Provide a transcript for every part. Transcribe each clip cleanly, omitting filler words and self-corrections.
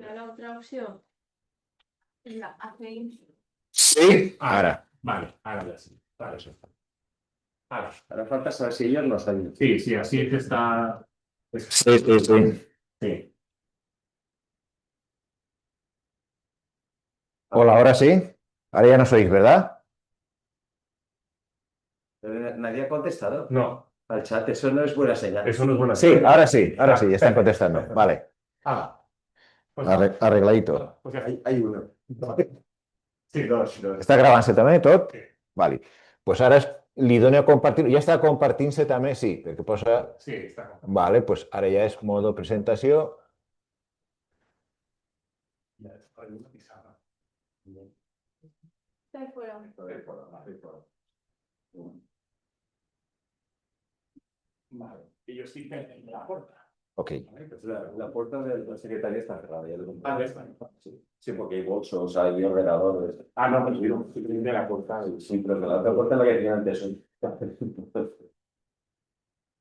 Pero la otra opción la hacéis. Sí, ahora. Vale, ahora ya sí. Vale, eso está. Ahora falta saber si ellos nos ayudan. Sí, sí, así es que está. Sí, sí, sí. Sí. Hola, ahora sí. Ahora ya nos oís, ¿verdad? Nadie ha contestado No, al chat, eso no es buena señal. eso no es buena Sí, señal. ahora sí, ya están contestando. Perfecto. Vale, Pues arregladito. Pues Hay uno. sí, dos. Està gravant-se també tot? Sí. Vale. Pues ara li dono a compartir. Ja està compartint-se també? Sí, perquè posa... Sí, está. Vale, pues ara ja és modo presentació. Ya está, hay una pizarra. Está ahí fuera. Vale. Y yo sí que en la puerta. Ok. Vale, pues La puerta de la secretaría está cerrada. Ya lo Ah, ya está. Sí, porque hay bolsos, hay ordenadores. Ah, no, pues yo de la puerta. Sí, pero la otra puerta es la que tenía antes.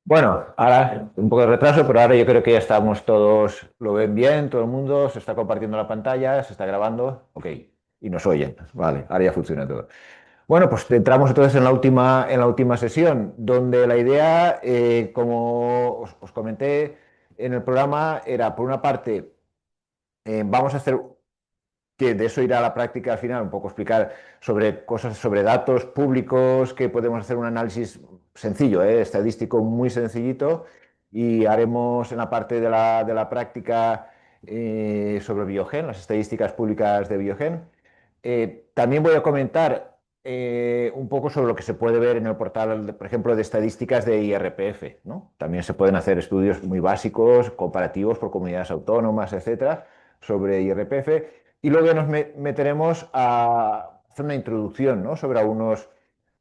Bueno, ahora un poco de retraso, pero ahora yo creo que ya estamos todos, lo ven bien, todo el mundo, se está compartiendo la pantalla, se está grabando, ok, y nos oyen, vale, ahora ya funciona todo. Bueno, pues entramos entonces en la última sesión, donde la idea, como os comenté en el programa, era por una parte, vamos a hacer que de eso irá a la práctica al final, un poco explicar sobre cosas, sobre datos públicos, que podemos hacer un análisis sencillo, estadístico muy sencillito, y haremos en la parte de la práctica sobre Biogen, las estadísticas públicas de Biogen. También voy a comentar un poco sobre lo que se puede ver en el portal, por ejemplo, de estadísticas de IRPF, ¿no? También se pueden hacer estudios muy básicos, comparativos por comunidades autónomas, etcétera, sobre IRPF. Y luego ya nos meteremos a hacer una introducción, ¿no? Sobre algunos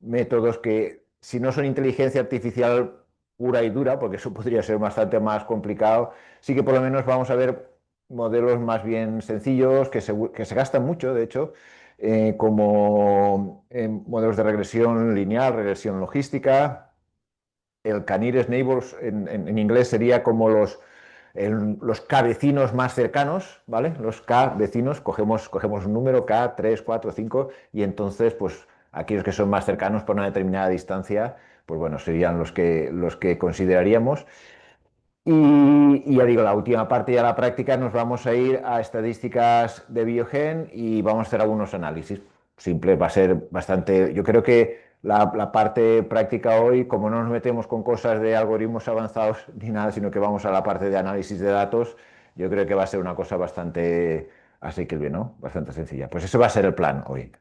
métodos que, si no son inteligencia artificial pura y dura, porque eso podría ser bastante más complicado, sí que por lo menos vamos a ver modelos más bien sencillos, que se gastan mucho, de hecho, como modelos de regresión lineal, regresión logística. El K-nearest neighbors en inglés sería como los K vecinos más cercanos, ¿vale? Los K vecinos, cogemos un número K, 3, 4, 5, y entonces, pues, aquellos que son más cercanos por una determinada distancia, pues bueno, serían los que consideraríamos. Y ya digo, la última parte ya la práctica nos vamos a ir a estadísticas de Biogen y vamos a hacer algunos análisis. Simple, va a ser bastante... Yo creo que la parte práctica hoy, como no nos metemos con cosas de algoritmos avanzados ni nada, sino que vamos a la parte de análisis de datos, yo creo que va a ser una cosa bastante asequible, ¿no? Bastante sencilla. Pues ese va a ser el plan hoy.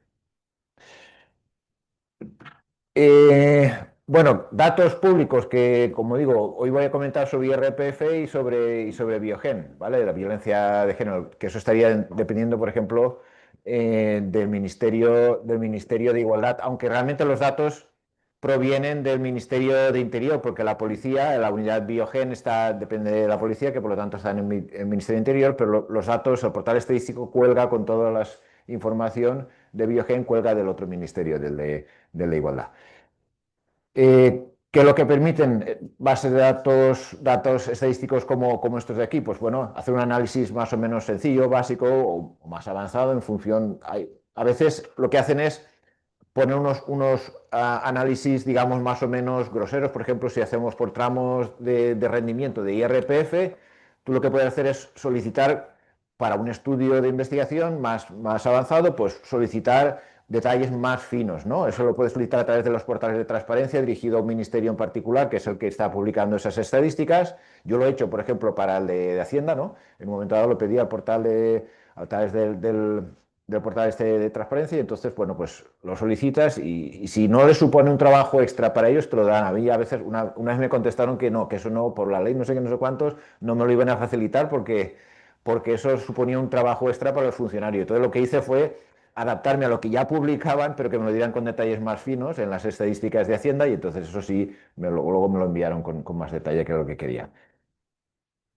Eh, bueno, datos públicos que, como digo, hoy voy a comentar sobre IRPF y sobre Biogen, ¿vale? La violencia de género, que eso estaría dependiendo, por ejemplo, del Ministerio de Igualdad, aunque realmente los datos provienen del Ministerio de Interior, porque la policía, la unidad Biogen depende de la policía, que por lo tanto está en el Ministerio de Interior, pero los datos, el portal estadístico cuelga con toda la información de Biogen, cuelga del otro ministerio, del de Igualdad. ¿Qué es lo que permiten bases de datos estadísticos como estos de aquí? Pues bueno, hacer un análisis más o menos sencillo, básico o más avanzado en función... a veces lo que hacen es poner unos análisis, digamos, más o menos groseros. Por ejemplo, si hacemos por tramos de rendimiento de IRPF, tú lo que puedes hacer es solicitar para un estudio de investigación más avanzado, pues solicitar detalles más finos, ¿no? Eso lo puedes solicitar a través de los portales de transparencia dirigido a un ministerio en particular, que es el que está publicando esas estadísticas. Yo lo he hecho, por ejemplo, para el de Hacienda, ¿no? En un momento dado lo pedí al portal a través del portal este de transparencia y entonces, bueno, pues lo solicitas y si no le supone un trabajo extra para ellos, te lo dan. A mí a veces, una vez me contestaron que no, que eso no, por la ley, no sé qué, no sé cuántos, no me lo iban a facilitar porque eso suponía un trabajo extra para los funcionarios. Entonces lo que hice fue adaptarme a lo que ya publicaban, pero que me lo dieran con detalles más finos en las estadísticas de Hacienda y entonces eso sí, luego me lo enviaron con más detalle que lo que quería.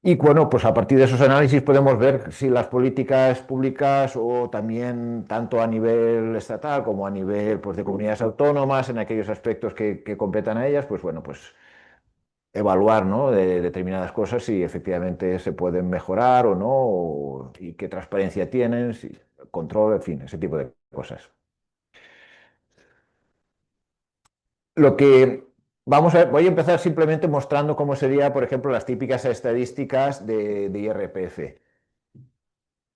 Y bueno, pues a partir de esos análisis podemos ver si las políticas públicas o también tanto a nivel estatal como a nivel pues, de comunidades autónomas, en aquellos aspectos que competan a ellas, pues bueno, pues evaluar, ¿no?, de determinadas cosas, si efectivamente se pueden mejorar o no, y qué transparencia tienen, si, control, en fin, ese tipo de cosas. Lo que vamos a ver, voy a empezar simplemente mostrando cómo sería, por ejemplo, las típicas estadísticas de IRPF.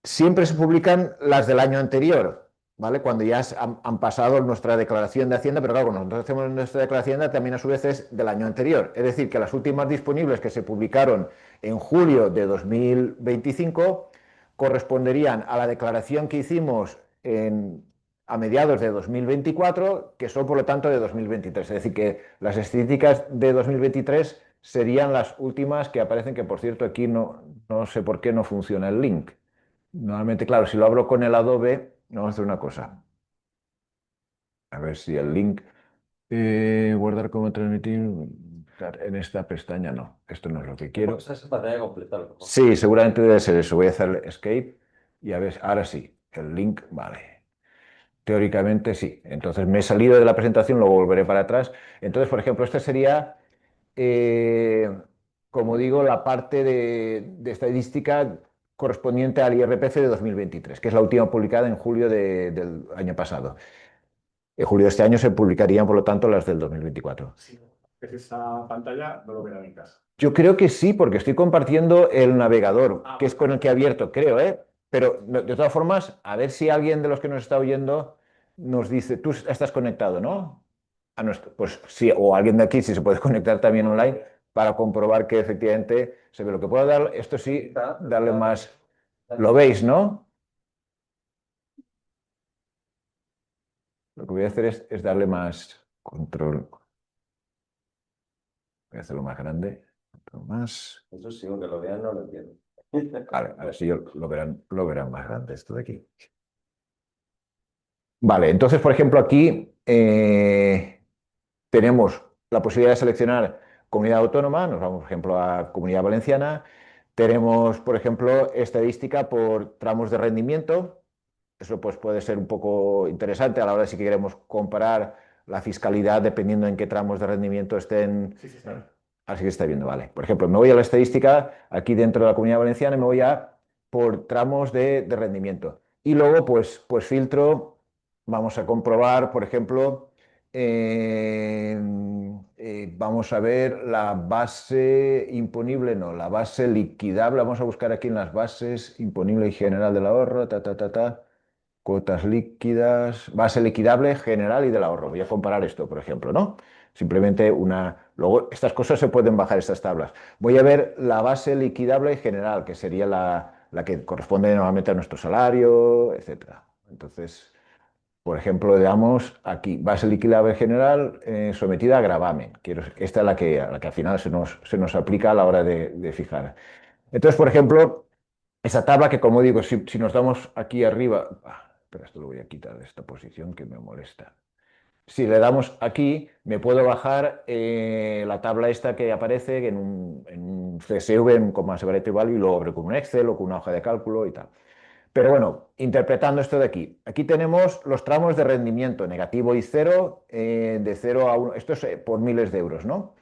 Siempre se publican las del año anterior, ¿vale? Cuando ya han pasado nuestra declaración de Hacienda, pero claro, cuando nosotros hacemos nuestra declaración de Hacienda, también a su vez es del año anterior. Es decir, que las últimas disponibles que se publicaron en julio de 2025 corresponderían a la declaración que hicimos a mediados de 2024, que son por lo tanto de 2023. Es decir, que las estadísticas de 2023 serían las últimas que aparecen, que por cierto aquí no sé por qué no funciona el link. Normalmente, claro, si lo abro con el Adobe, vamos a hacer una cosa. A ver si el link, guardar como transmitir, en esta pestaña no, esto no es lo que quiero. Esa es pantalla completa, a lo mejor. Sí, seguramente debe ser eso. Voy a hacer escape y a ver, ahora sí, el link, vale. Teóricamente sí. Entonces me he salido de la presentación, luego volveré para atrás. Entonces, por ejemplo, esta sería, como digo, la parte de estadística correspondiente al IRPF de 2023, que es la última publicada en julio del año pasado. En julio de este año se publicarían, por lo tanto, las del 2024. Si es esa pantalla, no lo verán en casa. Yo creo que sí, porque estoy compartiendo el navegador, que es con el que he abierto, creo, ¿eh? Pero de todas formas, a ver si alguien de los que nos está oyendo nos dice, tú estás conectado, ¿no? Pues sí, o alguien de aquí, si se puede conectar también online, para comprobar que efectivamente se ve lo que puedo dar. Esto sí, darle más. ¿Lo veis, no? Lo que voy a hacer es darle más control. Voy a hacerlo más grande. Otro más. Eso sí, aunque lo vean, no lo entiendo. Vale, a ver si lo verán más grande esto de aquí. Vale, entonces, por ejemplo, aquí tenemos la posibilidad de seleccionar comunidad autónoma, nos vamos, por ejemplo, a Comunidad Valenciana. Tenemos, por ejemplo, estadística por tramos de rendimiento. Eso pues, puede ser un poco interesante a la hora de si queremos comparar la fiscalidad dependiendo en qué tramos de rendimiento estén. Sí, sí, está. Así que está viendo, vale. Por ejemplo, me voy a la estadística aquí dentro de la Comunidad Valenciana y me voy a por tramos de rendimiento. Y luego, pues filtro, vamos a comprobar, por ejemplo, vamos a ver la base imponible, no, la base liquidable. Vamos a buscar aquí en las bases, imponible y general del ahorro, cuotas líquidas, base liquidable general y del ahorro. Voy a comparar esto, por ejemplo, ¿no? Simplemente una. Luego, estas cosas se pueden bajar, estas tablas. Voy a ver la base liquidable general, que sería la que corresponde normalmente a nuestro salario, etcétera. Entonces, por ejemplo, le damos aquí, base liquidable general sometida a gravamen. Esta es a la que al final se nos aplica a la hora de fijar. Entonces, por ejemplo, esa tabla que, como digo, si nos damos aquí arriba. Espera, esto lo voy a quitar de esta posición que me molesta. Si le damos aquí, me puedo bajar la tabla esta que aparece en un CSV, con más variety value, y luego abro con un Excel o con una hoja de cálculo y tal. Pero bueno, interpretando esto de aquí. Aquí tenemos los tramos de rendimiento, negativo y cero, de 0 a 1. Esto es por miles de euros, ¿no?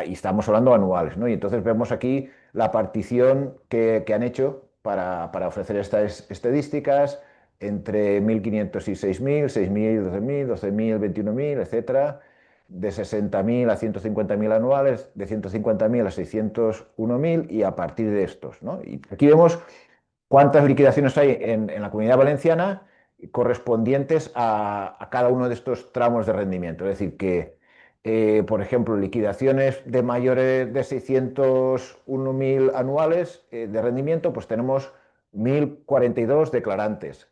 Y estamos hablando anuales, ¿no? Y entonces vemos aquí la partición que han hecho para ofrecer estas estadísticas entre 1.500 y 6.000, 6.000 y 12.000, 12.000, 21.000, etcétera, de 60.000 a 150.000 anuales, de 150.000 a 601.000 y a partir de estos, ¿no? Y aquí vemos cuántas liquidaciones hay en la Comunidad Valenciana correspondientes a cada uno de estos tramos de rendimiento. Es decir, que, por ejemplo, liquidaciones de mayores de 601.000 anuales de rendimiento, pues tenemos 1.042 declarantes.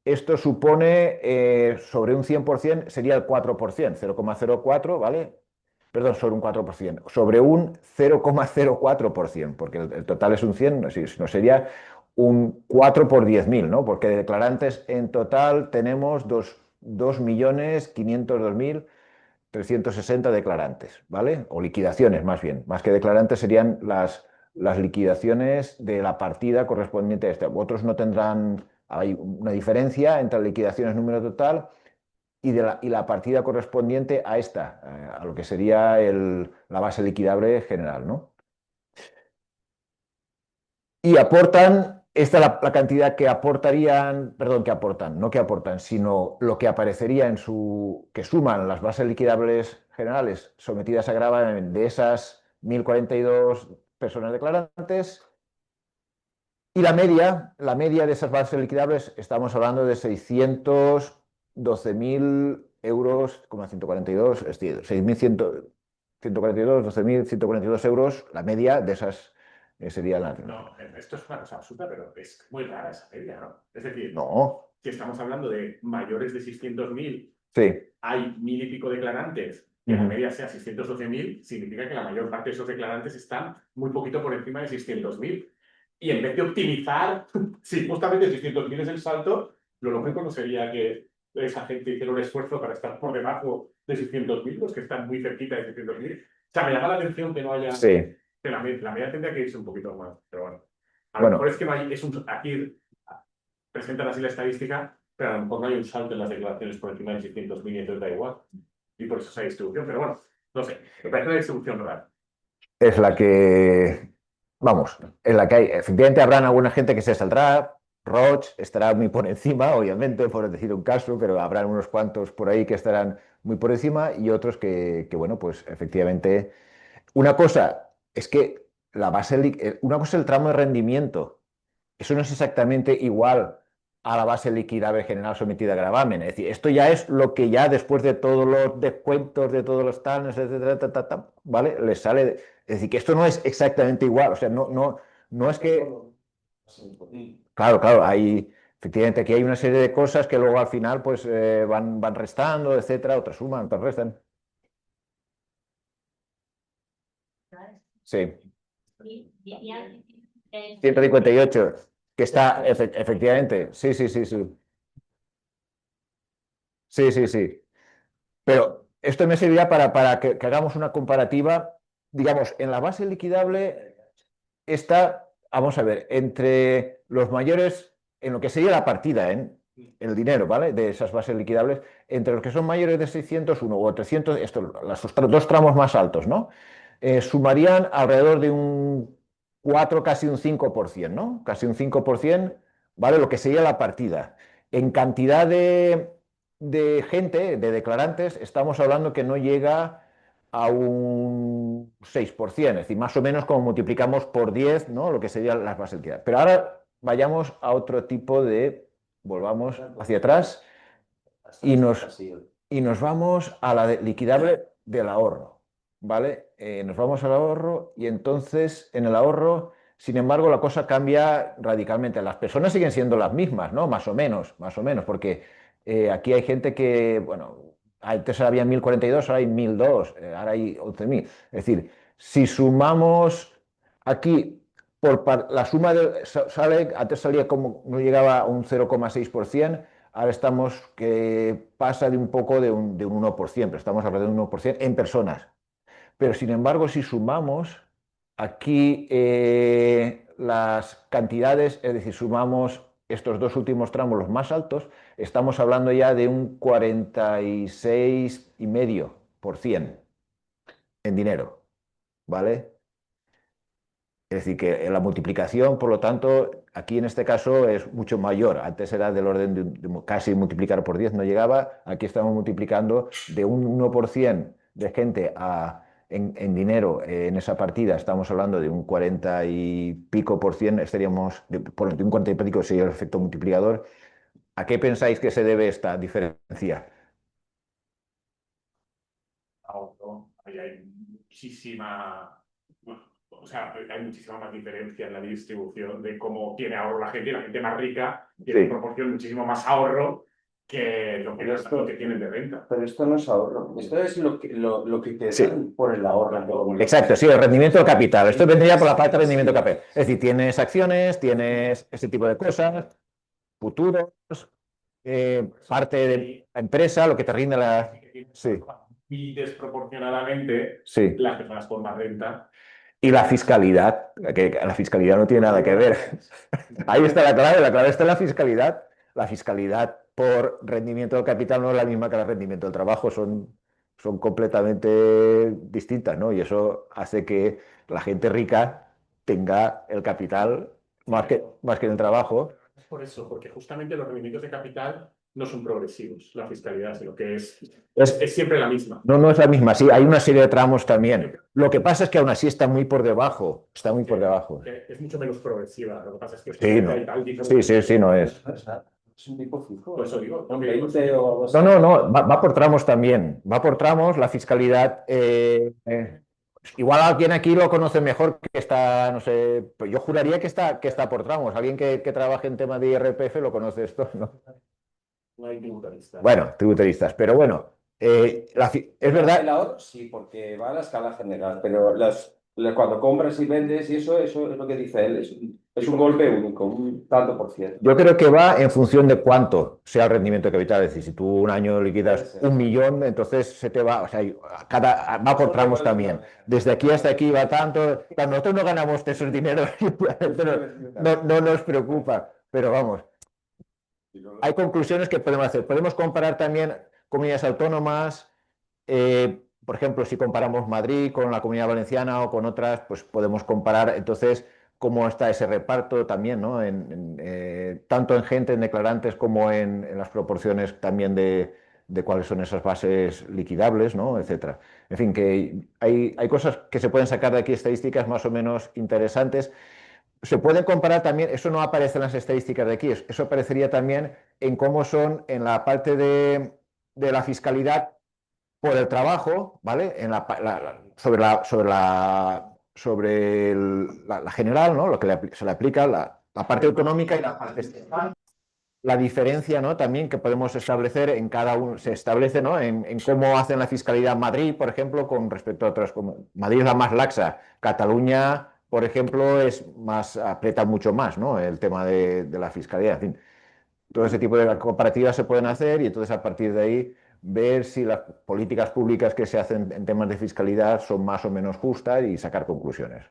Esto supone, sobre un 100%, sería el 4%, 0,04, ¿vale? Perdón, sobre un 4%, sobre un 0,04%, porque el total es un 100, no sería un 4 por 10.000, ¿no? Porque de declarantes en total tenemos 2.502.360 declarantes, ¿vale? O liquidaciones, más bien. Más que declarantes serían las liquidaciones de la partida correspondiente a esta. Otros no tendrán, hay una diferencia entre liquidaciones número total y la partida correspondiente a esta, a lo que sería la base liquidable general, ¿no? Y aportan, esta es la cantidad que aportarían, perdón, que aportan, no que aportan, sino lo que aparecería que suman las bases liquidables generales sometidas a gravamen de esas 1.042 personas declarantes. Y la media de esas bases liquidables, estamos hablando de 612.000 euros, como 142, es decir, 6.142, 12.142 euros, la media de esas sería la... No, esto es una cosa absurda, pero es muy rara esa media, ¿no? Es decir, No, si estamos hablando de mayores de 600.000, sí. hay 1.000 y pico declarantes, que la Ujú. media sea 612.000, significa que la mayor parte de esos declarantes están muy poquito por encima de 600.000. Y en vez de optimizar, si justamente 600.000 es el salto, lo lógico no sería que esa gente hiciera un esfuerzo para estar por debajo de 600.000, los que están muy cerquita de 600.000. O sea, me llama la atención que no haya... Sí, Que la media tendría que irse un poquito más, pero bueno. A lo bueno, mejor es que no hay, aquí presentan así la estadística, pero a lo mejor no hay un salto en las declaraciones por encima de 600.000 y entonces da igual. Y por eso esa distribución, pero bueno, no sé, me parece una distribución rara. es la que, vamos, en la que hay, efectivamente habrán alguna gente que se saldrá, Roche estará muy por encima, obviamente, por decir un caso, pero habrán unos cuantos por ahí que estarán muy por encima y otros bueno, pues efectivamente, una cosa es que una cosa es el tramo de rendimiento. Eso no es exactamente igual a la base liquidable general sometida a gravamen. Es decir, esto ya es lo que ya después de todos los descuentos, de todos los tales, etcétera, ¿vale? Les sale. Es decir, que esto no es exactamente igual. O sea, no es que. Claro, claro, efectivamente, aquí hay una serie de cosas que luego al final pues van restando, etcétera, otras suman, otras restan. Sí. 158, que está, efectivamente, sí, sí, sí, sí. Sí, sí, sí. Pero esto me serviría para que hagamos una comparativa. Digamos, en la base liquidable está, vamos a ver, entre los mayores, en lo que sería la partida, el dinero, ¿vale? De esas bases liquidables, entre los que son mayores de 601 o 300, los dos tramos más altos, ¿no? Sumarían alrededor de un 4 casi un 5%, ¿no? Casi un 5%, ¿vale? Lo que sería la partida. En cantidad de gente, de declarantes, estamos hablando que no llega a un 6%, es decir, más o menos como multiplicamos por 10, ¿no? Lo que serían las bases liquidables. Pero ahora vayamos a otro tipo volvamos hacia atrás y nos vamos a la liquidable del ahorro, ¿vale? Nos vamos al ahorro y entonces en el ahorro, sin embargo, la cosa cambia radicalmente. Las personas siguen siendo las mismas, ¿no? Más o menos, porque aquí hay gente que, bueno, antes había 1.042, ahora hay 1.002, ahora hay 11.000. Es decir, si sumamos aquí, la suma antes salía como, no llegaba a un 0,6%. Ahora estamos que pasa de un poco de un 1%, pero estamos alrededor de un 1% en personas. Pero sin embargo, si sumamos aquí las cantidades, es decir, sumamos estos dos últimos tramos, los más altos, estamos hablando ya de un 46,5% en dinero, ¿vale? Es decir, que la multiplicación, por lo tanto, aquí en este caso es mucho mayor. Antes era del orden de casi multiplicar por 10, no llegaba. Aquí estamos multiplicando de un 1% de gente en dinero en esa partida. Estamos hablando de un 40 y pico por cien, estaríamos, de un 40 y pico sería el efecto multiplicador. ¿A qué pensáis que se debe esta diferencia? Ahorro, ahí hay muchísima, bueno, o sea, hay muchísima más diferencia en la distribución de cómo tiene ahorro la gente, y la gente más rica tiene Sí. en proporción muchísimo más ahorro que lo que tienen de renta. Pero esto no es ahorro, esto es lo que te Sí. dan por el ahorro. Exacto, sí, el rendimiento del capital. Esto vendría por la parte de rendimiento del capital. Es decir, tienes acciones, tienes ese tipo de cosas, futuros, parte de la empresa, lo que te rinde la... Sí, Y desproporcionadamente sí. las personas con más renta. Y la fiscalidad, que la fiscalidad no tiene nada que ver. Ahí está la clave está en la fiscalidad. La fiscalidad por rendimiento del capital no es la misma que el rendimiento del trabajo, son completamente distintas, ¿no? Y eso hace que la gente rica tenga el capital más que en el trabajo. Es por eso, porque justamente los rendimientos de capital no son progresivos, la fiscalidad, sino que es siempre la misma. No, no es la misma, sí, hay una serie de tramos también. Lo que pasa es que aún así está muy por debajo, está muy por debajo. Es mucho menos progresiva. Lo que pasa es que Sí, no. hay tal diferencia. Sí, no es. Es un tipo fijo. Por eso digo, Un lo que digo 20 o algo así. No, va por tramos también, va por tramos, la fiscalidad. Igual alguien aquí lo conoce mejor que está, no sé, pues yo juraría que está por tramos. Alguien que trabaje en tema de IRPF lo conoce esto, ¿no? no hay tributarista. Bueno, tributaristas, pero bueno, es El verdad. ahorro sí, porque va a la escala general, pero cuando compras y vendes y eso es lo que dice él, es un golpe único, un tanto por ciento. Yo creo que va en función de cuánto sea el rendimiento de capital. Es decir, si tú un año Puede liquidas ser. 1 millón, entonces se te va, o sea, va por tramos también. Desde aquí hasta aquí va tanto. Claro, nosotros no ganamos esos dineros, no nos preocupa, pero vamos, hay conclusiones que podemos hacer. Podemos comparar también comunidades autónomas. Por ejemplo, si comparamos Madrid con la Comunidad Valenciana o con otras, pues podemos comparar entonces cómo está ese reparto también, ¿no? Tanto en gente, en declarantes, como en las proporciones también de cuáles son esas bases liquidables, ¿no? Etcétera. En fin, que hay cosas que se pueden sacar de aquí, estadísticas más o menos interesantes. Se pueden comparar también, eso no aparece en las estadísticas de aquí, eso aparecería también en cómo son en la parte de la fiscalidad por el trabajo, ¿vale? Sobre la general, ¿no? Lo que se le aplica, la parte autonómica y la parte estatal. La diferencia, ¿no? También que podemos establecer en cada uno, se establece, ¿no? En cómo hacen la fiscalidad Madrid, por ejemplo, con respecto a otras. Madrid es la más laxa. Cataluña, por ejemplo, aprieta mucho más, ¿no? El tema de la fiscalidad. En fin, todo ese tipo de comparativas se pueden hacer y entonces a partir de ahí ver si las políticas públicas que se hacen en temas de fiscalidad son más o menos justas y sacar conclusiones.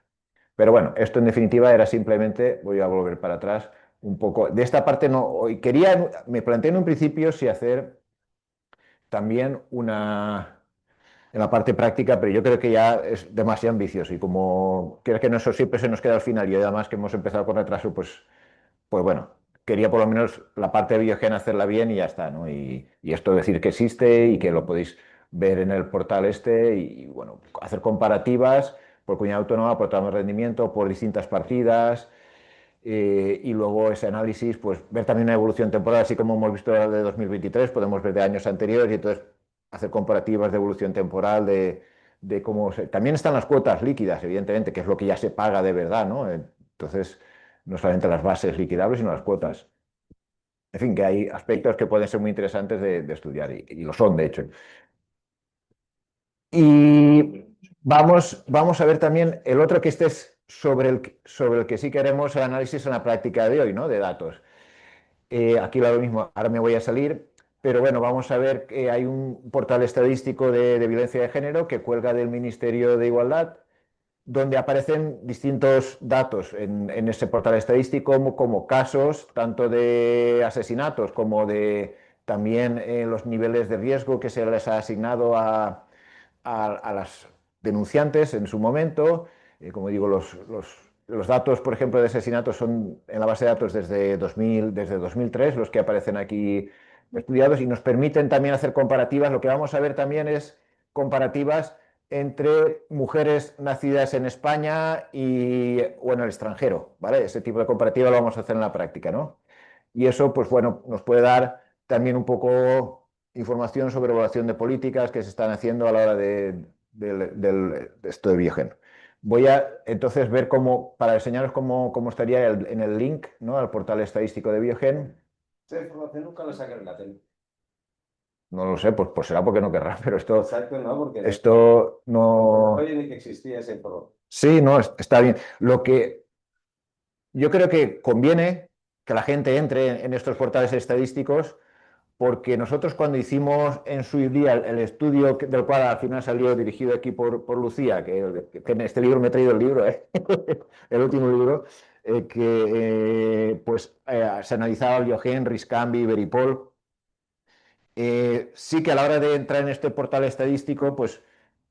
Pero bueno, esto en definitiva era simplemente, voy a volver para atrás un poco. De esta parte no, hoy me planteé en un principio si hacer también en la parte práctica, pero yo creo que ya es demasiado ambicioso y como creo que no, eso siempre se nos queda al final y además que hemos empezado con retraso, pues bueno, quería por lo menos la parte de Biogen hacerla bien y ya está, ¿no? Y esto decir que existe y que lo podéis ver en el portal este y bueno, hacer comparativas por comunidad autónoma, por tramo de rendimiento, por distintas partidas y luego ese análisis, pues ver también una evolución temporal, así como hemos visto la de 2023, podemos ver de años anteriores y entonces hacer comparativas de evolución temporal, de cómo También están las cuotas líquidas, evidentemente, que es lo que ya se paga de verdad, ¿no? Entonces, no solamente las bases liquidables, sino las cuotas. En fin, que hay aspectos que pueden ser muy interesantes de estudiar y lo son, de hecho. Y vamos a ver también el otro que este es sobre el que sí queremos el análisis en la práctica de hoy, ¿no? De datos. Aquí lo mismo, ahora me voy a salir, pero bueno, vamos a ver que hay un portal estadístico de violencia de género que cuelga del Ministerio de Igualdad, donde aparecen distintos datos en ese portal estadístico como casos tanto de asesinatos como de también los niveles de riesgo que se les ha asignado a las denunciantes en su momento. Como digo, los datos, por ejemplo, de asesinatos son en la base de datos desde 2003, los que aparecen aquí estudiados, y nos permiten también hacer comparativas. Lo que vamos a ver también es comparativas entre mujeres nacidas en España o en el extranjero, ¿vale? Ese tipo de comparativa lo vamos a hacer en la práctica, ¿no? Y eso, pues bueno, nos puede dar también un poco información sobre evaluación de políticas que se están haciendo a la hora de esto de Biogen. Voy a entonces ver para enseñaros cómo estaría en el link, ¿no? Al portal estadístico de Biogen. Esta información nunca la sacan en la tele. No lo sé, pues será porque no querrá, pero Exacto, no, porque esto no... oye ni que existía ese información. Sí, no, está bien. Lo que yo creo que conviene que la gente entre en estos portales estadísticos porque nosotros cuando hicimos en su día el estudio del cual al final salió dirigido aquí por Lucía, que en este libro me he traído el libro, el último libro, se analizaba Biogen, Riscambi, Veripol, Sí que a la hora de entrar en este portal estadístico, pues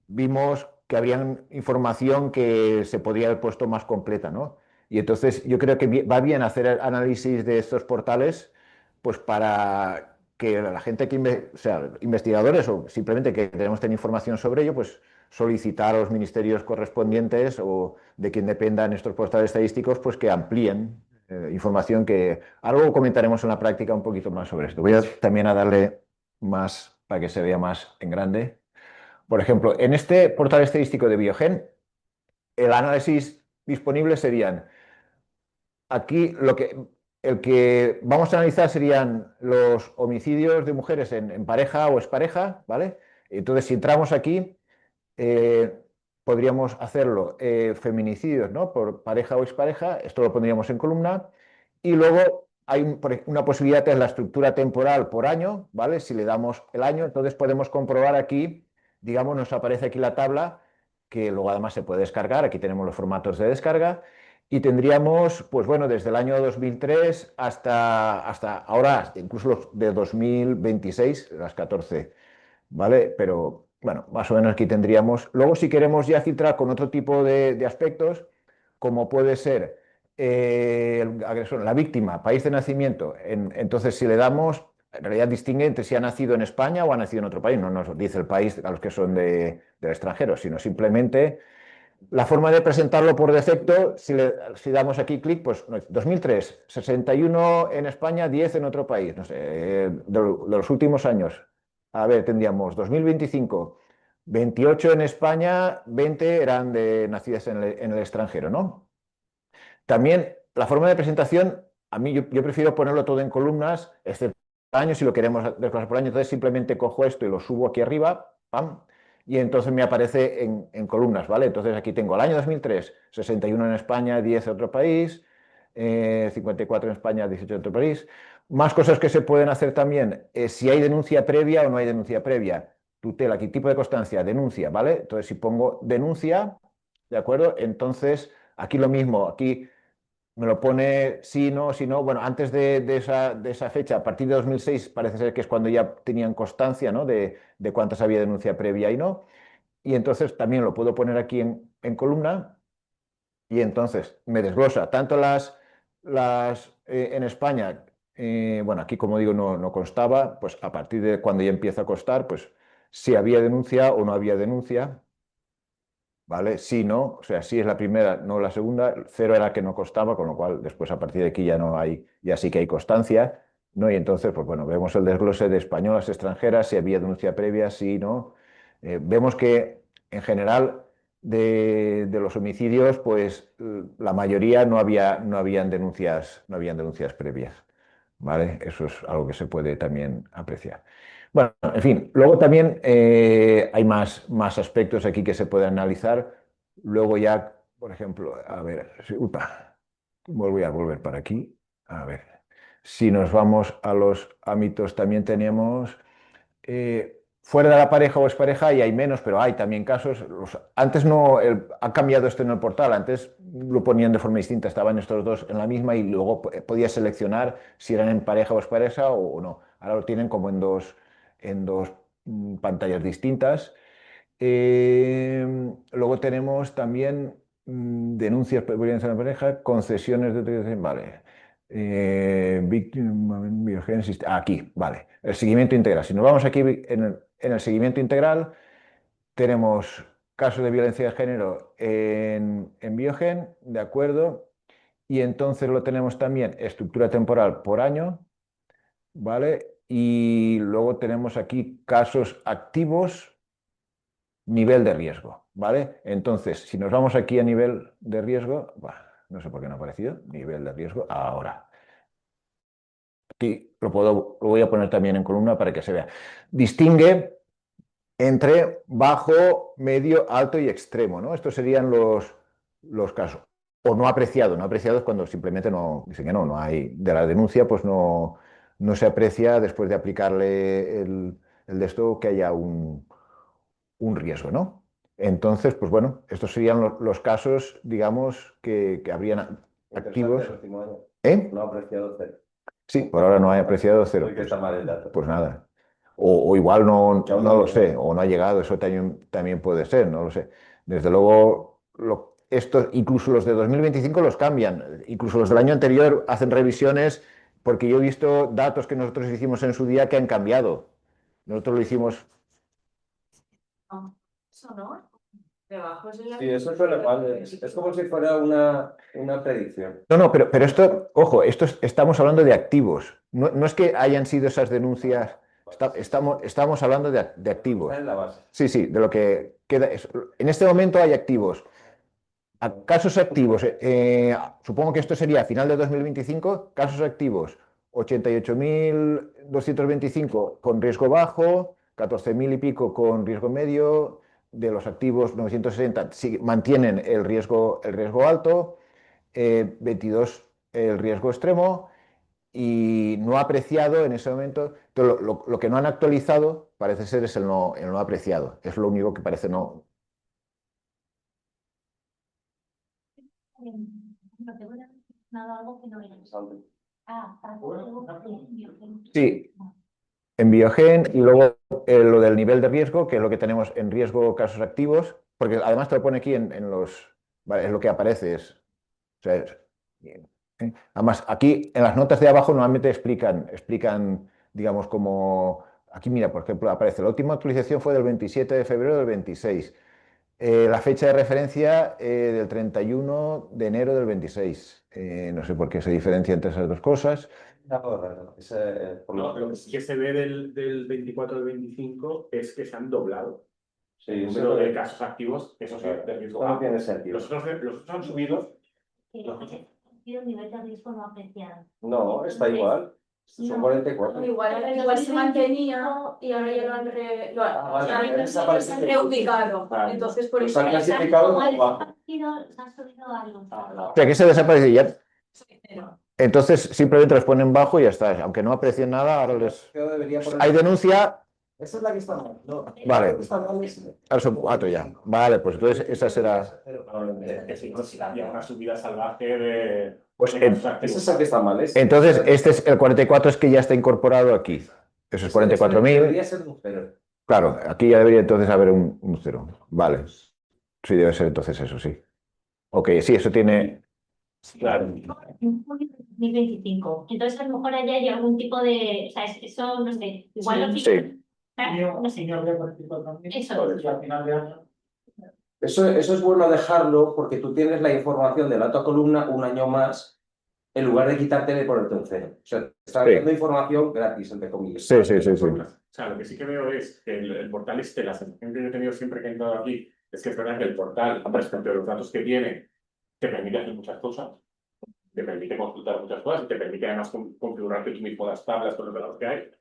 vimos que habría información que se podría haber puesto más completa, ¿no? Y entonces yo creo que va bien hacer el análisis de estos portales, pues para que la gente que, o sea, investigadores o simplemente que queremos tener información sobre ello, pues solicitar a los ministerios correspondientes o de quien dependan estos portales estadísticos, pues que amplíen información que algo comentaremos en la práctica un poquito más sobre esto. Voy a también a darle más para que se vea más en grande. Por ejemplo, en este portal estadístico de Biogen, el análisis disponible serían, aquí el que vamos a analizar serían los homicidios de mujeres en pareja o expareja, ¿vale? Entonces, si entramos aquí, eh, podríamos hacerlo feminicidios, ¿no? Por pareja o expareja, esto lo pondríamos en columna, y luego hay una posibilidad que es la estructura temporal por año, ¿vale? Si le damos el año, entonces podemos comprobar aquí, digamos, nos aparece aquí la tabla, que luego además se puede descargar, aquí tenemos los formatos de descarga, y tendríamos, pues bueno, desde el año 2003 hasta ahora, incluso los de 2026, las 14. ¿Vale? Pero bueno, más o menos aquí tendríamos. Luego, si queremos ya filtrar con otro tipo de aspectos, como puede ser el agresor, la víctima, país de nacimiento, entonces si le damos, en realidad distingue entre si ha nacido en España o ha nacido en otro país, no nos dice el país a los que son del extranjero, sino simplemente la forma de presentarlo por defecto, si damos aquí clic, pues 2003, 61 en España, 10 en otro país, no sé, de los últimos años. A ver, tendríamos 2025, 28 en España, 20 eran nacidas en el extranjero, ¿no? También la forma de presentación, a mí yo prefiero ponerlo todo en columnas, excepto años si lo queremos desplazar por año, entonces simplemente cojo esto y lo subo aquí arriba, ¡pam! Y entonces me aparece en columnas, ¿vale? Entonces aquí tengo el año 2003, 61 en España, 10 en otro país, 54 en España, 18 en otro país. Más cosas que se pueden hacer también, si hay denuncia previa o no hay denuncia previa. Tutela, ¿qué tipo de constancia? Denuncia, ¿vale? Entonces si pongo denuncia, ¿de acuerdo? Entonces aquí lo mismo, aquí me lo pone sí, no, sí, no. Bueno, antes de esa fecha, a partir de 2006, parece ser que es cuando ya tenían constancia, ¿no? de cuántas había denuncia previa y no. Y entonces también lo puedo poner aquí en columna y entonces me desglosa tanto en España, bueno, aquí como digo no constaba, pues a partir de cuando ya empieza a constar, pues si había denuncia o no había denuncia. ¿Vale? Sí, no, o sea, sí es la primera, no la segunda, cero era que no costaba, con lo cual después a partir de aquí ya no hay, ya sí que hay constancia, ¿no? Y entonces, pues bueno, vemos el desglose de españolas, extranjeras, si había denuncia previa, sí, no. Vemos que en general de los homicidios, pues la mayoría no habían denuncias previas, ¿vale? Eso es algo que se puede también apreciar. Bueno, en fin, luego también hay más aspectos aquí que se pueden analizar. Luego ya, por ejemplo, a ver, voy a volver para aquí. A ver, si nos vamos a los ámbitos, también tenemos fuera de la pareja o expareja y hay menos, pero hay también casos. Antes no, ha cambiado esto en el portal, antes lo ponían de forma distinta, estaban estos dos en la misma y luego podías seleccionar si eran en pareja o expareja o no. Ahora lo tienen como en dos pantallas distintas. Luego tenemos también denuncias por violencia en la pareja, concesiones de utilización, vale. Biogénesis, aquí, vale. El seguimiento integral. Si nos vamos aquí en el seguimiento integral, tenemos casos de violencia de género en Biogen, ¿de acuerdo? Y entonces lo tenemos también estructura temporal por año, ¿vale? Y luego tenemos aquí casos activos, nivel de riesgo, ¿vale? Entonces, si nos vamos aquí a nivel de riesgo, no sé por qué no ha aparecido, nivel de riesgo, ahora. Aquí lo voy a poner también en columna para que se vea. Distingue entre bajo, medio, alto y extremo, ¿no? Estos serían los casos. O no apreciado. No apreciado es cuando simplemente no, dicen que no hay, de la denuncia, pues no se aprecia después de aplicarle el de esto que haya un riesgo, ¿no? Entonces, pues bueno, estos serían los casos, digamos, que habrían activos. Interesante el último año. ¿Eh? No ha apreciado cero. Sí, por ahora no hay apreciado cero. Porque está mal el dato. Pues nada. o igual no lo sé, o no ha llegado, eso también puede ser, no lo sé. Desde luego, incluso los de 2025 los cambian, incluso los del año anterior hacen revisiones, porque yo he visto datos que nosotros hicimos en su día que han cambiado. Nosotros lo hicimos. Eso no. Debajo es Sí, eso suena mal. Es como si fuera una predicción. No, pero esto, ojo, estamos hablando de activos. No es que hayan sido esas denuncias, estamos hablando de activos. Está en la base. Sí, de lo que queda. En este momento hay activos. Casos activos, supongo que esto sería a final de 2025, casos activos 88.225 con riesgo bajo, 14.000 y pico con riesgo medio, de los activos 960 mantienen el riesgo alto, 22 el riesgo extremo y no apreciado en ese momento. Lo que no han actualizado parece ser es el no apreciado, es lo único que parece no. No te voy a mencionar algo que no era. Sí, en Biogen y luego lo del nivel de riesgo, que es lo que tenemos en riesgo casos activos, porque además te lo pone aquí en los. Vale, es lo que aparece. O sea, además, aquí en las notas de abajo normalmente explican, digamos, como. Aquí, mira, por ejemplo, aparece la última actualización fue del 27 de febrero del 26. La fecha de referencia del 31 de enero del 26. No sé por qué se diferencia entre esas dos cosas. No, lo que sí que se ve del 24 al 25 es que se han doblado el número de casos activos, eso sí, de riesgo No bajo. tiene sentido. Los otros han subido. El nivel de riesgo no apreciado. No, está igual. Son 44. Igual se mantenía y ahora ya lo han reubicado. Vale. Entonces, por Los eso han clasificado como se bajo. han subido algo. O sea, que se desaparece ya. Entonces simplemente los ponen bajo y ya está. Aunque no aprecien nada, ahora les. Debería poner- Hay denuncia. Esa es la que está mal. No, Vale. la que está mal es- Ahora son 4 ya. Vale, pues entonces esa será. Que sí, no, si había una subida salvaje de. Pues de en- casos activos. Esa es la que está mal. Entonces, este es el 44 es que ya está incorporado aquí. Eso es 44.000. Debería ser un cero. Claro, aquí ya debería entonces haber un 0. Vale. Sí, debe ser entonces eso, sí. Ok, sí, eso tiene. Claro. En junio de 2025. Entonces, a lo mejor allá hay algún tipo de. O sea, eso no sé. Igual lo Sí. No sé. Eso. Eso es bueno dejarlo porque tú tienes la información de la otra columna un año más en lugar de quitártela y ponerte un cero. O sea, te está Sí. dando información gratis, entre comillas. Sí. O sea, lo que sí que veo es que el portal la sensación que yo he tenido siempre que he entrado aquí, es que es verdad que el portal, respecto a los datos que tiene, te permite hacer muchas cosas, te permite consultar muchas cosas y te permite además configurarte tú mismo las tablas con los datos que hay.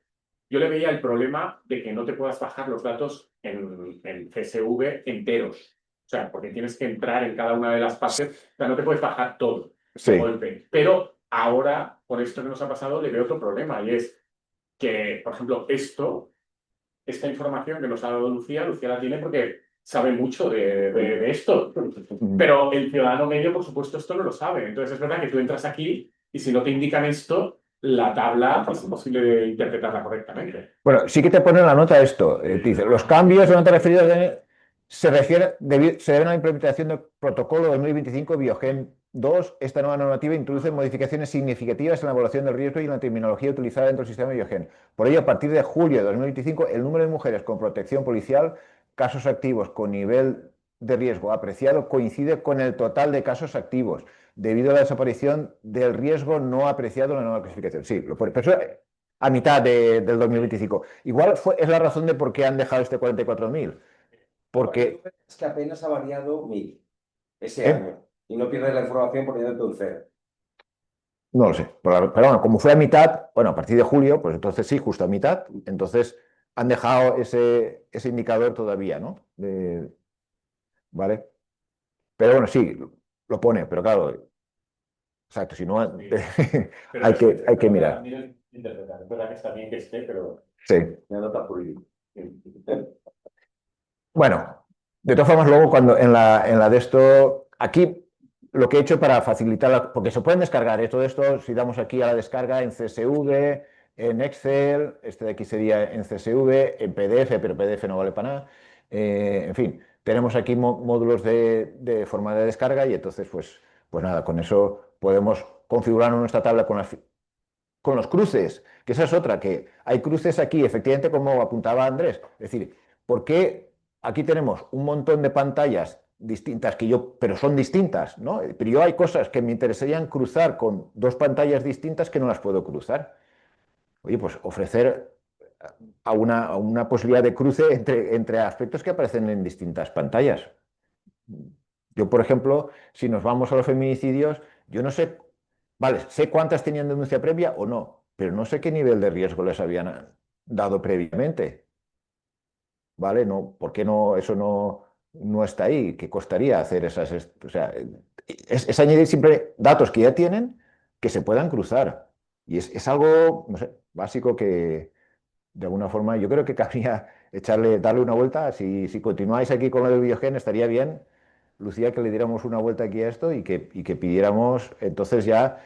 Yo le veía el problema de que no te puedas bajar los datos en CSV enteros. O sea, porque tienes que entrar en cada una de las partes, o sea, no te puedes bajar todo Sí. de golpe. Pero ahora, por esto que nos ha pasado, le veo otro problema y es que, por ejemplo, esta información que nos ha dado Lucía la tiene porque sabe mucho de esto. Pero el ciudadano medio, por supuesto, esto no lo sabe. Entonces es verdad que tú entras aquí y si no te indican esto, la tabla es imposible interpretarla correctamente. Bueno, sí que te pone en la nota esto. Dice, los cambios durante referidos se deben a la implementación del protocolo 2025 Biogen 2. Esta nueva normativa introduce modificaciones significativas en la evaluación del riesgo y en la terminología utilizada dentro del sistema Biogen. Por ello, a partir de julio de 2025, el número de mujeres con protección policial, casos activos con nivel de riesgo apreciado, coincide con el total de casos activos, debido a la desaparición del riesgo no apreciado en la nueva clasificación. Sí, lo pone, pero eso a mitad del 2025. Igual es la razón de por qué han dejado este 44.000. Porque. Es que apenas ha variado 1000 ese ¿Eh? año. Y no pierdes la información poniéndote un cero. No lo sé. Pero bueno, como fue a mitad, bueno, a partir de julio, pues entonces sí, justo a mitad. Entonces han dejado ese indicador todavía, ¿no? ¿Vale? Pero bueno, sí, lo pone, pero claro. Exacto, si no. Pero hay que mirar. Interpretar. Es verdad que está bien que esté, pero. Sí. Me nota jurídico. Bueno, de todas formas, luego cuando en la de esto, aquí lo que he hecho para facilitar, porque se pueden descargar, todo esto, si damos aquí a la descarga en CSV, en Excel, este de aquí sería en CSV, en PDF, pero PDF no vale para nada. En fin, tenemos aquí módulos de forma de descarga y entonces, pues nada, con eso podemos configurar nuestra tabla con los cruces, que esa es otra, que hay cruces aquí, efectivamente, como apuntaba Andrés. Es decir, ¿por qué aquí tenemos un montón de pantallas distintas pero son distintas, ¿no? Pero yo hay cosas que me interesarían cruzar con dos pantallas distintas que no las puedo cruzar. Oye, pues ofrecer a una posibilidad de cruce entre aspectos que aparecen en distintas pantallas. Yo, por ejemplo, si nos vamos a los feminicidios, yo no sé, vale, sé cuántas tenían denuncia previa o no, pero no sé qué nivel de riesgo les habían dado previamente, ¿vale? No, ¿por qué no, eso no está ahí? ¿Qué costaría hacer esas? O sea, es añadir siempre datos que ya tienen que se puedan cruzar. Y es algo, no sé, básico que, de alguna forma, yo creo que cabría darle una vuelta. Si continuáis aquí con lo del Biogen, estaría bien, Lucía, que le diéramos una vuelta aquí a esto y que pidiéramos entonces ya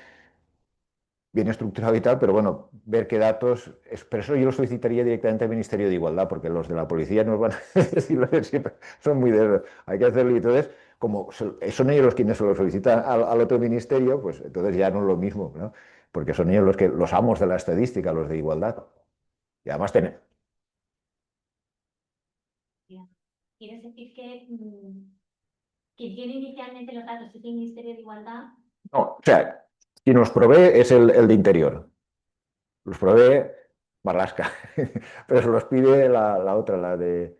bien estructurado y tal, pero bueno, ver qué datos. Pero eso yo lo solicitaría directamente al Ministerio de Igualdad, porque los de la policía nos van a decir lo de siempre, son muy de. Hay que hacerlo y entonces, como son ellos los quienes se lo solicitan al otro ministerio, pues entonces ya no es lo mismo, ¿no? Porque son ellos los amos de la estadística, los de igualdad. Y además ¿Quieres decir que quien tiene inicialmente los datos es el Ministerio de Igualdad? no, o sea, quien los provee es el de Interior. Los provee Marlaska, pero se los pide la otra, la de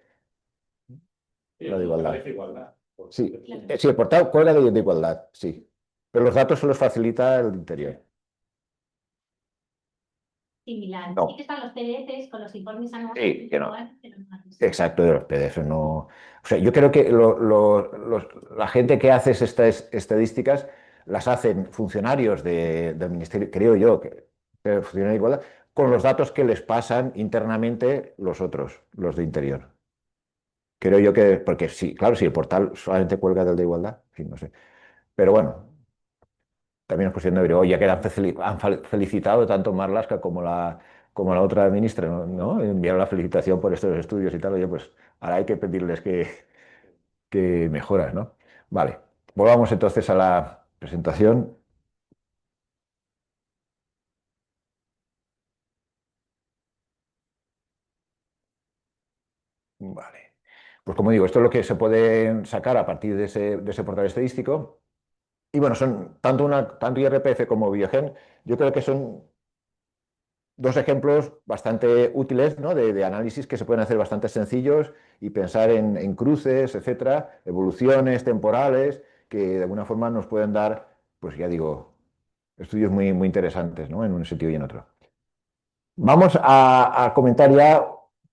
igualdad. Parece igualdad. Sí, Claro. sí, el portal cuelga de igualdad, sí. Pero los datos se los facilita el de Interior. Similar. No. Sí que están los PDFs con los informes anuales, Sí, que no. pero no hay. Exacto, de los PDF no. O sea, yo creo que la gente que hace estas estadísticas las hacen funcionarios del ministerio, creo yo, que funcionarios de igualdad, con los datos que les pasan internamente los otros, los de Interior. Creo yo que, porque sí, claro, si el portal solamente cuelga del de igualdad, en fin, no sé. Pero bueno, también es cuestión de ver, oye, que han felicitado tanto Marlaska como la otra ministra, ¿no? Enviaron la felicitación por estos estudios y tal, oye, pues ahora hay que pedirles que mejoras, ¿no? Vale, volvamos entonces a la presentación. Vale. Pues como digo, esto es lo que se puede sacar a partir de ese portal estadístico. Y bueno, son tanto IRPF como Biogen, yo creo que son dos ejemplos bastante útiles, ¿no? de análisis que se pueden hacer bastante sencillos y pensar en cruces, etcétera, evoluciones temporales, que de alguna forma nos pueden dar, pues ya digo, estudios muy, muy interesantes, ¿no? En un sentido y en otro. Vamos a comentar ya,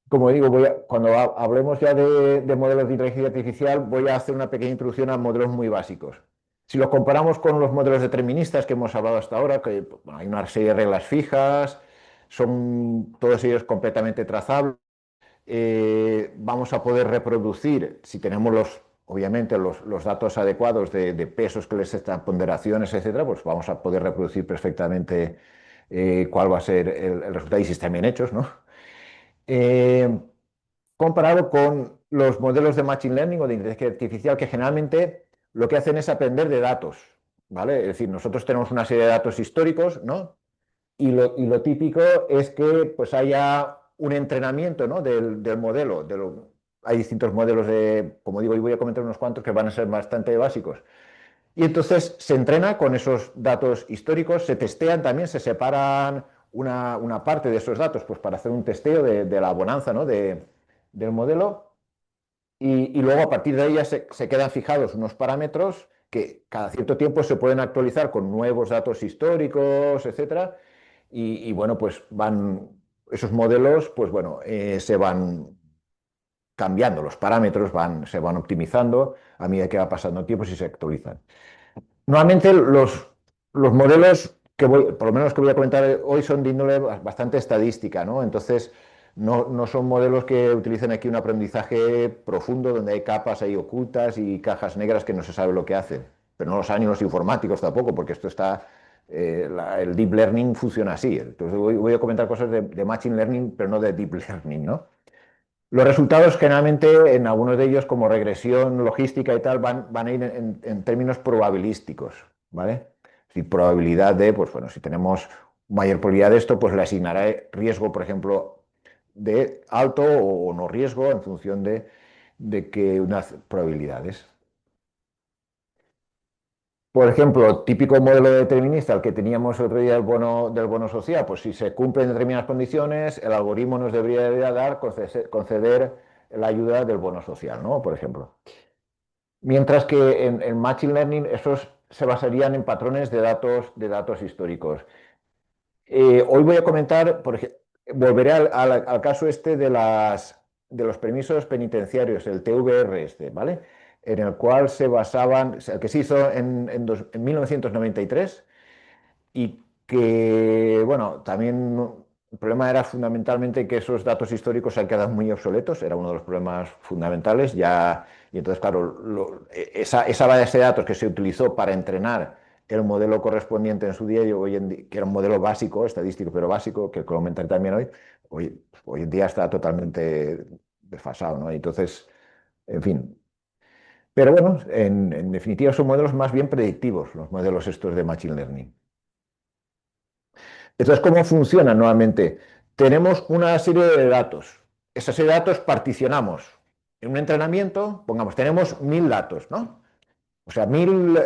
como digo, cuando hablemos ya de modelos de inteligencia artificial, voy a hacer una pequeña introducción a modelos muy básicos. Si los comparamos con los modelos deterministas que hemos hablado hasta ahora, que bueno, hay una serie de reglas fijas, son todos ellos completamente trazables, vamos a poder reproducir, si tenemos obviamente los datos adecuados de pesos que les están, ponderaciones, etcétera, pues vamos a poder reproducir perfectamente cuál va a ser el resultado y si están bien hechos, ¿no? Eh, Comparado con los modelos de Machine Learning o de inteligencia artificial que generalmente lo que hacen es aprender de datos, ¿vale? Es decir, nosotros tenemos una serie de datos históricos, ¿no? Y lo típico es que pues haya un entrenamiento, ¿no? del modelo. Hay distintos modelos como digo, y voy a comentar unos cuantos que van a ser bastante básicos. Y entonces se entrena con esos datos históricos, se testean también, se separan una parte de esos datos pues para hacer un testeo de la bonanza, ¿no? del modelo. Y luego a partir de ahí ya se quedan fijados unos parámetros que cada cierto tiempo se pueden actualizar con nuevos datos históricos, etcétera. Y bueno, pues esos modelos, pues bueno, se van cambiando, los parámetros se van optimizando a medida que va pasando el tiempo y se actualizan. Normalmente los modelos por lo menos que voy a comentar hoy, son de índole bastante estadística, ¿no? Entonces, no son modelos que utilicen aquí un aprendizaje profundo donde hay capas ahí ocultas y cajas negras que no se sabe lo que hacen. Pero no lo saben ni los informáticos tampoco, porque esto está el deep learning funciona así. Entonces voy a comentar cosas de machine learning, pero no de deep learning, ¿no? Los resultados generalmente en algunos de ellos, como regresión logística y tal, van a ir en términos probabilísticos, ¿vale? Es decir, probabilidad de, pues bueno, si tenemos mayor probabilidad de esto, pues le asignaré riesgo, por ejemplo, de alto o no riesgo en función de que unas probabilidades. Por ejemplo, típico modelo determinista, el que teníamos el otro día del bono social, pues si se cumplen determinadas condiciones, el algoritmo nos debería dar, conceder la ayuda del bono social, ¿no? Por ejemplo. Mientras que en Machine Learning esos se basarían en patrones de datos históricos. Hoy voy a comentar, volveré al caso este de los permisos penitenciarios, el TVR este, ¿vale? En el cual se basaban, el que se hizo en 1993 y que, bueno, también el problema era fundamentalmente que esos datos históricos se han quedado muy obsoletos, era uno de los problemas fundamentales, ya, y entonces, claro, esa base de datos que se utilizó para entrenar el modelo correspondiente en su día, y hoy en día, que era un modelo básico, estadístico, pero básico, que comentaré también hoy en día está totalmente desfasado, ¿no? Entonces, en fin. Pero bueno, en definitiva son modelos más bien predictivos, los modelos estos de Machine Learning. Entonces, ¿cómo funciona nuevamente? Tenemos una serie de datos. Esa serie de datos particionamos. En un entrenamiento, pongamos, tenemos 1000 datos, ¿no? O sea, 1000,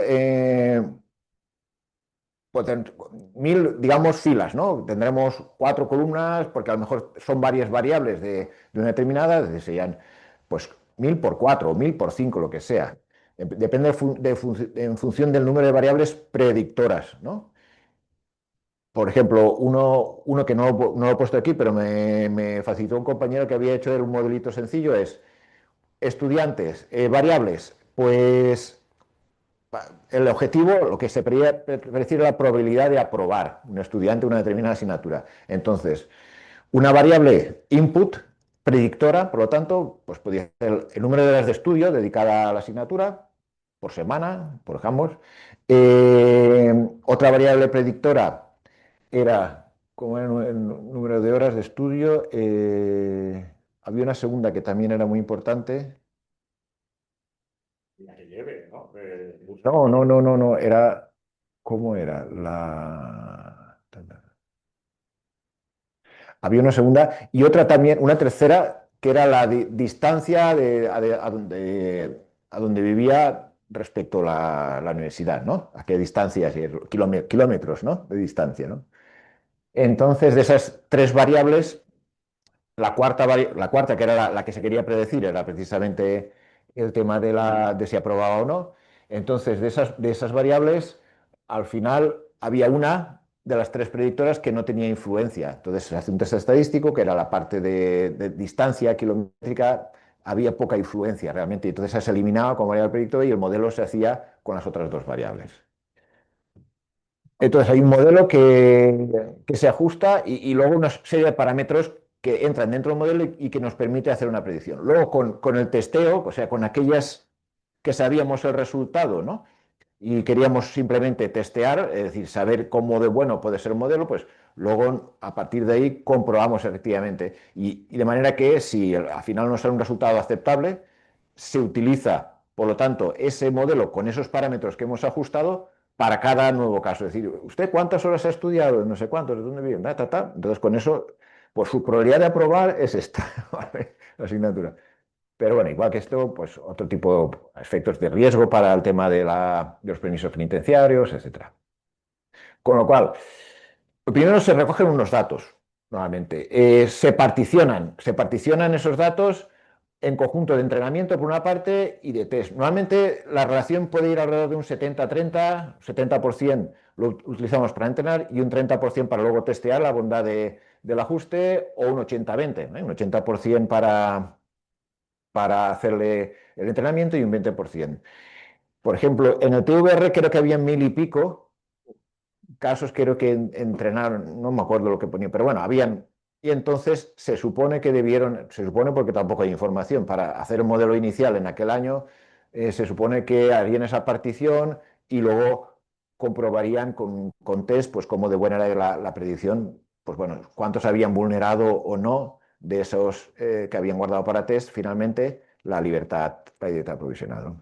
digamos, filas, ¿no? Tendremos 4 columnas, porque a lo mejor son varias variables de una determinada, serían, pues, 1000 por 4 o 1000 por 5, lo que sea. Depende en función del número de variables predictoras, ¿no? Por ejemplo, uno que no lo he puesto aquí, pero me facilitó un compañero que había hecho un modelito sencillo, es estudiantes, variables, pues el objetivo, lo que se prefiere la probabilidad de aprobar un estudiante una determinada asignatura. Entonces, una variable input predictora, por lo tanto, pues podría ser el número de horas de estudio dedicada a la asignatura por semana, por ejemplo. Otra variable predictora era, como era el número de horas de estudio, había una segunda que también era muy importante. La que lleve, ¿no? No, era, ¿cómo era? Había una segunda y otra también, una tercera, que era la distancia a donde vivía respecto a la universidad, ¿no? ¿A qué distancia? Sí, kilómetros, ¿no? De distancia, ¿no? Entonces, de esas tres variables, la cuarta, que era la que se quería predecir, era precisamente el tema de si aprobaba o no. Entonces, de esas variables, al final había una de las tres predictoras que no tenía influencia. Entonces, se hace un test estadístico, que era la parte de distancia kilométrica, había poca influencia realmente. Entonces, esa se eliminaba como variable predictora y el modelo se hacía con las otras dos variables. Entonces hay un modelo que se ajusta y luego una serie de parámetros que entran dentro del modelo y que nos permite hacer una predicción. Luego con el testeo, o sea, con aquellas que sabíamos el resultado, ¿no? Y queríamos simplemente testear, es decir, saber cómo de bueno puede ser el modelo, pues luego a partir de ahí comprobamos efectivamente. Y de manera que si al final nos sale un resultado aceptable, se utiliza, por lo tanto, ese modelo con esos parámetros que hemos ajustado para cada nuevo caso. Es decir, ¿usted cuántas horas ha estudiado? No sé cuántos, ¿de dónde vive? Entonces, con eso, pues su probabilidad de aprobar es esta, ¿vale? La asignatura. Pero bueno, igual que esto, pues otro tipo de efectos de riesgo para el tema de los permisos penitenciarios, etcétera. Con lo cual, primero se recogen unos datos, normalmente. Se particionan esos datos en conjunto de entrenamiento por una parte y de test. Normalmente la relación puede ir alrededor de un 70-30, 70% lo utilizamos para entrenar y un 30% para luego testear la bondad del ajuste, o un 80-20, un 80% para hacerle el entrenamiento y un 20%. Por ejemplo, en el TVR creo que había 1000 y pico casos, creo que entrenaron, no me acuerdo lo que ponía, pero bueno, habían. Y entonces se supone porque tampoco hay información, para hacer un modelo inicial en aquel año, se supone que harían esa partición y luego comprobarían con test, pues cómo de buena era la predicción, pues bueno, cuántos habían vulnerado o no de esos que habían guardado para test, finalmente la libertad provisional, ¿no?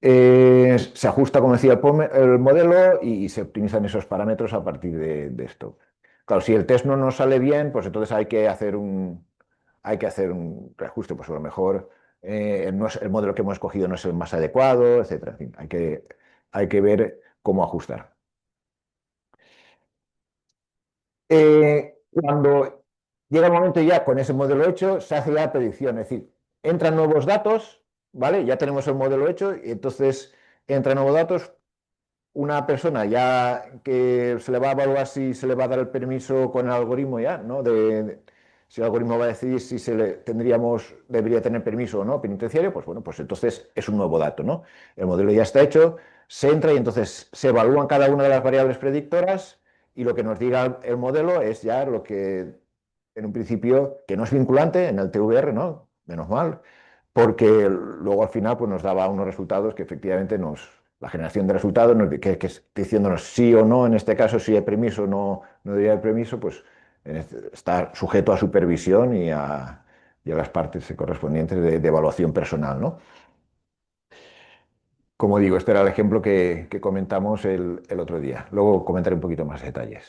Se ajusta, como decía, el modelo y se optimizan esos parámetros a partir de esto. Claro, si el test no nos sale bien, pues entonces hay que hacer un reajuste, pues a lo mejor no es, el modelo que hemos escogido no es el más adecuado, etcétera. En fin, hay que ver cómo ajustar. Cuando llega el momento ya con ese modelo hecho, se hace la predicción, es decir, entran nuevos datos, ¿vale? Ya tenemos el modelo hecho y entonces entran nuevos datos. Una persona ya que se le va a evaluar si se le va a dar el permiso con el algoritmo ya, ¿no? Si el algoritmo va a decidir si debería tener permiso o no penitenciario, pues bueno, pues entonces es un nuevo dato, ¿no? El modelo ya está hecho, se entra y entonces se evalúan cada una de las variables predictoras y lo que nos diga el modelo es ya lo que, en un principio, que no es vinculante en el TVR, ¿no? Menos mal, porque luego al final pues, nos daba unos resultados que efectivamente la generación de resultados, que diciéndonos sí o no, en este caso, si hay permiso o no, no debería haber permiso, pues está sujeto a supervisión y a las partes correspondientes de evaluación personal, ¿no? Como digo, este era el ejemplo que comentamos el otro día. Luego comentaré un poquito más detalles.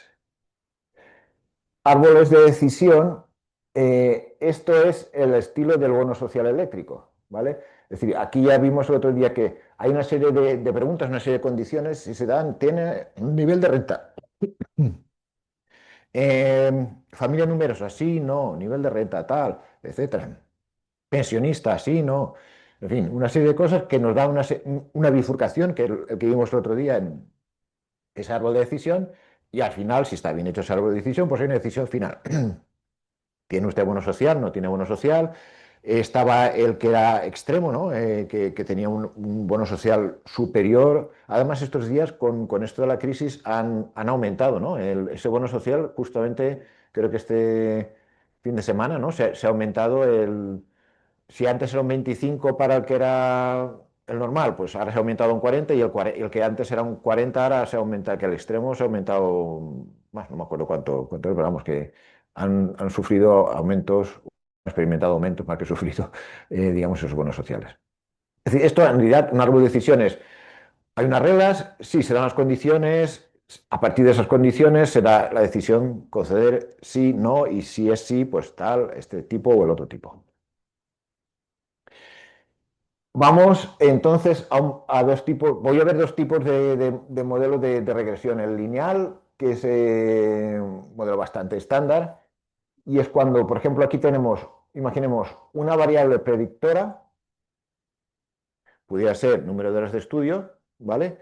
Árboles de decisión, esto es el estilo del bono social eléctrico, ¿vale? Es decir, aquí ya vimos el otro día que hay una serie de preguntas, una serie de condiciones, si se dan, tiene un nivel de renta. Familia numerosa, sí, no, nivel de renta, tal, etcétera. Pensionista, sí, no. En fin, una serie de cosas que nos da una bifurcación, que el que vimos el otro día en ese árbol de decisión, y al final, si está bien hecho ese árbol de decisión, pues hay una decisión final. ¿Tiene usted bono social? ¿No tiene bono social? Estaba el que era extremo, ¿no? Que tenía un bono social superior. Además, estos días, con esto de la crisis, han aumentado, ¿no? Ese bono social, justamente, creo que este fin de semana, ¿no? Se ha aumentado si antes era un 25 para el que era el normal, pues ahora se ha aumentado a un 40 y el que antes era un 40 ahora se ha aumentado, que el extremo se ha aumentado más, no me acuerdo cuánto es, pero vamos, que han sufrido aumentos, han experimentado aumentos más que sufrido, digamos, esos bonos sociales. Es decir, esto en realidad, un árbol de decisiones, hay unas reglas, sí, se dan las condiciones, a partir de esas condiciones se da la decisión conceder sí, no, y si es sí, pues tal, este tipo o el otro tipo. Vamos entonces a dos tipos, voy a ver dos tipos de modelos de regresión. El lineal, que es un modelo bastante estándar, y es cuando, por ejemplo, aquí tenemos, imaginemos, una variable predictora, pudiera ser número de horas de estudio, ¿vale?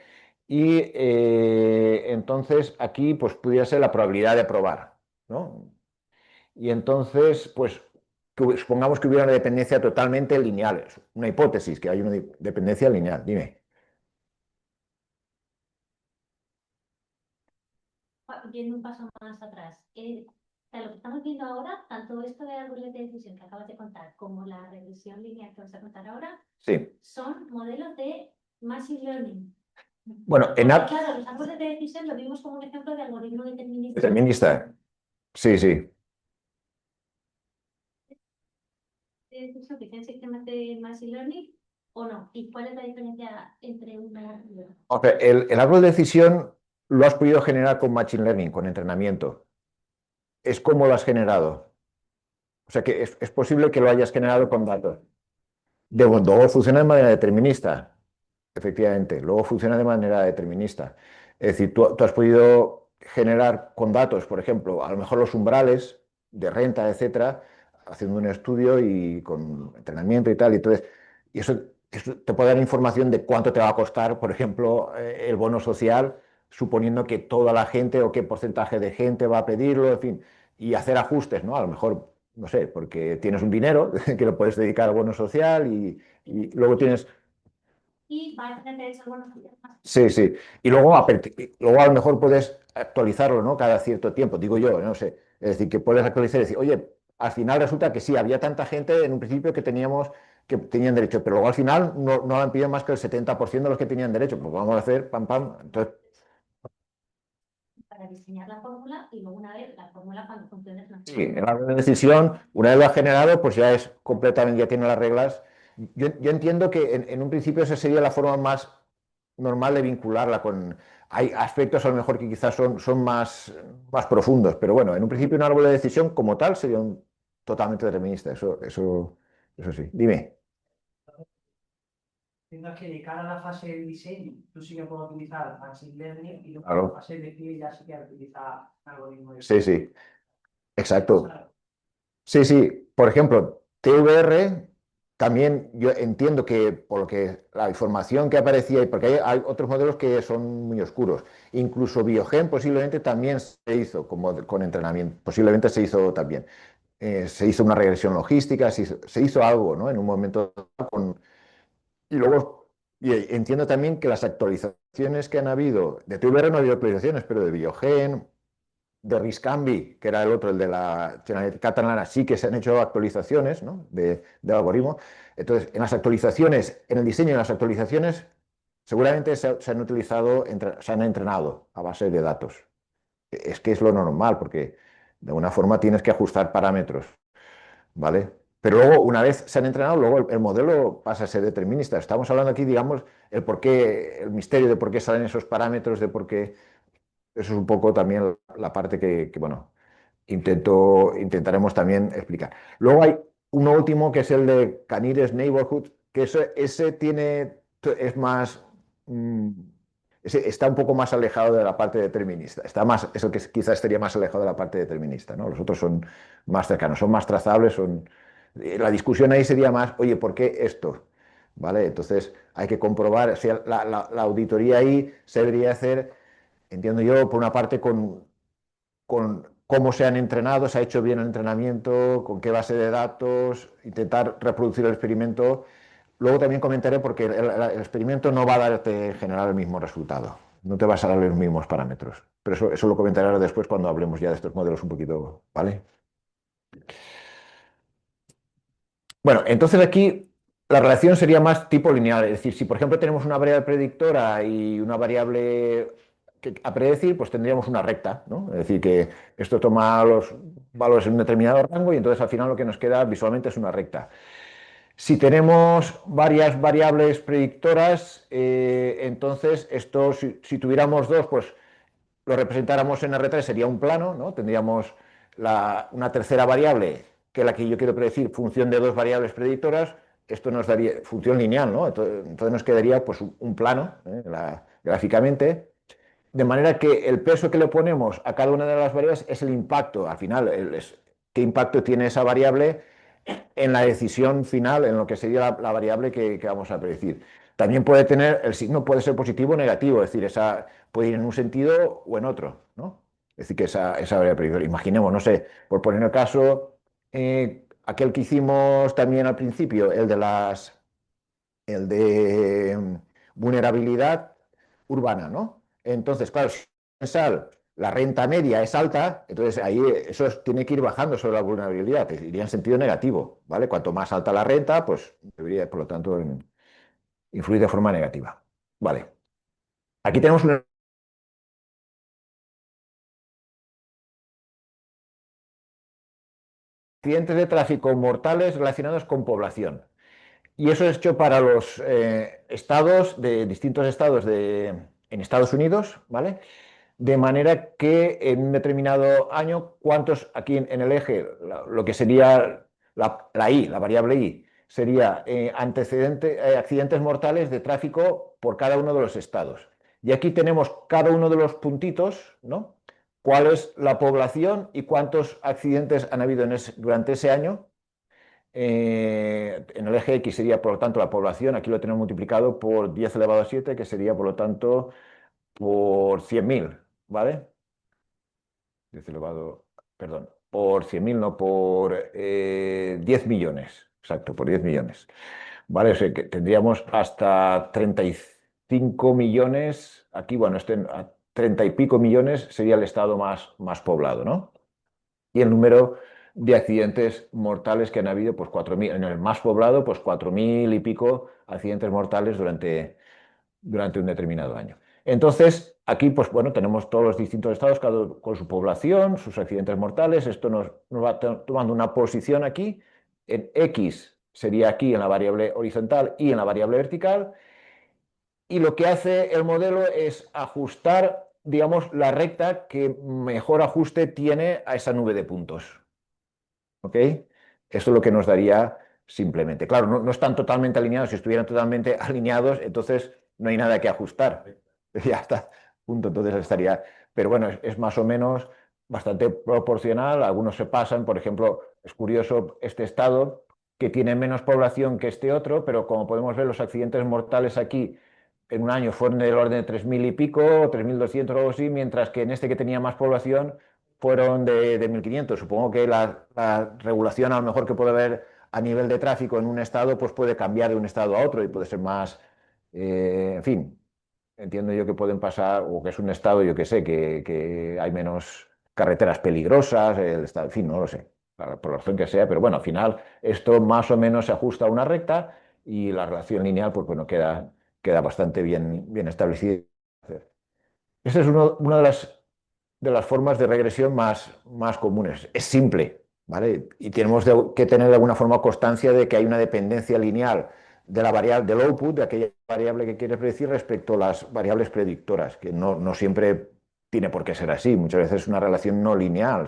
Y entonces aquí, pues pudiera ser la probabilidad de aprobar, ¿no? Y entonces, pues supongamos que hubiera una dependencia totalmente lineal, es una hipótesis, que hay una dependencia lineal, dime. Yendo un paso más atrás, o sea, lo que estamos viendo ahora, tanto esto de árboles de decisión que acabas de contar, como la regresión lineal que vas a contar ahora, Sí. son modelos de machine learning. Bueno, Porque, claro, los árboles de decisión lo vimos como un ejemplo de algoritmo determinista. determinista. Sí, sí. ¿De decisión que tienen sistemas de machine learning o no? ¿Y cuál es la diferencia entre una y otra? O sea, el árbol de decisión lo has podido generar con Machine Learning, con entrenamiento. Es como lo has generado. O sea que es posible que lo hayas generado con datos. Luego funciona de manera determinista, efectivamente. Luego funciona de manera determinista. Es decir, tú has podido generar con datos, por ejemplo, a lo mejor los umbrales de renta, etcétera, haciendo un estudio y con entrenamiento y tal. Y entonces, eso te puede dar información de cuánto te va a costar, por ejemplo, el bono social, suponiendo que toda la gente o qué porcentaje de gente va a pedirlo, en fin, y hacer ajustes, ¿no? A lo mejor no sé, porque tienes un dinero que lo puedes dedicar al bono social y luego tienes... Y va a tener eso, bueno, Sí, sí. Y luego, luego a lo mejor puedes actualizarlo, ¿no? Cada cierto tiempo, digo yo, no sé. Es decir, que puedes actualizar y decir, oye, al final resulta que sí, había tanta gente en un principio que teníamos que tenían derecho, pero luego al final no han pedido más que el 70% de los que tenían derecho. Pues vamos a hacer pam, pam. Entonces, para diseñar la fórmula y luego una vez la fórmula cuando funcione es sí, el árbol de decisión, una vez lo ha generado, pues ya es completamente, ya tiene las reglas. Yo entiendo que en un principio esa sería la forma más normal de vincularla con... Hay aspectos a lo mejor que quizás son más profundos, pero bueno, en un principio un árbol de decisión como tal sería totalmente determinista, eso sí. Dime. Entiendo que de cara a la fase de diseño, tú sí que puedes utilizar Machine Learning y luego Claro. la fase de pie ya sí que utilizar algoritmos de... Sí, sí, exacto. Sí, sí. Por ejemplo, TVR también yo entiendo que por lo que la información que aparecía, y porque hay otros modelos que son muy oscuros, incluso Biogen posiblemente también se hizo con entrenamiento, posiblemente se hizo también. Se hizo una regresión logística, se hizo algo, ¿no? En un momento y luego entiendo también que las actualizaciones que han habido, de TVR no ha habido actualizaciones, pero de Biogen, de Riscambi, que era el otro, el de la Generalitat Catalana, sí que se han hecho actualizaciones, ¿no? del algoritmo. Entonces, en las actualizaciones, en el diseño de las actualizaciones, seguramente se han utilizado, se han entrenado a base de datos. Es que es lo normal, porque de alguna forma tienes que ajustar parámetros, ¿vale? Pero luego, una vez se han entrenado, luego el modelo pasa a ser determinista. Estamos hablando aquí, digamos, el por qué, el misterio de por qué salen esos parámetros, de por qué. Eso es un poco también la parte que, bueno, intentaremos también explicar. Luego hay uno último que es el de Canires Neighborhood, que ese es más, mm, está un poco más alejado de la parte determinista. Eso que quizás estaría más alejado de la parte determinista, ¿no? Los otros son más cercanos, son más trazables, la discusión ahí sería más, oye, ¿por qué esto? ¿Vale? Entonces hay que comprobar, o sea, la auditoría ahí se debería hacer, entiendo yo, por una parte con cómo se han entrenado, se ha hecho bien el entrenamiento, con qué base de datos, intentar reproducir el experimento. Luego también comentaré porque el experimento no va a darte en general el mismo resultado, no te vas a dar los mismos parámetros. Pero eso lo comentaré ahora después cuando hablemos ya de estos modelos un poquito, ¿vale? Bueno, entonces aquí la relación sería más tipo lineal, es decir, si por ejemplo tenemos una variable predictora y una variable a predecir, pues tendríamos una recta, ¿no? Es decir, que esto toma los valores en un determinado rango y entonces al final lo que nos queda visualmente es una recta. Si tenemos varias variables predictoras, entonces esto, si tuviéramos dos, pues lo representáramos en R3 sería un plano, ¿no? Tendríamos una tercera variable, que es la que yo quiero predecir, función de dos variables predictoras, esto nos daría función lineal, ¿no? Entonces nos quedaría pues un plano, gráficamente, de manera que el peso que le ponemos a cada una de las variables es el impacto, al final, qué impacto tiene esa variable en la decisión final, en lo que sería la variable que vamos a predecir. También puede tener, el signo puede ser positivo o negativo, es decir, esa puede ir en un sentido o en otro, ¿no? Es decir, que esa variable predictora. Imaginemos, no sé, por poner el caso, aquel que hicimos también al principio, el de vulnerabilidad urbana, ¿no? Entonces, claro, si pensar la renta media es alta, entonces ahí tiene que ir bajando sobre la vulnerabilidad, iría en sentido negativo, ¿vale? Cuanto más alta la renta, pues debería, por lo tanto, influir de forma negativa. Vale. Aquí tenemos un accidentes de tráfico mortales relacionados con población. Y eso es hecho para los estados, de distintos estados en Estados Unidos, ¿vale? De manera que en un determinado año, ¿cuántos aquí en el eje, lo que sería la variable I, sería accidentes mortales de tráfico por cada uno de los estados? Y aquí tenemos cada uno de los puntitos, ¿no? ¿Cuál es la población y cuántos accidentes han habido durante ese año? En el eje X sería, por lo tanto, la población, aquí lo tenemos multiplicado por 10 elevado a 7, que sería, por lo tanto, por 100.000, ¿vale? 10 elevado, perdón, por 100.000, no, por 10 millones, exacto, por 10 millones, ¿vale? O sea que tendríamos hasta 35 millones, aquí, bueno, a 30 y pico millones sería el estado más poblado, ¿no? Y el número de accidentes mortales que han habido, pues 4.000, en el más poblado, pues 4.000 y pico accidentes mortales durante un determinado año. Entonces, aquí, pues bueno, tenemos todos los distintos estados, cada uno con su población, sus accidentes mortales. Esto nos va tomando una posición aquí. En X sería aquí en la variable horizontal y en la variable vertical. Y lo que hace el modelo es ajustar, digamos, la recta que mejor ajuste tiene a esa nube de puntos. ¿Ok? Esto es lo que nos daría simplemente. Claro, no están totalmente alineados. Si estuvieran totalmente alineados, entonces no hay nada que ajustar. Ya está, punto. Entonces estaría. Pero bueno, es más o menos bastante proporcional. Algunos se pasan. Por ejemplo, es curioso este estado que tiene menos población que este otro, pero como podemos ver, los accidentes mortales aquí en un año fueron del orden de 3.000 y pico, 3.200 o algo así, mientras que en este que tenía más población fueron de 1.500. Supongo que la regulación a lo mejor que puede haber a nivel de tráfico en un estado, pues puede cambiar de un estado a otro y puede ser más, en fin, entiendo yo que pueden pasar, o que es un estado, yo que sé, que hay menos carreteras peligrosas, el estado, en fin, no lo sé, por la razón que sea, pero bueno, al final esto más o menos se ajusta a una recta y la relación lineal, pues bueno, queda bastante bien establecida. Esta es una de las formas de regresión más comunes. Es simple, ¿vale? Y tenemos que tener de alguna forma constancia de que hay una dependencia lineal de la variable del output, de aquella variable que quieres predecir, respecto a las variables predictoras, que no siempre tiene por qué ser así. Muchas veces es una relación no lineal,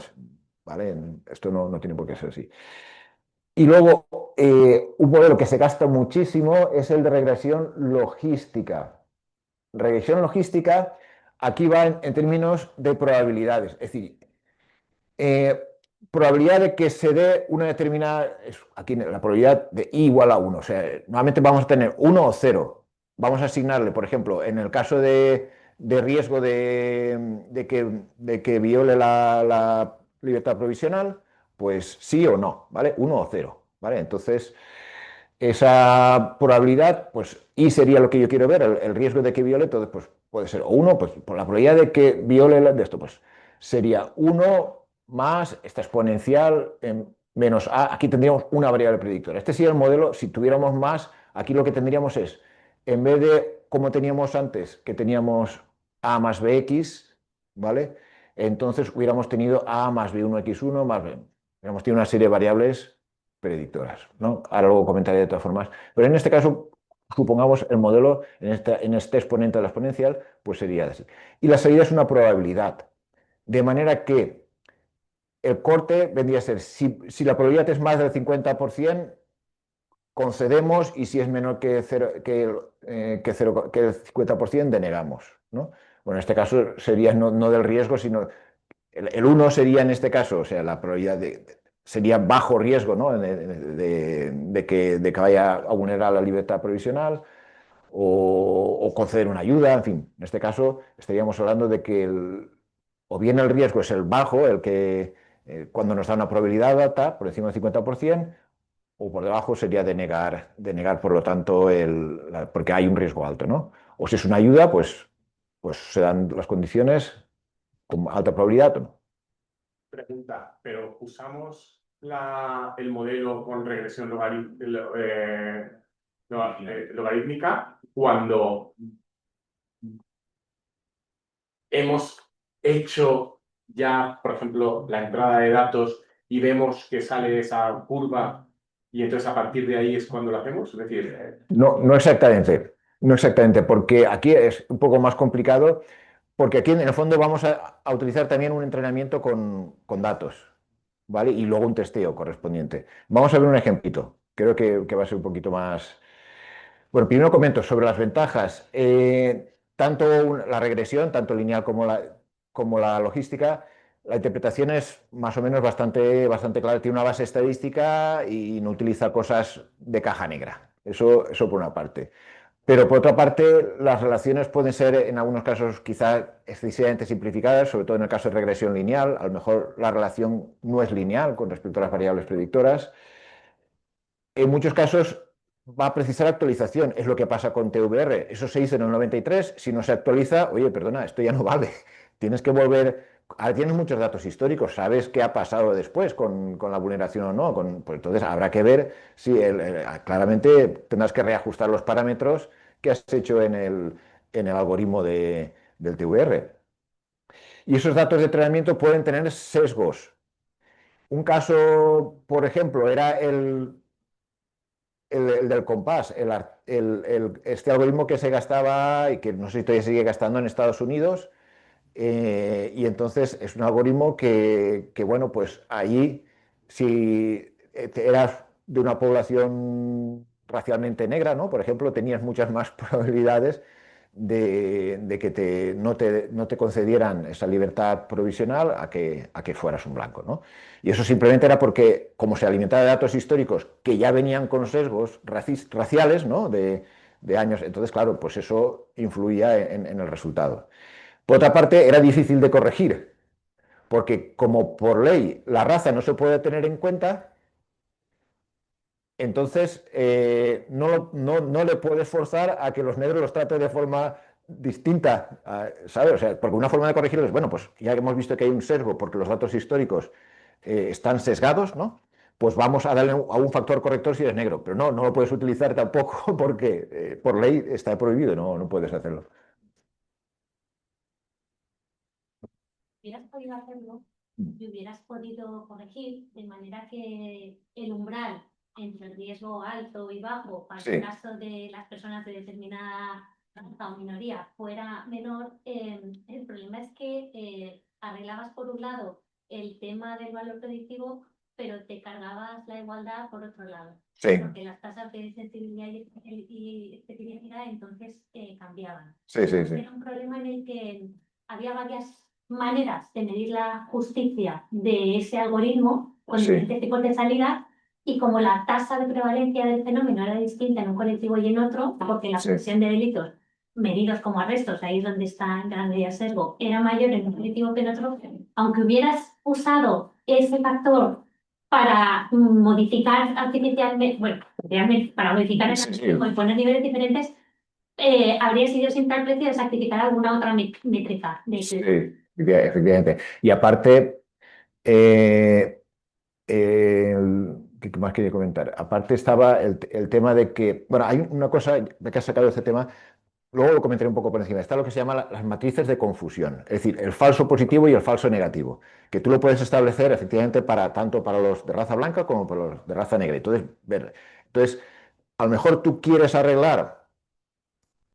¿vale? Esto no tiene por qué ser así. Y luego, un modelo que se gasta muchísimo es el de regresión logística. Regresión logística, aquí va en términos de probabilidades. Es decir, eh, probabilidad de que se dé una determinada, aquí la probabilidad de I igual a 1. O sea, normalmente vamos a tener 1 o 0. Vamos a asignarle, por ejemplo, en el caso de riesgo de que viole la libertad provisional, pues sí o no, ¿vale? 1 o 0, ¿vale? Entonces, esa probabilidad, pues I sería lo que yo quiero ver, el riesgo de que viole, entonces pues puede ser o 1, pues por la probabilidad de que viole de esto, pues sería 1 más esta exponencial menos A. Aquí tendríamos una variable predictora. Este sería el modelo. Si tuviéramos más, aquí lo que tendríamos es, en vez de como teníamos antes, que teníamos A más BX, ¿vale? Entonces hubiéramos tenido A más B1X1 más B. Hubiéramos tenido una serie de variables predictoras, ¿no? Ahora luego comentaré de todas formas. Pero en este caso, supongamos el modelo, en este exponente de la exponencial, pues sería así. Y la salida es una probabilidad. De manera que el corte vendría a ser, si la probabilidad es más del 50%, concedemos, y si es menor que, que el 50%, denegamos, ¿no? Bueno, en este caso sería no del riesgo, sino el 1 sería en este caso, o sea, la probabilidad sería bajo riesgo, ¿no? de que vaya a vulnerar la libertad provisional o conceder una ayuda, en fin. En este caso estaríamos hablando de que o bien el riesgo es el bajo, el que cuando nos da una probabilidad alta, por encima del 50%, o por debajo sería denegar por lo tanto, porque hay un riesgo alto, ¿no? O si es una ayuda, pues se dan las condiciones con alta probabilidad o no. Pregunta, pero usamos el modelo con regresión logarítmica cuando hemos hecho ya, por ejemplo, la entrada de datos y vemos que sale esa curva y entonces a partir de ahí es cuando lo hacemos. Es decir, No exactamente, no exactamente, porque aquí es un poco más complicado, porque aquí en el fondo vamos a utilizar también un entrenamiento con datos, ¿vale? Y luego un testeo correspondiente. Vamos a ver un ejemplito, creo que va a ser un poquito más. Bueno, primero comento sobre las ventajas. Tanto la regresión, tanto lineal como la logística, la interpretación es más o menos bastante clara. Tiene una base estadística y no utiliza cosas de caja negra. Eso por una parte. Pero por otra parte, las relaciones pueden ser en algunos casos quizás excesivamente simplificadas, sobre todo en el caso de regresión lineal. A lo mejor la relación no es lineal con respecto a las variables predictoras. En muchos casos va a precisar actualización, es lo que pasa con TVR. Eso se hizo en el 93, si no se actualiza, oye, perdona, esto ya no vale. Tienes que volver ahora tienes muchos datos históricos, sabes qué ha pasado después con la vulneración o no. Pues entonces habrá que ver si claramente tendrás que reajustar los parámetros que has hecho en el algoritmo del TVR. Y esos datos de entrenamiento pueden tener sesgos. Un caso, por ejemplo, era el del compás, este algoritmo que se gastaba y que no sé si todavía sigue gastando en Estados Unidos. Y entonces es un algoritmo bueno, pues ahí, si eras de una población racialmente negra, ¿no? Por ejemplo, tenías muchas más probabilidades de que no te concedieran esa libertad provisional a que fueras un blanco, ¿no? Y eso simplemente era porque, como se alimentaba de datos históricos que ya venían con sesgos raciales, ¿no? De años, entonces, claro, pues eso influía en el resultado. Por otra parte, era difícil de corregir, porque como por ley la raza no se puede tener en cuenta, entonces no le puedes forzar a que los negros los trate de forma distinta, ¿sabes? O sea, porque una forma de corregirlo es, bueno, pues ya que hemos visto que hay un sesgo porque los datos históricos están sesgados, ¿no? Pues vamos a darle a un factor corrector si eres negro, pero no lo puedes utilizar tampoco porque por ley está prohibido, no puedes hacerlo. Hubieras podido hacerlo y hubieras podido corregir de manera que el umbral entre el riesgo alto y bajo para Sí. el caso de las personas de determinada raza o minoría fuera menor. El problema es que arreglabas por un lado el tema del valor predictivo, pero te cargabas la igualdad por otro lado. Sí, Porque las tasas de sensibilidad y especificidad entonces cambiaban. sí, sí, Entonces, sí. era un problema en el que había varias maneras de medir la justicia de ese algoritmo con Sí. diferentes tipos de salida, y como la tasa de prevalencia del fenómeno era distinta en un colectivo y en otro, porque la Sí. presión de delitos medidos como arrestos, ahí es donde está en gran medida el sesgo, era mayor en un colectivo que en otro, aunque hubieras usado ese factor para modificar artificialmente, bueno, realmente para modificar el Sí, sí. algoritmo y poner niveles diferentes, habría sido sin tal precio de sacrificar alguna otra métrica. Sí, efectivamente. Y aparte, eh, ¿qué más quería comentar? Aparte estaba el tema de que, bueno, hay una cosa de que has sacado este tema, luego lo comentaré un poco por encima, está lo que se llama las matrices de confusión, es decir, el falso positivo y el falso negativo, que tú lo puedes establecer efectivamente tanto para los de raza blanca como para los de raza negra. Entonces, a lo mejor tú quieres arreglar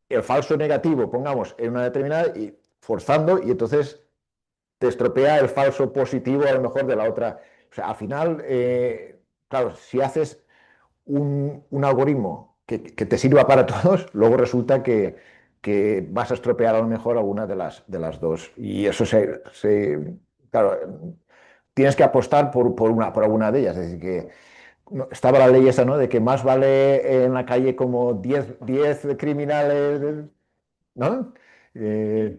el falso negativo, pongamos, en una determinada y forzando, y entonces te estropea el falso positivo a lo mejor de la otra. O sea, al final, claro, si haces un algoritmo que te sirva para todos, luego resulta que vas a estropear a lo mejor alguna de las dos. Y eso claro, tienes que apostar por alguna de ellas. Es decir, que estaba la ley esa, ¿no? De que más vale en la calle como 10 criminales, ¿no? Eh,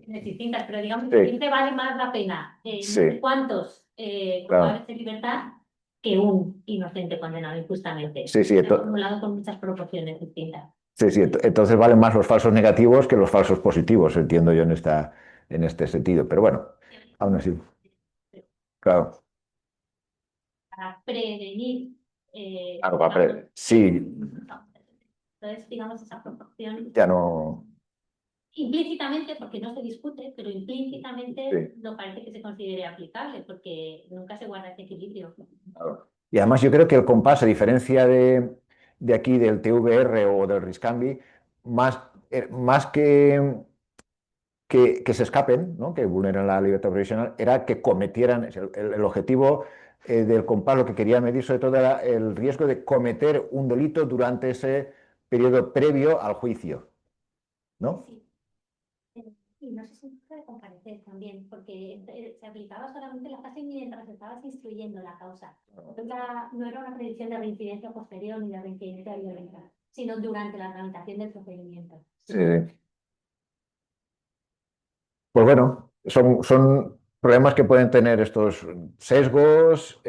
Distintas, pero digamos que sí, siempre vale más la pena no sí, sé cuántos claro. culpables de libertad que un inocente condenado injustamente. Sí, sí, Está formulado con muchas proporciones distintas. sí, sí. Entonces valen más los falsos negativos que los falsos positivos, entiendo yo en este sentido. Pero bueno, aún así, claro. Para prevenir. Claro, sí, Entonces, digamos, esa proporción ya no. implícitamente, porque no se discute, pero implícitamente Sí, no parece que se considere aplicable, porque nunca se guarda ese equilibrio. claro. Y además yo creo que el compás, a diferencia de aquí del TVR o del Riscambi, más que se escapen, ¿no? Que vulneran la libertad provisional, era que cometieran, el objetivo del compás, lo que quería medir sobre todo era el riesgo de cometer un delito durante ese periodo previo al juicio, ¿no? Sí. Y no sé si se puede comparecer también, porque se aplicaba solamente la fase mientras estabas instruyendo la causa. No era una predicción de reincidencia posterior ni de reincidencia violenta, sino durante la tramitación del procedimiento. Sí. Pues bueno, son problemas que pueden tener estos sesgos,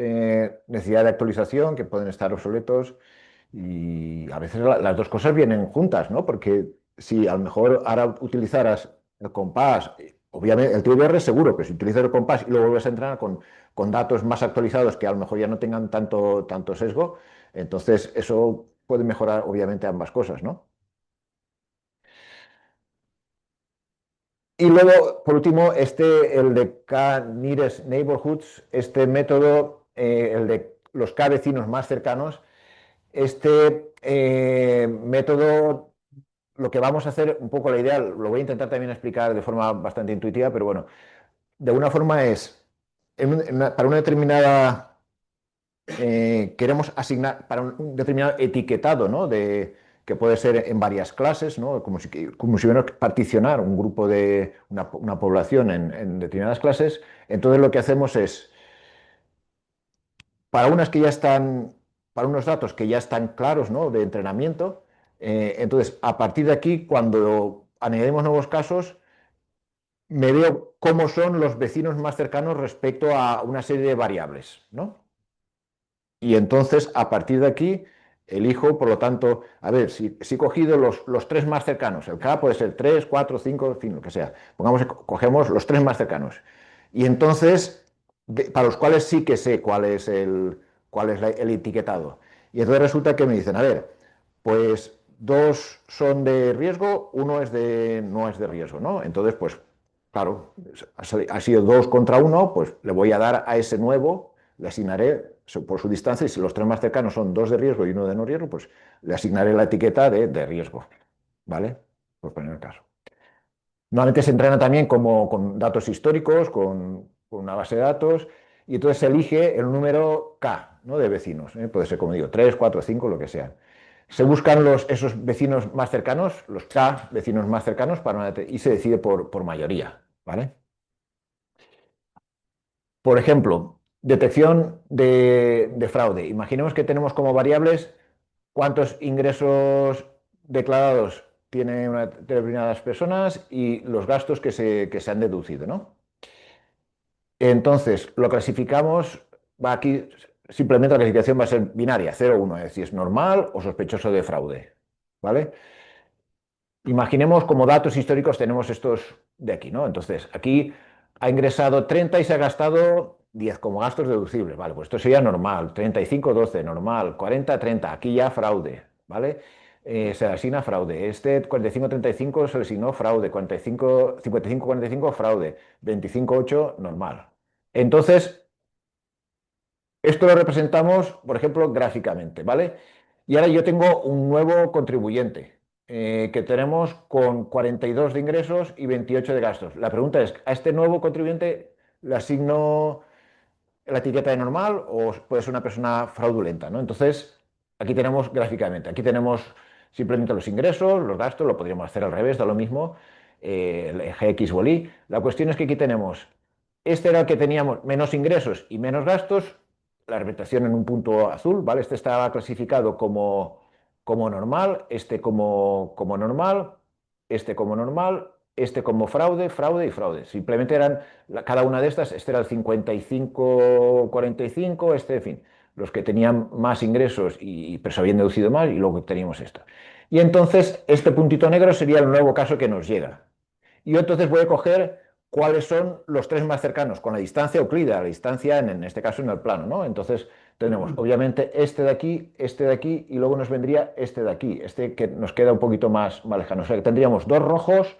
necesidad de actualización, que pueden estar obsoletos, y a veces las dos cosas vienen juntas, ¿no? Porque si a lo mejor ahora utilizaras el compás obviamente el TVR es seguro, pero si utilizas el compás y luego vuelves a entrenar con datos más actualizados que a lo mejor ya no tengan tanto sesgo, entonces eso puede mejorar obviamente ambas cosas, ¿no? Y luego, por último, el de K-Nearest Neighborhoods, este método, el de los K vecinos más cercanos, este método, lo que vamos a hacer, un poco la idea, lo voy a intentar también explicar de forma bastante intuitiva, pero bueno, de alguna forma es, para una determinada, queremos asignar para un determinado etiquetado, ¿no? Que puede ser en varias clases, ¿no? Como si hubiera que particionar un grupo de una población en determinadas clases. Entonces lo que hacemos es, para unas que ya están, para unos datos que ya están claros, ¿no? De entrenamiento, entonces a partir de aquí, cuando añadimos nuevos casos, me veo cómo son los vecinos más cercanos respecto a una serie de variables, ¿no? Y entonces, a partir de aquí, elijo, por lo tanto, a ver, si he cogido los tres más cercanos, el K puede ser 3, 4, 5, en fin, lo que sea. Pongamos que cogemos los tres más cercanos. Y entonces, para los cuales sí que sé cuál es el etiquetado. Y entonces resulta que me dicen, a ver, pues dos son de riesgo, uno no es de riesgo, ¿no? Entonces, pues, claro, ha sido 2 contra 1, pues le voy a dar a ese nuevo, le asignaré por su distancia, y si los tres más cercanos son 2 de riesgo y uno de no riesgo, pues le asignaré la etiqueta de riesgo, ¿vale? Por poner el caso. Normalmente se entrena también con datos históricos, con una base de datos, y entonces se elige el número K, ¿no? De vecinos, ¿eh? Puede ser, como digo, 3, 4, 5, lo que sea. Se buscan esos vecinos más cercanos, los K vecinos más cercanos, y se decide por mayoría, ¿vale? Por ejemplo, detección de fraude. Imaginemos que tenemos como variables cuántos ingresos declarados tienen determinadas personas y los gastos que se han deducido, ¿no? Entonces, lo clasificamos, va aquí, simplemente la clasificación va a ser binaria, 0, 1, es decir, es normal o sospechoso de fraude, ¿vale? Imaginemos como datos históricos tenemos estos de aquí, ¿no? Entonces, aquí ha ingresado 30 y se ha gastado 10 como gastos deducibles, ¿vale? Pues esto sería normal, 35, 12, normal, 40, 30, aquí ya fraude, ¿vale? Se le asigna fraude. Este 45, 35 se le asignó fraude, 45, 55, 45 fraude, 25, 8 normal. Entonces, esto lo representamos, por ejemplo, gráficamente, ¿vale? Y ahora yo tengo un nuevo contribuyente que tenemos con 42 de ingresos y 28 de gastos. La pregunta es, ¿a este nuevo contribuyente le asigno la etiqueta de normal o puede ser una persona fraudulenta, ¿no? Entonces, aquí tenemos gráficamente, aquí tenemos simplemente los ingresos, los gastos, lo podríamos hacer al revés, da lo mismo, el eje X o el Y. La cuestión es que aquí tenemos, este era el que teníamos menos ingresos y menos gastos, la representación en un punto azul, ¿vale? Este estaba clasificado como normal, este como normal, este como normal, este como fraude, fraude y fraude. Simplemente eran cada una de estas, este era el 55, 45, este, en fin, los que tenían más ingresos pero se habían deducido más y luego teníamos esto. Y entonces este puntito negro sería el nuevo caso que nos llega. Y yo entonces voy a coger cuáles son los tres más cercanos, con la distancia euclídea, la distancia en este caso en el plano, ¿no? Entonces tenemos obviamente este de aquí y luego nos vendría este de aquí, este que nos queda un poquito más lejano. O sea que tendríamos dos rojos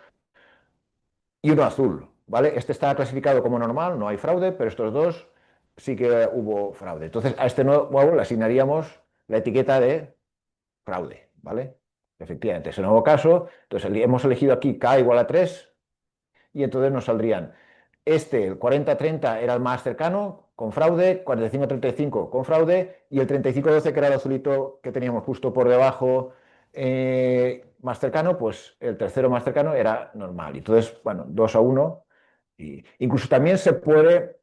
y uno azul, ¿vale? Este está clasificado como normal, no hay fraude, pero estos dos sí que hubo fraude. Entonces a este nuevo le asignaríamos la etiqueta de fraude, ¿vale? Efectivamente, ese nuevo caso, entonces hemos elegido aquí K igual a 3 y entonces nos saldrían el 40-30 era el más cercano, con fraude, 45-35 con fraude, y el 35-12, que era el azulito que teníamos justo por debajo, más cercano, pues el tercero más cercano era normal. Y entonces, bueno, 2-1. Y incluso también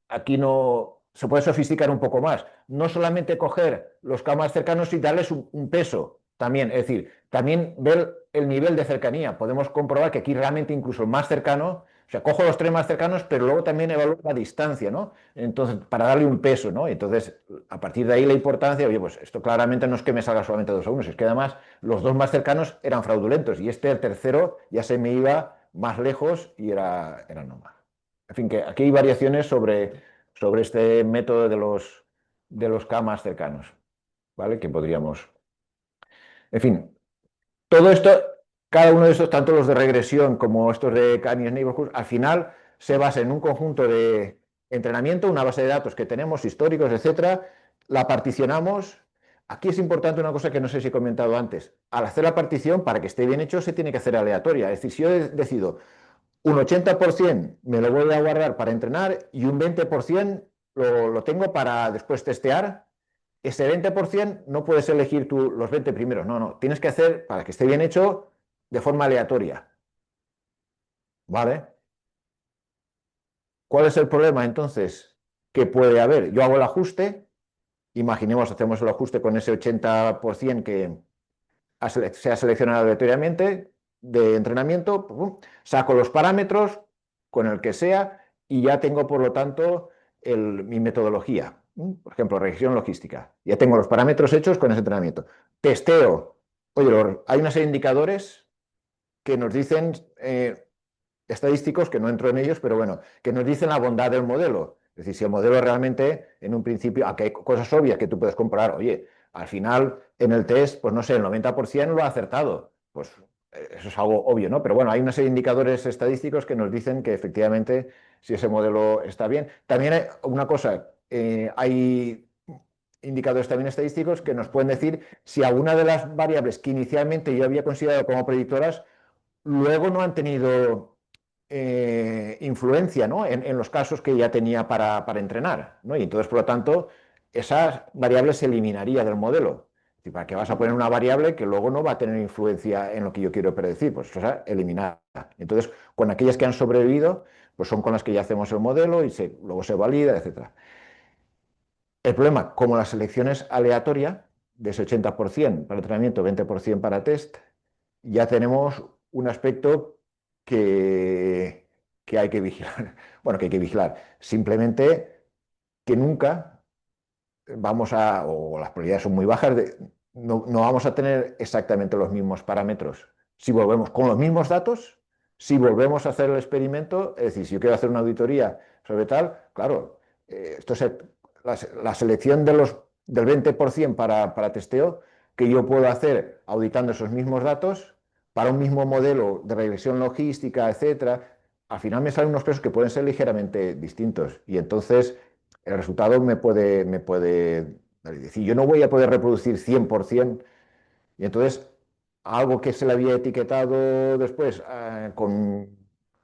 aquí no, se puede sofisticar un poco más. No solamente coger los K más cercanos y darles un peso también, es decir, también ver el nivel de cercanía. Podemos comprobar que aquí realmente incluso el más cercano, o sea, cojo los tres más cercanos, pero luego también evalúo la distancia, ¿no? Entonces, para darle un peso, ¿no? Entonces, a partir de ahí la importancia, oye, pues esto claramente no es que me salga solamente 2-1, es que además los dos más cercanos eran fraudulentos y el tercero, ya se me iba más lejos y era normal. En fin, que aquí hay variaciones sobre este método de los K más cercanos, ¿vale? Que podríamos... En fin, todo esto, cada uno de estos, tanto los de regresión como estos de Canyon Neighborhood, al final se basa en un conjunto de entrenamiento, una base de datos que tenemos, históricos, etcétera, la particionamos. Aquí es importante una cosa que no sé si he comentado antes. Al hacer la partición, para que esté bien hecho, se tiene que hacer aleatoria. Es decir, si yo decido un 80% me lo voy a guardar para entrenar y un 20% lo tengo para después testear. Ese 20% no puedes elegir tú los 20 primeros, no, no. Tienes que hacer, para que esté bien hecho, de forma aleatoria. ¿Vale? ¿Cuál es el problema entonces? Que puede haber. Yo hago el ajuste, imaginemos, hacemos el ajuste con ese 80% que se ha seleccionado aleatoriamente de entrenamiento, pum, saco los parámetros con el que sea y ya tengo, por lo tanto, mi metodología. Por ejemplo, regresión logística. Ya tengo los parámetros hechos con ese entrenamiento. Testeo. Oye, hay una serie de indicadores que nos dicen, estadísticos, que no entro en ellos, pero bueno, que nos dicen la bondad del modelo. Es decir, si el modelo realmente, en un principio, aunque hay cosas obvias que tú puedes comprobar, oye, al final en el test, pues no sé, el 90% lo ha acertado. Pues eso es algo obvio, ¿no? Pero bueno, hay una serie de indicadores estadísticos que nos dicen que efectivamente si ese modelo está bien. También hay una cosa, hay indicadores también estadísticos que nos pueden decir si alguna de las variables que inicialmente yo había considerado como predictoras luego no han tenido influencia, ¿no? En los casos que ya tenía para entrenar, ¿no? Y entonces, por lo tanto, esa variable se eliminaría del modelo. ¿Y para qué vas a poner una variable que luego no va a tener influencia en lo que yo quiero predecir? Pues, o sea, eliminada. Entonces, con aquellas que han sobrevivido, pues son con las que ya hacemos el modelo y luego se valida, etcétera. El problema, como la selección es aleatoria, de ese 80% para entrenamiento, 20% para test, ya tenemos un aspecto que hay que vigilar. Bueno, que hay que vigilar. Simplemente que nunca o las probabilidades son muy bajas, no vamos a tener exactamente los mismos parámetros. Si volvemos con los mismos datos, si volvemos a hacer el experimento, es decir, si yo quiero hacer una auditoría sobre tal, claro, esto es la selección del 20% para testeo que yo puedo hacer auditando esos mismos datos para un mismo modelo de regresión logística, etcétera, al final me salen unos pesos que pueden ser ligeramente distintos. Y entonces el resultado me puede decir, yo no voy a poder reproducir 100%, y entonces algo que se le había etiquetado después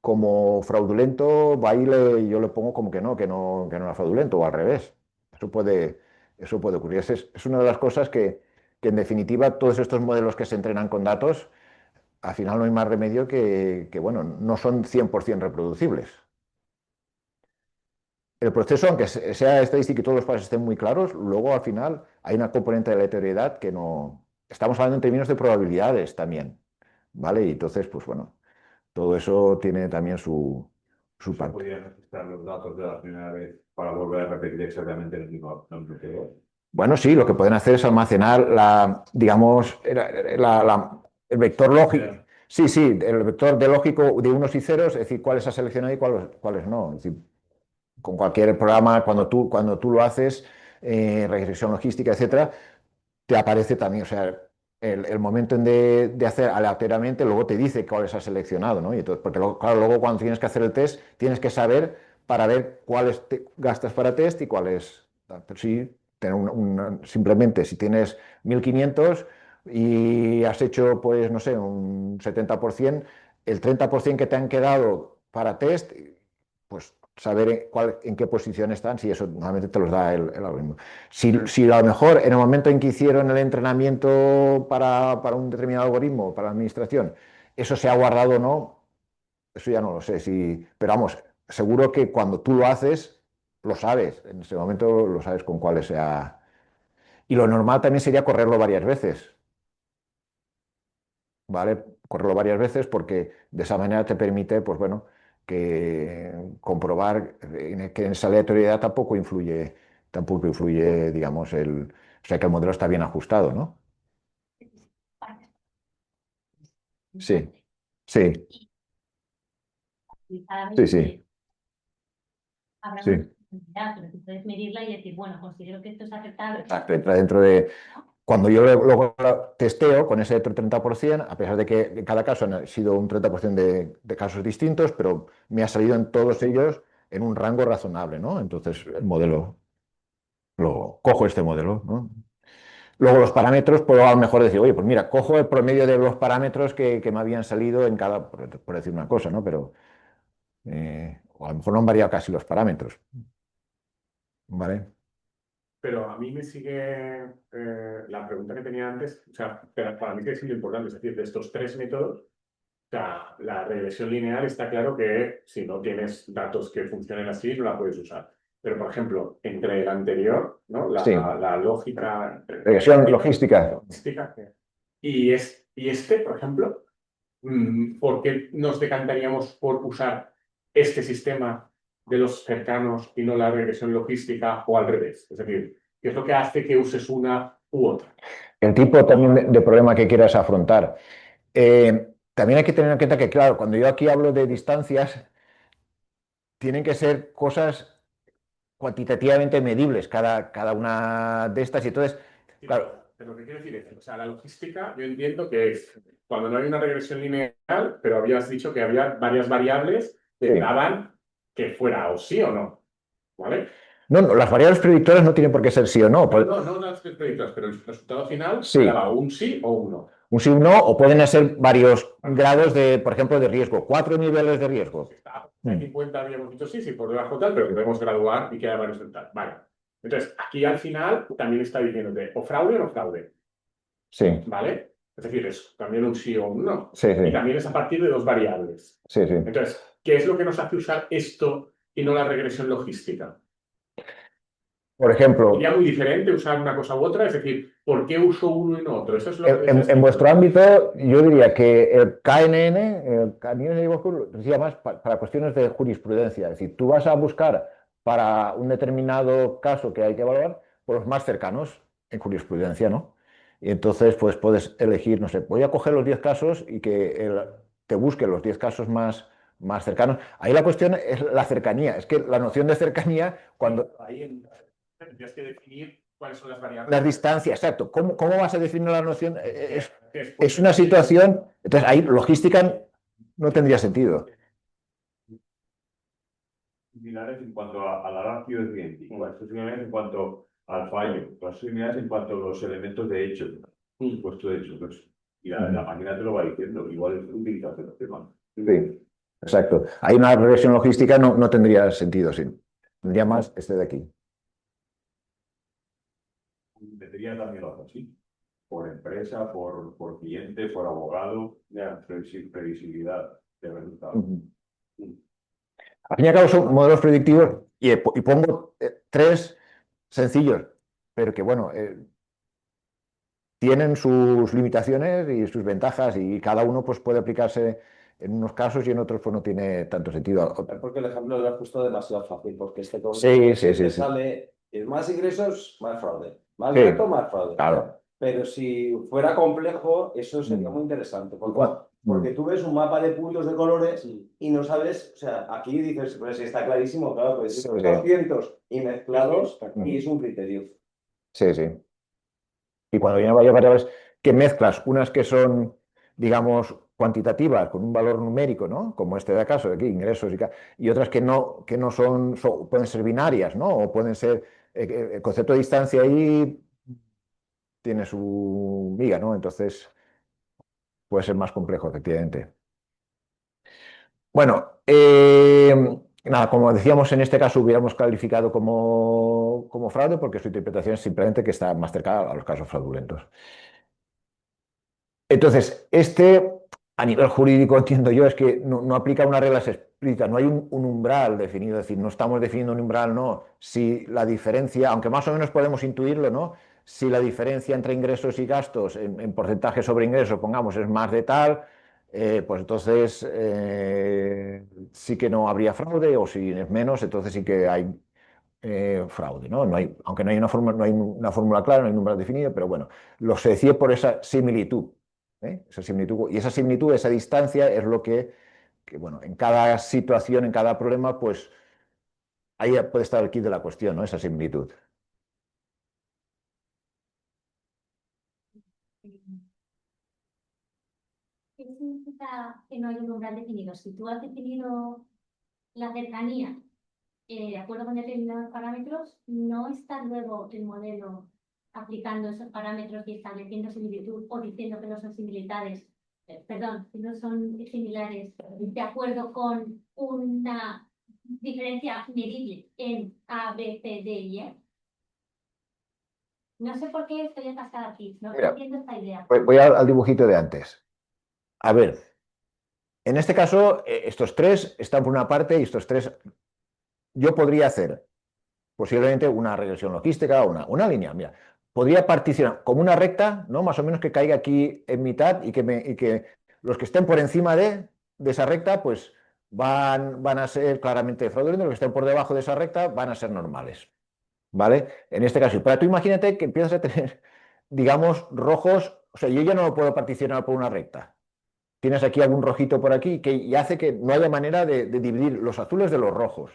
como fraudulento, yo le pongo como que no era fraudulento, o al revés. Eso puede ocurrir. Es una de las cosas que en definitiva todos estos modelos que se entrenan con datos, al final no hay más remedio bueno, no son 100% reproducibles. El proceso, aunque sea estadístico y todos los pasos estén muy claros, luego al final hay una componente de aleatoriedad que no... Estamos hablando en términos de probabilidades también, ¿vale? Y entonces, pues bueno, todo eso tiene también su Se parte. podía registrar los datos de la primera vez para volver a repetir exactamente el mismo número. Bueno, sí, lo que pueden hacer es almacenar digamos, el vector lógico. Sí, sí, el vector de lógico de unos y ceros, es decir, cuáles ha seleccionado y cuáles no. Es decir, con cualquier programa, cuando tú lo haces, regresión logística, etcétera, te aparece también, o sea, el momento de hacer aleatoriamente, luego te dice cuáles has seleccionado, ¿no? Y entonces, porque claro, luego cuando tienes que hacer el test, tienes que saber para ver cuáles gastas para test y cuáles... Pero sí, simplemente si tienes 1500 y has hecho, pues, no sé, un 70%, el 30% que te han quedado para test, pues saber en qué posición están, si eso normalmente te los da el algoritmo. Si a lo mejor en el momento en que hicieron el entrenamiento para un determinado algoritmo, para la administración, eso se ha guardado o no, eso ya no lo sé. Pero vamos, seguro que cuando tú lo haces, lo sabes. En ese momento lo sabes con cuáles sea. Y lo normal también sería correrlo varias veces, ¿vale? Correrlo varias veces porque de esa manera te permite, pues bueno, que comprobar que en esa aleatoriedad tampoco influye, digamos, o sea, que el modelo está bien ajustado, ¿no? Sí, sí, sí, sí. habrá Sí. una responsabilidad, pero tú puedes medirla y decir, bueno, considero que esto es aceptable. Exacto, entra dentro de... Cuando yo luego lo testeo con ese otro 30%, a pesar de que en cada caso han sido un 30% de casos distintos, pero me ha salido en todos ellos en un rango razonable, ¿no? Entonces, el modelo, cojo este modelo, ¿no? Luego los parámetros, puedo a lo mejor decir, oye, pues mira, cojo el promedio de los parámetros que me habían salido en cada, por decir una cosa, ¿no? Pero, o a lo mejor no han variado casi los parámetros, ¿vale? Pero a mí me sigue la pregunta que tenía antes, o sea, para mí que es lo importante, es decir, de estos tres métodos, o sea, la regresión lineal está claro que si no tienes datos que funcionen así, no la puedes usar. Pero, por ejemplo, entre el anterior, ¿no? Sí. La lógica... Regresión logística. logística, y este, por ejemplo, ¿por qué nos decantaríamos por usar este sistema de los cercanos y no la regresión logística o al revés? Es decir, ¿qué es lo que hace que uses una u otra? El tipo también de problema que quieras afrontar. También hay que tener en cuenta que, claro, cuando yo aquí hablo de distancias, tienen que ser cosas cuantitativamente medibles, cada una de estas. Y entonces, claro, Pero ¿qué quiere decir eso? O sea, la logística, yo entiendo que es cuando no hay una regresión lineal, pero habías dicho que había varias variables que Sí. daban que fuera o sí o no. ¿Vale? no, las variables predictoras no tienen por qué ser sí o no. No las predictoras, pero el resultado final Sí. daba un sí o un no. Un sí o un no, o pueden ser varios grados de, por ejemplo, de riesgo, 4 niveles de riesgo. En 50 habíamos dicho sí, por debajo tal, pero podemos graduar y queda varios del tal. Vale. Entonces, aquí al final también está diciéndote o fraude o no fraude. Sí, ¿Vale? Es decir, es también un sí o un no. sí, Y sí, también es a partir de dos variables. sí, sí. Entonces, ¿qué es lo que nos hace usar esto y no la regresión logística? Por ejemplo, Sería muy diferente usar una cosa u otra, es decir, ¿por qué uso uno y no otro? Eso es lo que en vuestro ámbito, yo diría que el KNN, el Canadian Neighborhood, decía más para cuestiones de jurisprudencia. Es decir, tú vas a buscar para un determinado caso que hay que evaluar por los más cercanos en jurisprudencia, ¿no? Y entonces, pues puedes elegir, no sé, voy a coger los 10 casos y que te busque los 10 casos más cercanos. Ahí la cuestión es la cercanía. Es que la noción de cercanía, cuando... Ahí tendrías que definir cuáles son las variables. Las distancias, exacto. ¿Cómo vas a definir la noción? Es una situación. Entonces, ahí logística no tendría sentido. Similares en cuanto a la ratio de cliente, son similares en cuanto al fallo, son similares en cuanto a los elementos de hecho, puesto de hecho. Pues, y la máquina te lo va diciendo, igual es utilización del tema. Sí, exacto. Ahí una regresión logística no tendría sentido, sí. Tendría más este de aquí. Tendría también lo así. Por empresa, por cliente, por abogado, previsibilidad de resultados. Al fin y al cabo son modelos predictivos y pongo tres sencillos, pero que bueno, tienen sus limitaciones y sus ventajas y cada uno pues, puede aplicarse en unos casos y en otros pues, no tiene tanto sentido. Porque el ejemplo lo has puesto demasiado fácil, porque este Sí, sí, te sí. sale más ingresos, más fraude. Más Sí, gasto, más fraude. claro. Pero si fuera complejo, eso sería muy interesante. Porque tú ves un mapa de puntos de colores y no sabes, o sea, aquí dices, pues está clarísimo, claro, pues Sí, son sí. 200 y mezclados y es un criterio. Sí, sí. Y cuando vienen varias variables que mezclas, unas que son, digamos, cuantitativas, con un valor numérico, ¿no? Como este de acaso, de aquí, ingresos y otras que no son, pueden ser binarias, ¿no? O pueden ser, el concepto de distancia ahí tiene su miga, ¿no? Entonces puede ser más complejo, efectivamente. Bueno, nada, como decíamos, en este caso hubiéramos calificado como fraude porque su interpretación es simplemente que está más cercana a los casos fraudulentos. Entonces, a nivel jurídico, entiendo yo, es que no aplica una regla explícita, no hay un umbral definido, es decir, no estamos definiendo un umbral, no. Si la diferencia, aunque más o menos podemos intuirlo, ¿no? Si la diferencia entre ingresos y gastos en porcentaje sobre ingresos, pongamos, es más de tal, pues entonces sí que no habría fraude, o si es menos, entonces sí que hay fraude, ¿no? Aunque no hay una fórmula clara, no hay un umbral definido, pero bueno, se decide por esa similitud. Esa similitud, y esa similitud, esa distancia es lo que, bueno, en cada situación, en cada problema, pues ahí puede estar el kit de la cuestión, ¿no? Esa similitud. ¿Qué significa que no hay un umbral definido? Si tú has definido la cercanía de acuerdo con determinados parámetros, no está luego el modelo aplicando esos parámetros y estableciendo similitud o diciendo que no son similares, perdón, que no son similares de acuerdo con una diferencia medible en A, B, C, D y E. No sé por qué estoy atascada aquí, no Mira, entiendo esta idea. Voy al dibujito de antes. A ver, en este caso, estos tres están por una parte y estos tres, yo podría hacer posiblemente una regresión logística o una línea. Mira, podría particionar como una recta, ¿no? Más o menos que caiga aquí en mitad y que los que estén por encima de esa recta, pues van a ser claramente fraudulentos, los que estén por debajo de esa recta van a ser normales. ¿Vale? En este caso, pero tú imagínate que empiezas a tener, digamos, rojos, o sea, yo ya no lo puedo particionar por una recta. Tienes aquí algún rojito por aquí y hace que no haya manera de dividir los azules de los rojos.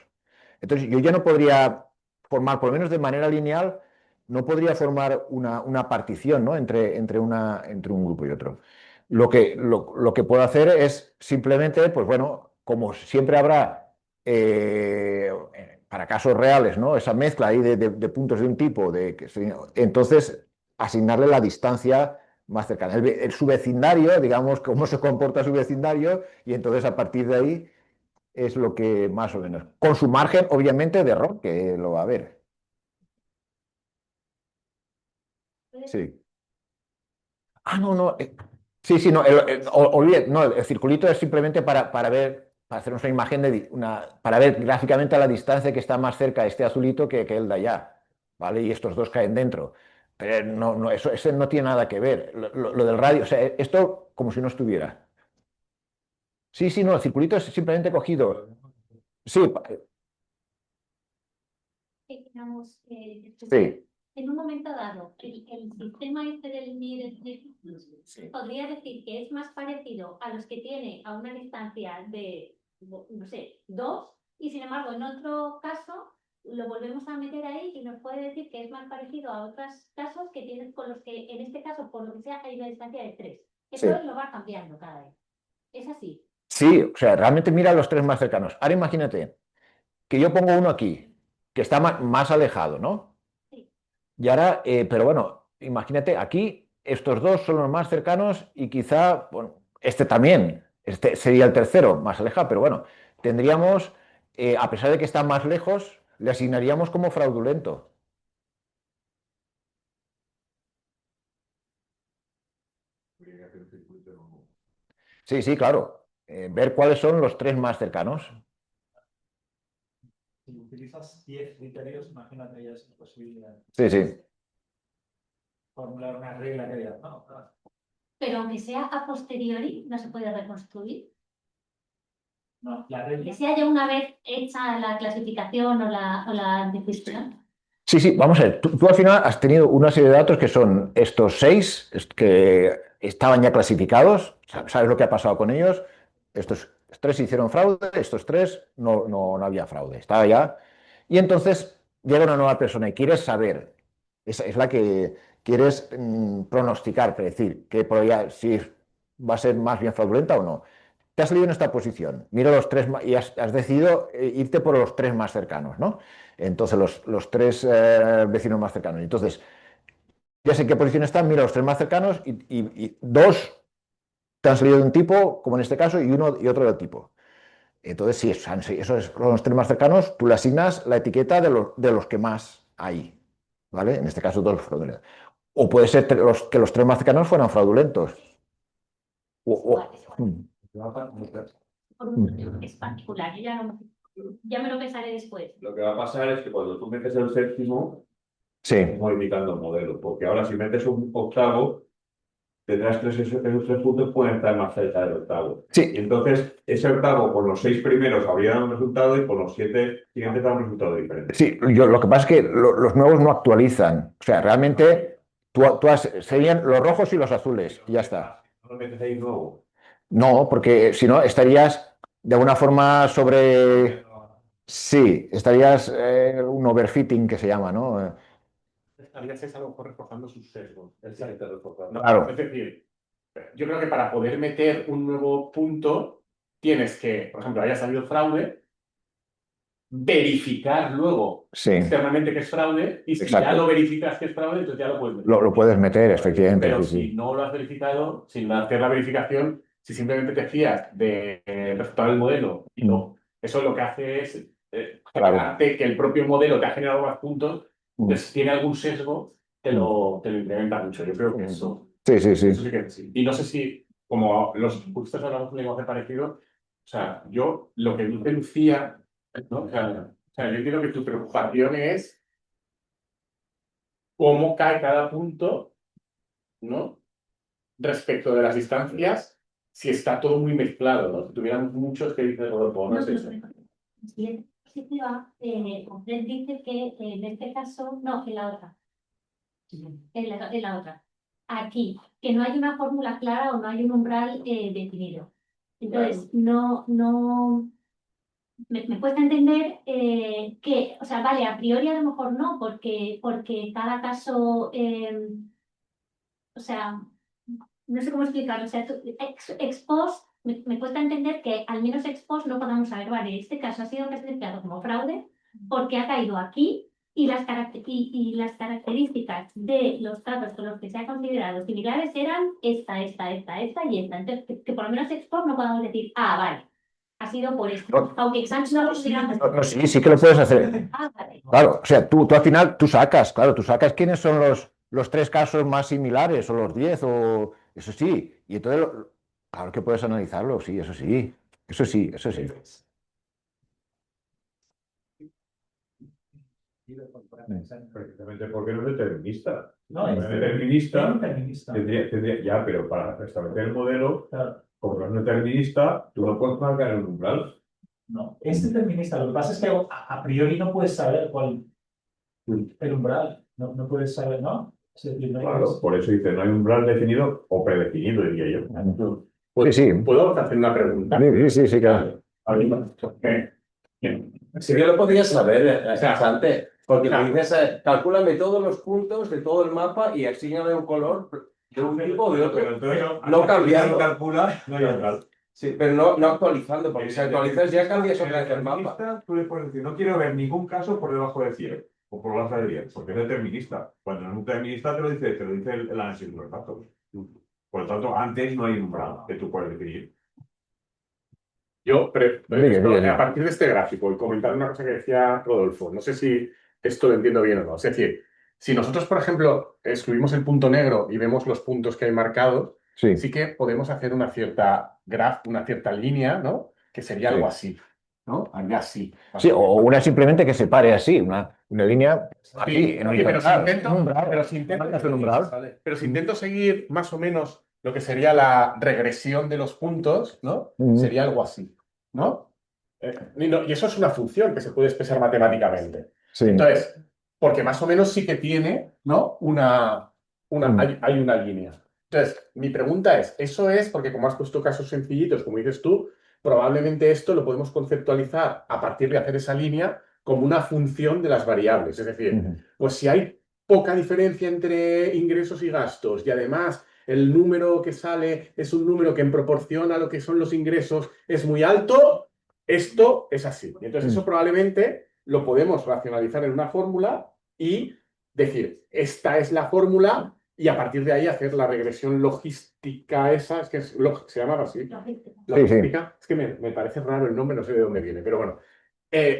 Entonces, yo ya no podría formar, por lo menos de manera lineal, no podría formar una partición, ¿no? entre un grupo y otro. Lo que puedo hacer es simplemente, pues bueno, como siempre habrá para casos reales, ¿no? Esa mezcla ahí de puntos de un tipo, entonces asignarle la distancia más cercana. Su vecindario, digamos, cómo se comporta su vecindario, y entonces a partir de ahí es lo que más o menos. Con su margen, obviamente, de error, que lo va a haber. Sí. Ah, no, no. Sí, sí, no. Olvide, no, el circulito es simplemente para ver, para hacernos una imagen para ver gráficamente a la distancia que está más cerca este azulito que el de allá. ¿Vale? Y estos dos caen dentro. Pero no, no, eso no tiene nada que ver. Lo del radio, o sea, esto como si no estuviera. Sí, sí, no, el circulito es simplemente cogido. Sí, Que digamos, sí. en un momento dado, el sistema este del NIR podría decir que es más parecido a los que tiene a una distancia de, no sé, 2, y sin embargo, en otro caso, lo volvemos a meter ahí y nos puede decir que es más parecido a otros casos que tienen con los que, en este caso, por lo que sea, hay una distancia de 3. Sí. Eso lo va cambiando cada vez. Es así. Sí, o sea, realmente mira los tres más cercanos. Ahora imagínate que yo pongo uno aquí, que está más alejado, ¿no? Sí. Y ahora, pero bueno, imagínate, aquí estos dos son los más cercanos y quizá, bueno, este también, este sería el tercero más alejado, pero bueno, tendríamos, a pesar de que está más lejos, le asignaríamos como fraudulento. Sí, sí, claro. Ver cuáles son los tres más cercanos. Si utilizas 10 criterios, imagínate ya es imposible Sí, sí. formular una regla que diga, no, Pero aunque sea a posteriori, no se puede reconstruir. no, la Que regla. sea ya una vez hecha la clasificación o la decisión. Sí, sí, vamos a ver. Tú al final has tenido una serie de datos que son estos 6 que estaban ya clasificados. ¿Sabes lo que ha pasado con ellos? Estos 3 hicieron fraude, estos 3 no había fraude. Estaba ya. Y entonces llega una nueva persona y quieres saber, es la que quieres pronosticar, predecir, si va a ser más bien fraudulenta o no. Te has salido en esta posición, mira los tres y has decidido irte por los tres más cercanos, ¿no? Entonces, los tres vecinos más cercanos. Entonces, ya sé en qué posición están, mira los tres más cercanos y dos te han salido de un tipo, como en este caso, y uno y otro del tipo. Entonces, sí, esos son los tres más cercanos, tú le asignas la etiqueta de los que más hay, ¿vale? En este caso, dos fraudulentos. O puede ser que los tres más cercanos fueran fraudulentos. Es particular, yo ya me lo pensaré después. Lo que va a pasar es que cuando tú metes el séptimo, Sí. estás modificando el modelo, porque ahora si metes un octavo, tendrás que esos 3 puntos pueden estar más cerca del octavo. Sí. Y entonces, ese octavo con los 6 primeros habría dado un resultado y con los 7 siguientes da un resultado diferente. Sí, lo que pasa es que los nuevos no actualizan. O sea, realmente serían los rojos y los azules, y ya está. No lo metes ahí nuevo. No, porque si no estarías de alguna forma sobre... Sí, estarías un overfitting que se llama, ¿no? Estarías a lo mejor reforzando sus sesgos. Exacto, reforzar. ¿No? Claro. Es decir, yo creo que para poder meter un nuevo punto, tienes que, por ejemplo, haya salido fraude, verificar luego Sí, externamente que es fraude, y si ya exacto. lo verificas que es fraude, entonces ya lo puedes meter. Lo puedes meter, efectivamente. Pero Sí, si sí. no lo has verificado, sin hacer la verificación, si simplemente te fías del resultado del modelo, y no, eso lo que hace es Claro. generarte que el propio modelo te ha generado más puntos, entonces si tiene algún sesgo, te lo incrementa mucho. Yo creo que eso, Sí, sí, sí. eso sí que sí. Y no sé si, como los juristas hablamos un lenguaje parecido, o sea, yo lo que dice Lucía, ¿no? O sea, yo entiendo que tu preocupación es cómo cae cada punto, ¿no? Respecto de las distancias, si está todo muy mezclado, ¿no? Si tuviéramos muchos que dicen Rodolfo, no No, es pero eso. la siguiente diapositiva, Fred dice que en este caso, no, en la otra, en la otra, aquí, que no hay una fórmula clara o no hay un umbral definido. Entonces, me cuesta entender que, o sea, vale, a priori a lo mejor no, porque cada caso, o sea, no sé cómo explicarlo, o sea, ex post, me cuesta entender que al menos ex post no podamos saber, vale, este caso ha sido clasificado como fraude porque ha caído aquí y y las características de los datos con los que se ha considerado similares eran esta y esta. Entonces, que por lo menos ex post no podamos decir, ah, vale, ha sido por esto. No. Aunque exacto no lo digamos. No, sí, sí que lo puedes hacer. Ah, vale. Claro, o sea, tú al final, tú sacas quiénes son los 3 casos más similares, o los 10, o eso sí. Y entonces, claro que puedes analizarlo, sí, eso sí. Eso sí, eso sí. Precisamente porque no es determinista. No, Si es fuera determinista, determinista. ya, pero para establecer el modelo, Claro. como no es determinista, tú no puedes marcar el umbral. No, es determinista. Lo que pasa es que a priori no puedes saber cuál el umbral. No puedes saber, ¿no? Es decir, no hay Claro, por eso dice, no hay umbral definido o predefinido, diría yo. Pues, Sí, sí. ¿puedo hacer una pregunta? Sí, claro. Sí que lo podías saber, O sea, Sante, porque claro. tú dices, calcúlame todos los puntos de todo el mapa y asígnale un color de un tipo o de otro. Pero entonces, No cambiando. calcula, no hay umbral. Sí, pero no actualizando, porque si actualizas ya cambias otra vez el mapa. Determinista, tú le puedes decir, no quiero ver ningún caso por debajo de 100 o por debajo de 10, porque es determinista. Cuando no es determinista te lo dice el análisis de los datos. Por lo tanto, antes no hay umbral que tú puedes definir. Yo, Diga. a partir de este gráfico y comentar una cosa que decía Rodolfo, no sé si esto lo entiendo bien o no. Es decir, si nosotros, por ejemplo, excluimos el punto negro y vemos los puntos que hay marcados, Sí, sí que podemos hacer una cierta línea, ¿no? Que sería Sí. algo así, ¿no? Algo así. sí, o una simplemente que se pare así, una línea así, Sí, en oye, pero si horizontal. intento, Un umbral. pero si intento, Marcas un umbral. pero si intento seguir más o menos lo que sería la regresión de los puntos, ¿no? Mm. Sería algo así, ¿no? Y eso es una función que se puede expresar matemáticamente. Sí. Entonces, porque más o menos sí que tiene, ¿no? Hay una línea. Entonces, mi pregunta es, ¿eso es porque como has puesto casos sencillitos, como dices tú, probablemente esto lo podemos conceptualizar a partir de hacer esa línea como una función de las variables? Es decir, pues si hay poca diferencia entre ingresos y gastos y además el número que sale es un número que en proporción a lo que son los ingresos es muy alto, esto es así. Y entonces eso probablemente lo podemos racionalizar en una fórmula y decir, esta es la fórmula y a partir de ahí hacer la regresión logística esa, es que se llamaba así. Logística, es que me parece raro el nombre, no sé de dónde viene, pero bueno.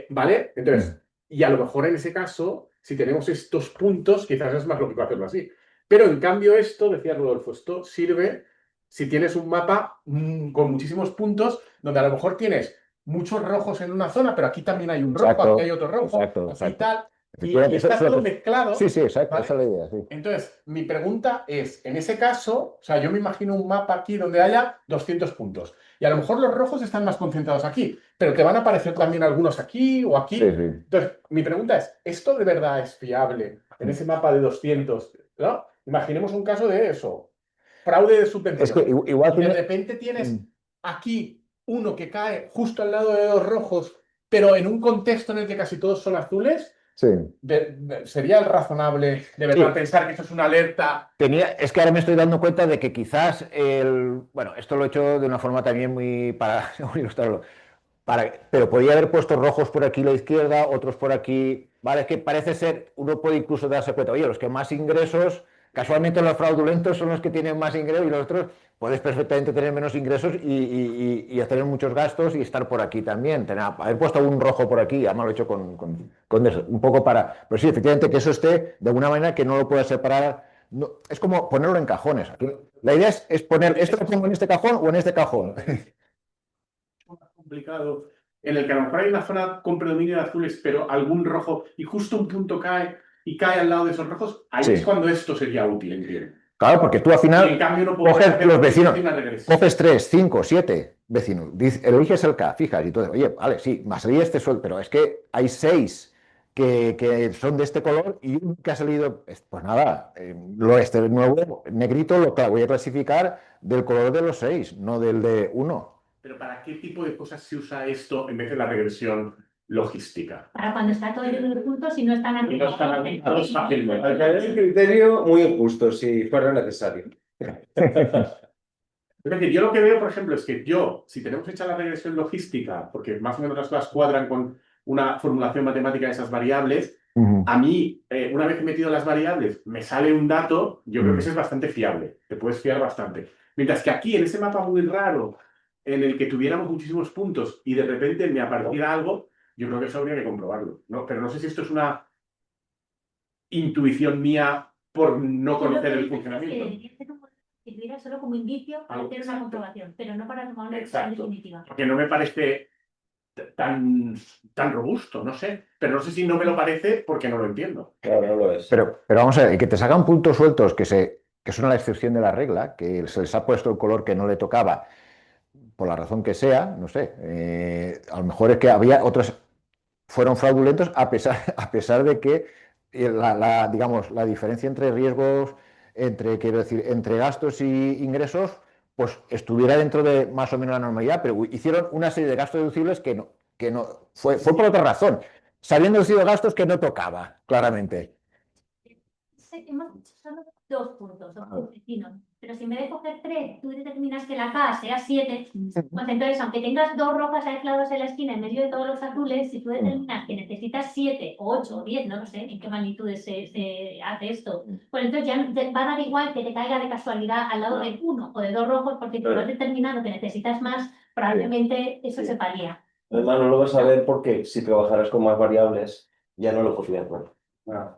¿Vale? Entonces, y a lo mejor en ese caso, si tenemos estos puntos, quizás es más lógico hacerlo así. Pero en cambio esto, decía Rodolfo, esto sirve si tienes un mapa con muchísimos puntos, donde a lo mejor tienes muchos rojos en una zona, pero aquí también hay un rojo, Exacto, aquí hay otro rojo, exacto, aquí exacto. tal, y Efectivamente, está eso es todo lo que- mezclado. Sí, exacto, ¿vale? esa es la idea, sí. Entonces, mi pregunta es, en ese caso, o sea, yo me imagino un mapa aquí donde haya 200 puntos. Y a lo mejor los rojos están más concentrados aquí, pero te van a aparecer también algunos aquí o aquí. Sí. Entonces, mi pregunta es, ¿esto de verdad es fiable en ese mapa de 200? ¿No? Imaginemos un caso de eso. Fraude de subvención. Es que igual Y de tiene... repente tienes aquí uno que cae justo al lado de los rojos, pero en un contexto en el que casi todos son azules, Sí. ¿sería razonable de verdad Sí. pensar que esto es una alerta? Es que ahora me estoy dando cuenta de que quizás bueno, esto lo he hecho de una forma también muy para ilustrarlo. Pero podía haber puesto rojos por aquí a la izquierda, otros por aquí. Vale, es que parece ser, uno puede incluso darse cuenta, oye, los que más ingresos, casualmente los fraudulentos son los que tienen más ingresos y los otros puedes perfectamente tener menos ingresos y tener muchos gastos y estar por aquí también. Haber puesto un rojo por aquí, además lo he hecho con eso, un poco para. Pero sí, efectivamente, que eso esté de alguna manera que no lo puedas separar. Es como ponerlo en cajones. La idea es poner, ¿esto lo pongo en este cajón o en este cajón? Más complicado, en el que a lo mejor hay una zona con predominio de azules, pero algún rojo y justo un punto cae y cae al lado de esos rojos, ahí Sí. es cuando esto sería útil, entiendo. Claro, porque tú al Y en final cambio no puedo coges hacer los vecinos, una regresión. coges 3, 5, 7 vecinos, eliges el K, fijas y todo. Oye, vale, sí, me ha salido este sol, pero es que hay 6 que son de este color y uno que ha salido, pues nada, este nuevo negrito lo voy a clasificar del color de los 6, no del de uno. Pero ¿para qué tipo de cosas se usa esto en vez de la regresión logística? Para cuando está todo el juntos y no están Y no están analizados fácilmente. Al caer el criterio muy injusto, si fuera necesario. Es decir, yo lo que veo, por ejemplo, es que si tenemos hecha la regresión logística, porque más o menos las cosas cuadran con una formulación matemática de esas variables, a mí, una vez que he metido las variables, me sale un dato, yo creo que ese es bastante fiable, te puedes fiar bastante. Mientras que aquí, en ese mapa muy raro, en el que tuviéramos muchísimos puntos y de repente me apareciera algo, yo creo que eso habría que comprobarlo, ¿no? Pero no sé si esto es una intuición mía por no conocer el funcionamiento. Que tuviera solo como indicio para hacer una comprobación, pero no para tomar una decisión Exacto. definitiva. Porque no me parece tan robusto, no sé. Pero no sé si no me lo parece porque no lo entiendo. Claro, no lo es. Pero vamos a ver, y que te sacan puntos sueltos que son la excepción de la regla, que se les ha puesto el color que no le tocaba, por la razón que sea, no sé. A lo mejor es que había otros, fueron fraudulentos a pesar de que digamos, la diferencia entre riesgos, quiero decir, entre gastos y ingresos, pues estuviera dentro de más o menos la normalidad, pero hicieron una serie de gastos deducibles que no fue por otra razón, sabiendo deducido gastos que no tocaba, claramente. Hemos hecho solo 2 puntos, 2 vecinos. Pero si en vez de coger 3, tú determinas que la K sea 7, pues entonces, aunque tengas 2 rojas aisladas en la esquina en medio de todos los azules, si tú determinas que necesitas 7, 8 o 10, no lo sé en qué magnitudes se hace esto, pues entonces ya va a dar igual que te caiga de casualidad al lado de 1 o de 2 rojos, porque si tú has determinado que necesitas más, probablemente eso se paría. Además, no lo vas a ver porque si trabajaras con más variables, ya no lo podrías ver.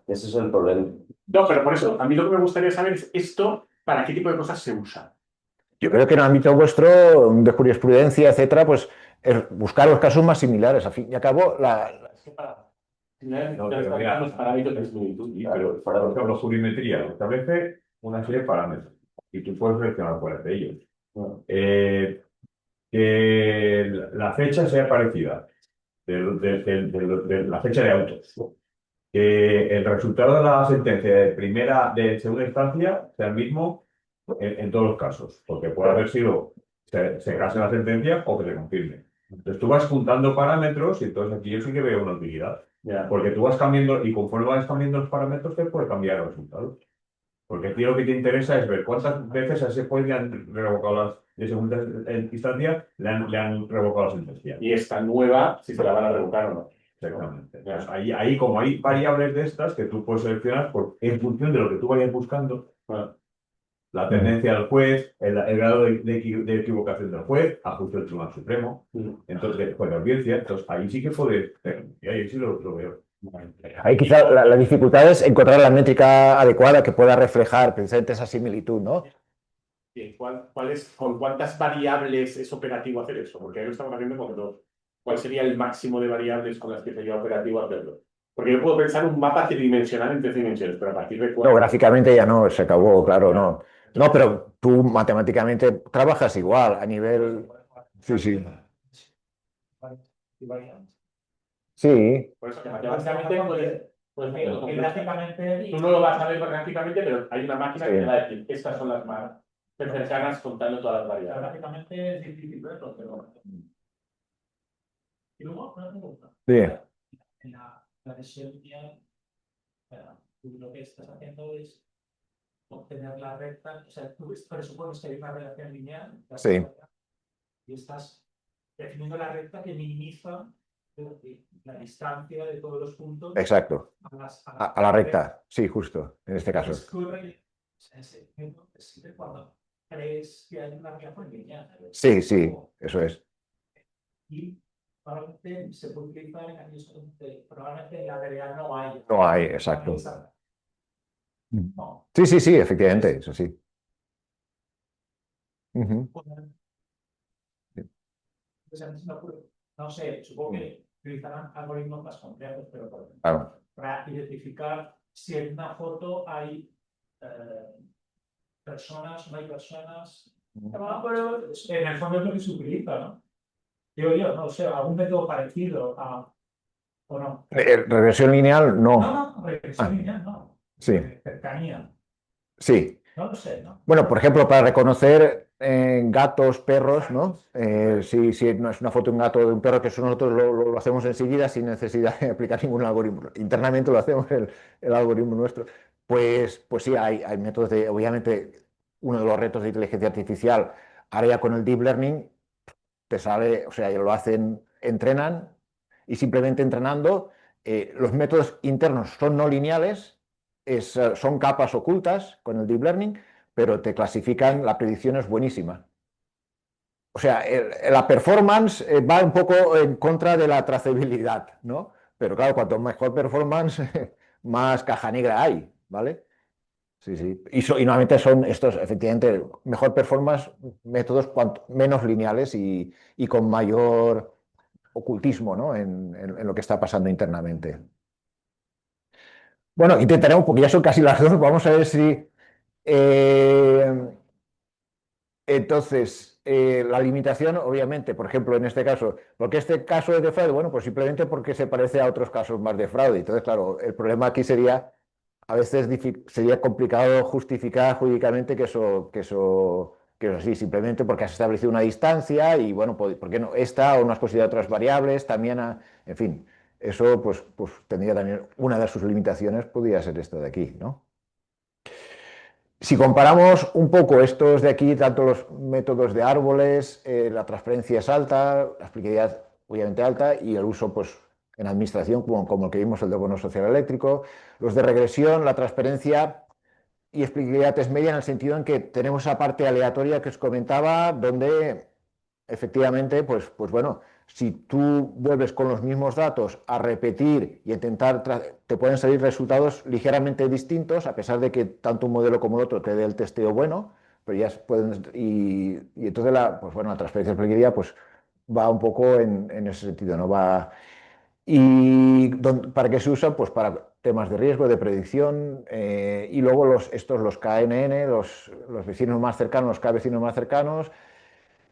Ese es el problema. No, pero por eso, a mí lo que me gustaría saber es esto, ¿para qué tipo de cosas se usa? Yo creo que en el ámbito vuestro, de jurisprudencia, etcétera, pues es buscar los casos más similares. Al fin y al cabo, No, pero mira, los parámetros de similitud. Sí, pero por ejemplo, jurimetría establece una serie de parámetros y tú puedes seleccionar cuáles de ellos. Que la fecha sea parecida de la fecha de autos. Que el resultado de la sentencia de segunda instancia sea el mismo en todos los casos, porque puede haber sido se case la sentencia o que se confirme. Entonces tú vas juntando parámetros y entonces aquí yo sí que veo una utilidad. Porque tú vas cambiando y conforme vas cambiando los parámetros te puede cambiar el resultado. Porque a ti lo que te interesa es ver cuántas veces a ese juez le han revocado de segunda instancia, le han revocado la sentencia. Y esta nueva, si se la van a revocar o no. Exactamente. Entonces, ahí, como hay variables de estas que tú puedes seleccionar en función de lo que tú vayas buscando, la tendencia del juez, el grado de equivocación del juez, ajuste del Tribunal Supremo, entonces, pues la audiencia, entonces ahí sí que puede, y ahí sí lo veo. ahí quizá la dificultad es encontrar la métrica adecuada que pueda reflejar precisamente esa similitud, ¿no? ¿Con cuántas variables es operativo hacer eso? Porque ahí lo estamos haciendo con 2. ¿Cuál sería el máximo de variables con las que sería operativo hacerlo? Porque yo puedo pensar un mapa tridimensional en 3 dimensiones, pero a partir de 4... No, gráficamente ya no, se acabó, claro, no. No, pero tú matemáticamente trabajas igual a nivel... Sí, sí. Sí. Por eso que matemáticamente puedes Que gráficamente... Tú no lo vas a ver gráficamente, pero hay una máquina que te va a decir, estas son las más cercanas contando todas las variables. Gráficamente es difícil verlo, pero... Y luego, una pregunta. Sí. En la versión lineal, tú lo que estás haciendo es obtener la recta, o sea, tú presupones que hay una relación lineal, Sí. y estás definiendo la recta que minimiza la distancia de todos los puntos Exacto. A la recta, sí, justo, en este caso. Ese método te sirve cuando crees que hay una relación lineal. Sí, sí, eso es. Y probablemente se puede utilizar en aquellos donde probablemente en la realidad no hay. No hay, exacto. No. Sí, sí, sí, efectivamente, eso sí. Ujú. No sé, supongo que utilizarán algoritmos más complejos, pero Claro. para identificar si en una foto hay personas o no hay personas. Pero en el fondo es lo que se utiliza, ¿no? Digo yo, no sé, algún método parecido a. ¿O no? Regresión lineal, no. No, regresión lineal, no. Sí, Cercanía. sí. No lo sé, ¿no? Bueno, por ejemplo, para reconocer gatos, perros, ¿no? Si no es una foto de un gato o de un perro, que eso nosotros lo hacemos enseguida sin necesidad de aplicar ningún algoritmo. Internamente lo hacemos el algoritmo nuestro. Pues sí, hay métodos de, obviamente, uno de los retos de inteligencia artificial, ahora ya con el deep learning, te sale, o sea, lo hacen, entrenan y simplemente entrenando, los métodos internos son no lineales, son capas ocultas con el deep learning, pero te clasifican, la predicción es buenísima. O sea, la performance va un poco en contra de la trazabilidad, ¿no? Pero claro, cuanto mejor performance, más caja negra hay, ¿vale? Sí, sí. Y normalmente son estos, efectivamente, mejor performance, métodos menos lineales y con mayor ocultismo, ¿no? En lo que está pasando internamente. Bueno, intentaremos, porque ya son casi las dos, vamos a ver si... eh, entonces, la limitación, obviamente, por ejemplo, en este caso, ¿por qué este caso es de fraude? Bueno, pues simplemente porque se parece a otros casos más de fraude. Entonces, claro, el problema aquí sería, a veces sería complicado justificar jurídicamente que eso sí, simplemente porque has establecido una distancia y, bueno, ¿por qué no? Esta o no has considerado otras variables, también, en fin, eso pues tendría también, una de sus limitaciones podría ser esta de aquí, ¿no? Si comparamos un poco estos de aquí, tanto los métodos de árboles, la transparencia es alta, la explicabilidad obviamente alta y el uso pues, en administración, como el que vimos, el de bono social eléctrico. Los de regresión, la transparencia y explicabilidad es media en el sentido en que tenemos esa parte aleatoria que os comentaba, donde efectivamente, pues bueno, si tú vuelves con los mismos datos a repetir y intentar, te pueden salir resultados ligeramente distintos, a pesar de que tanto un modelo como el otro te dé el testeo bueno, pero ya pueden, y entonces pues bueno, la transferencia de flexibilidad pues va un poco en ese sentido, ¿no? ¿Para qué se usa? Pues para temas de riesgo, de predicción, y luego los KNN, los vecinos más cercanos, los K vecinos más cercanos.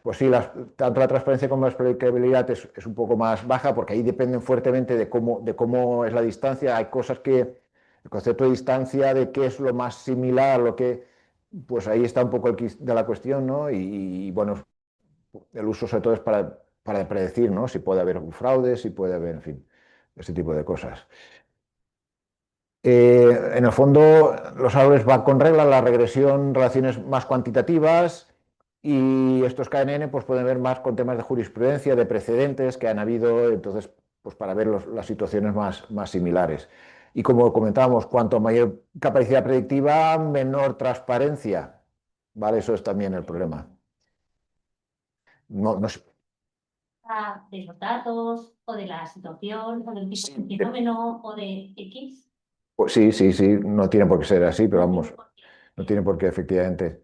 Pues sí, tanto la transparencia como la explicabilidad es un poco más baja porque ahí dependen fuertemente de cómo es la distancia. Hay cosas que, el concepto de distancia, de qué es lo más similar, pues ahí está un poco el quid de la cuestión, ¿no? Bueno, el uso sobre todo es para predecir, ¿no? Si puede haber un fraude, si puede haber, en fin, ese tipo de cosas. En el fondo, los árboles van con reglas, la regresión, relaciones más cuantitativas y estos KNN pues, pueden ver más con temas de jurisprudencia, de precedentes que han habido, entonces, pues para ver las situaciones más similares. Y como comentábamos, cuanto mayor capacidad predictiva, menor transparencia. ¿Vale? Eso es también el problema. No, no sé. De los datos, o de la situación, o del tipo Sí, de fenómeno, o de X. pues sí, sí, sí, no tiene por qué ser así, pero No vamos, tiene por qué. no tiene por qué, efectivamente.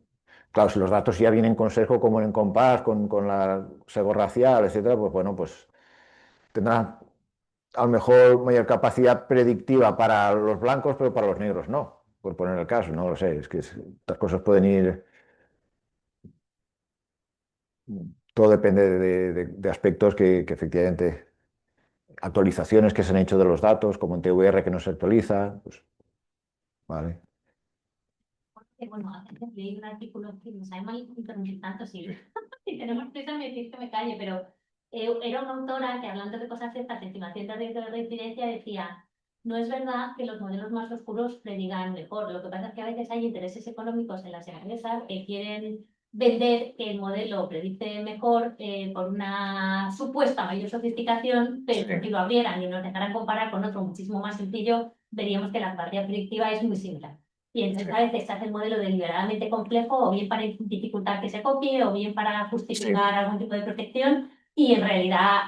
Claro, si los datos ya vienen con sesgo, como en Compass, con la sesgo racial, etcétera, pues bueno, pues tendrán a lo mejor mayor capacidad predictiva para los blancos, pero para los negros no, por poner el caso, no lo sé, es que estas cosas pueden ir, todo depende de aspectos que efectivamente, actualizaciones que se han hecho de los datos, como en TVR que no se actualiza, pues vale. Porque, bueno, hace que leí un artículo que me sabe mal interrumpir tanto si, si tenemos prisa me decís que me calle, pero Era una autora que hablando de cosas estas, de estimación de riesgo de reincidencia, decía, no es verdad que los modelos más oscuros predigan mejor. Lo que pasa es que a veces hay intereses económicos en las empresas que quieren vender que el modelo predice mejor por una supuesta mayor sofisticación, pero Sí. si lo abrieran y nos dejaran comparar con otro muchísimo más sencillo, veríamos que la capacidad predictiva es muy similar. Y entonces a veces se hace el modelo deliberadamente complejo, o bien para dificultar que se copie, o bien para justificar algún tipo de protección, y en realidad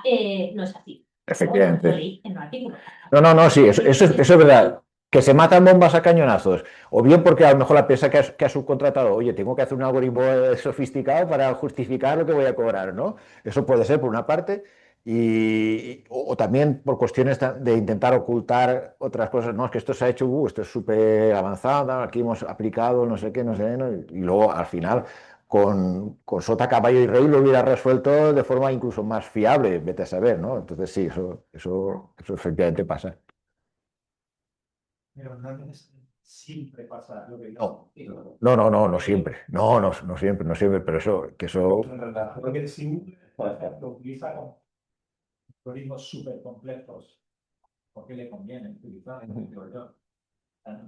no es así. Efectivamente. Lo leí en un artículo. No, sí, eso es verdad. Que se matan bombas a cañonazos. O bien porque a lo mejor la empresa que ha subcontratado, oye, tengo que hacer un algoritmo sofisticado para justificar lo que voy a cobrar, ¿no? Eso puede ser por una parte. O también por cuestiones de intentar ocultar otras cosas. No, es que esto se ha hecho, esto es súper avanzado, aquí hemos aplicado no sé qué, no sé, ¿no? Y luego al final con sota, caballo y rey lo hubiera resuelto de forma incluso más fiable, vete a saber, ¿no? Entonces sí, eso efectivamente pasa. Pero no siempre pasa lo que No, digo. no siempre. No siempre, no siempre, pero eso. Porque si por ejemplo, utiliza algoritmos súper complejos, porque le conviene utilizar, digo yo.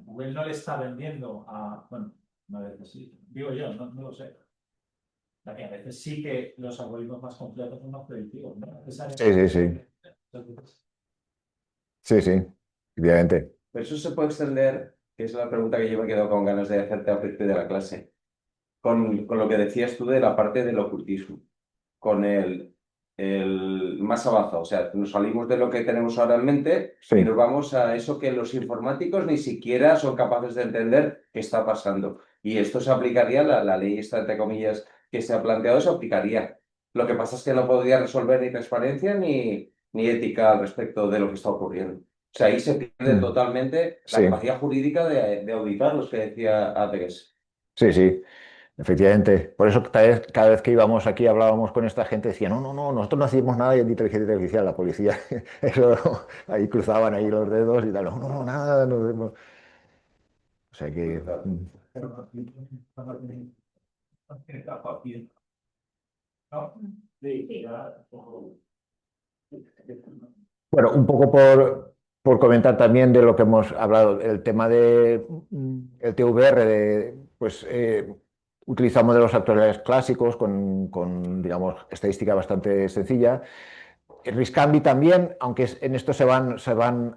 Google no le está vendiendo a, bueno, a veces sí, digo yo, no lo sé. A veces sí que los algoritmos más complejos son más predictivos, ¿no? Sí, efectivamente. Pero eso se puede extender, que es la pregunta que yo me he quedado con ganas de hacerte a partir de la clase, con lo que decías tú de la parte del ocultismo, con el más avanzado. O sea, nos salimos de lo que tenemos ahora en mente Sí. y nos vamos a eso que los informáticos ni siquiera son capaces de entender qué está pasando. Y esto se aplicaría, la ley esta, entre comillas, que se ha planteado, se aplicaría. Lo que pasa es que no podría resolver ni transparencia ni ética al respecto de lo que está ocurriendo. O sea, ahí se pierde totalmente la Sí. capacidad jurídica de auditar los que decía Adres. Sí, efectivamente. Por eso cada vez que íbamos aquí hablábamos con esta gente, decían, no, nosotros no hacíamos nada de inteligencia artificial, la policía. Eso, ahí cruzaban ahí los dedos y tal, no, nada. No. O sea que. Bueno, un poco por comentar también de lo que hemos hablado, el tema de el TVR, pues utiliza modelos actuales clásicos con, digamos, estadística bastante sencilla. El Riscambi también, aunque en esto se van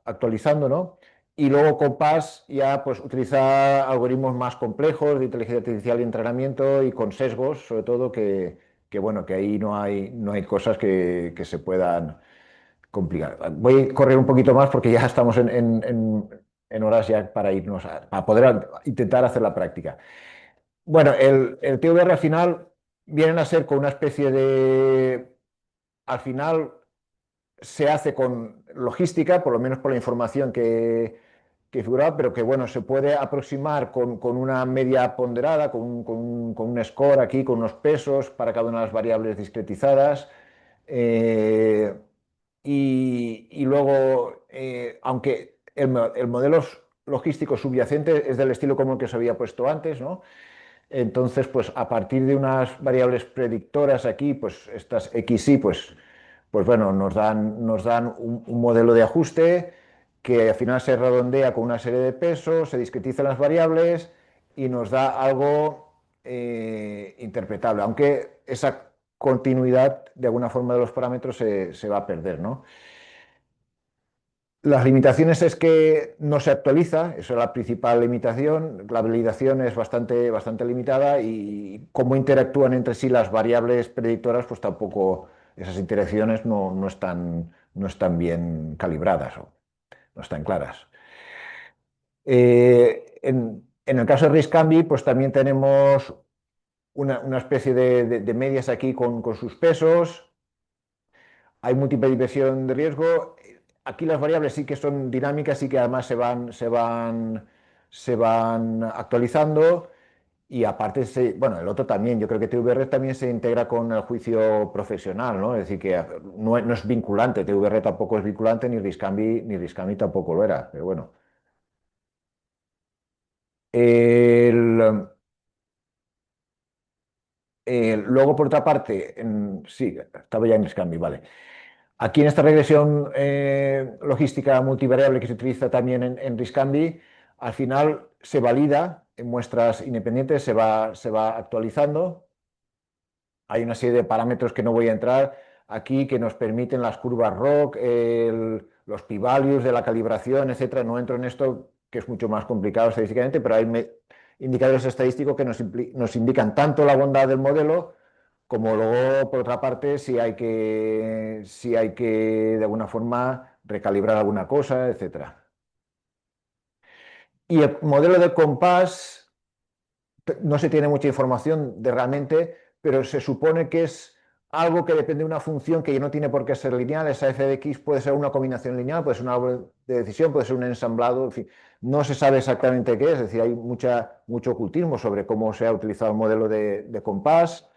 actualizando, ¿no? Y luego Compass ya pues utiliza algoritmos más complejos de inteligencia artificial y entrenamiento y con sesgos, sobre todo que bueno, que ahí no hay cosas que se puedan complicar. Voy a correr un poquito más porque ya estamos en horas ya para irnos, para poder intentar hacer la práctica. Bueno, el TVR al final vienen a ser con una especie de. Al final se hace con logística, por lo menos por la información que figuraba, pero que bueno, se puede aproximar con una media ponderada, con un score aquí, con unos pesos para cada una de las variables discretizadas. Eh, y luego, aunque el modelo logístico subyacente es del estilo como el que os había puesto antes, ¿no? Entonces, pues a partir de unas variables predictoras aquí, pues estas XY, pues bueno, nos dan un modelo de ajuste que al final se redondea con una serie de pesos, se discretizan las variables y nos da algo interpretable, aunque esa continuidad de alguna forma de los parámetros se va a perder, ¿no? Las limitaciones es que no se actualiza, eso es la principal limitación, la validación es bastante limitada y cómo interactúan entre sí las variables predictoras, pues tampoco esas interacciones no están bien calibradas o no están claras. En el caso de Riscambi, pues también tenemos una especie de medias aquí con sus pesos. Hay múltiple diversión de riesgo. Aquí las variables sí que son dinámicas y que además se van actualizando. Y aparte, bueno, el otro también, yo creo que TVR también se integra con el juicio profesional, ¿no? Es decir, que no es vinculante, TVR tampoco es vinculante, ni Riscambi tampoco lo era, pero bueno. El, Luego, por otra parte, sí, estaba ya en Scambi, vale. Aquí en esta regresión logística multivariable que se utiliza también en Riscambi, al final se valida en muestras independientes, se va actualizando. Hay una serie de parámetros que no voy a entrar aquí que nos permiten las curvas ROC, los p-values de la calibración, etcétera. No entro en esto, que es mucho más complicado estadísticamente, pero hay indicadores estadísticos que nos indican tanto la bondad del modelo como luego, por otra parte, si hay que de alguna forma recalibrar alguna cosa, etcétera. Y el modelo de compás, no se tiene mucha información de realmente, pero se supone que es algo que depende de una función que no tiene por qué ser lineal. Esa f de x puede ser una combinación lineal, puede ser un árbol de decisión, puede ser un ensamblado, en fin, no se sabe exactamente qué es decir, hay mucho ocultismo sobre cómo se ha utilizado el modelo de compás.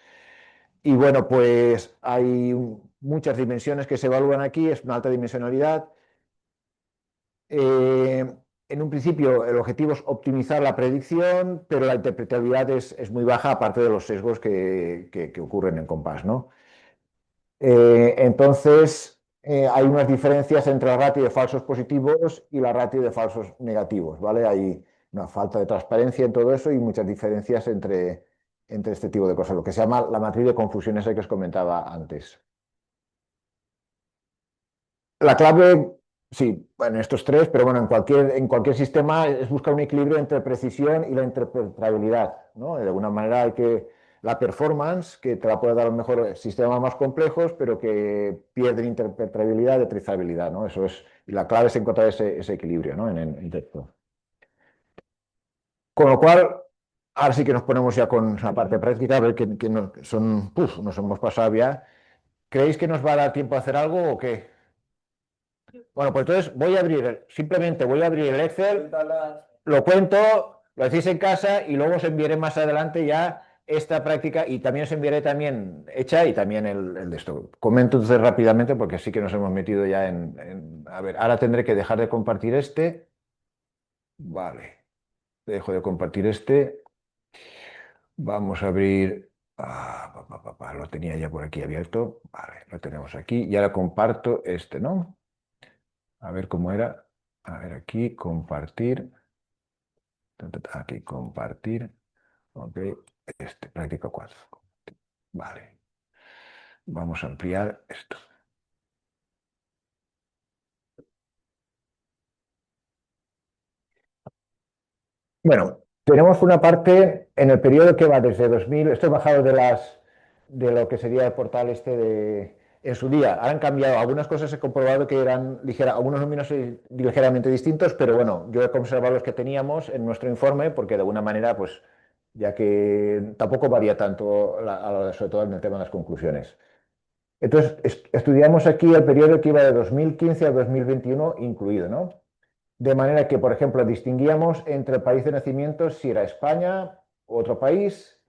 Y bueno, pues hay muchas dimensiones que se evalúan aquí, es una alta dimensionalidad. En un principio, el objetivo es optimizar la predicción, pero la interpretabilidad es muy baja, aparte de los sesgos que ocurren en compás, ¿no? Entonces, hay unas diferencias entre la ratio de falsos positivos y la ratio de falsos negativos, ¿vale? Hay una falta de transparencia en todo eso y muchas diferencias entre este tipo de cosas, lo que se llama la matriz de confusión esa que os comentaba antes. La clave, sí, en estos tres, pero bueno, en cualquier sistema es buscar un equilibrio entre precisión y la interpretabilidad, ¿no? De alguna manera hay que la performance, que te la puede dar a lo mejor sistemas más complejos, pero que pierden interpretabilidad de trazabilidad, ¿no? Eso es, y la clave es encontrar ese equilibrio, ¿no? En texto. Con lo cual, ahora sí que nos ponemos ya con la parte práctica, a ver que nos hemos pasado ya. ¿Creéis que nos va a dar tiempo a hacer algo o qué? Bueno, pues entonces simplemente voy a abrir el Excel, lo cuento, lo decís en casa y luego os enviaré más adelante ya esta práctica y también os enviaré también hecha y también el de esto. Comento entonces rápidamente porque sí que nos hemos metido ya A ver, ahora tendré que dejar de compartir este. Vale, dejo de compartir este. Vamos a abrir... lo tenía ya por aquí abierto. Vale, lo tenemos aquí y ahora comparto este, ¿no? A ver cómo era. A ver, aquí, compartir. Aquí, compartir. Ok, práctica 4. Vale. Vamos a ampliar esto. Bueno, tenemos una parte en el periodo que va desde 2000. Esto es bajado de lo que sería el portal en su día. Ahora han cambiado. Algunas cosas he comprobado que eran algunos números ligeramente distintos, pero bueno, yo he conservado los que teníamos en nuestro informe porque de alguna manera, pues, ya que tampoco varía tanto, sobre todo en el tema de las conclusiones. Entonces, estudiamos aquí el periodo que iba de 2015 a 2021 incluido, ¿no? De manera que, por ejemplo, distinguíamos entre el país de nacimiento si era España u otro país,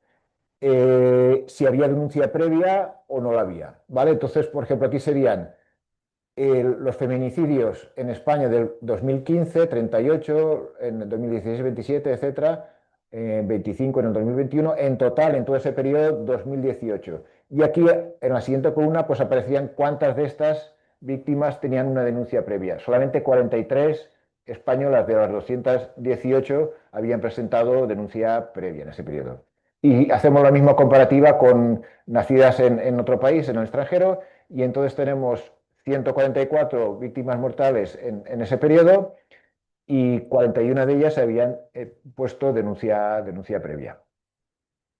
si había denuncia previa o no la había, ¿vale? Entonces, por ejemplo, aquí serían los feminicidios en España del 2015, 38, en el 2016, 27, etcétera, 25 en el 2021, en total en todo ese periodo 2018. Y aquí en la siguiente columna pues aparecían cuántas de estas víctimas tenían una denuncia previa. Solamente 43 españolas de las 218 habían presentado denuncia previa en ese periodo. Y hacemos la misma comparativa con nacidas en otro país, en el extranjero, y entonces tenemos 144 víctimas mortales en ese periodo y 41 de ellas habían puesto denuncia previa.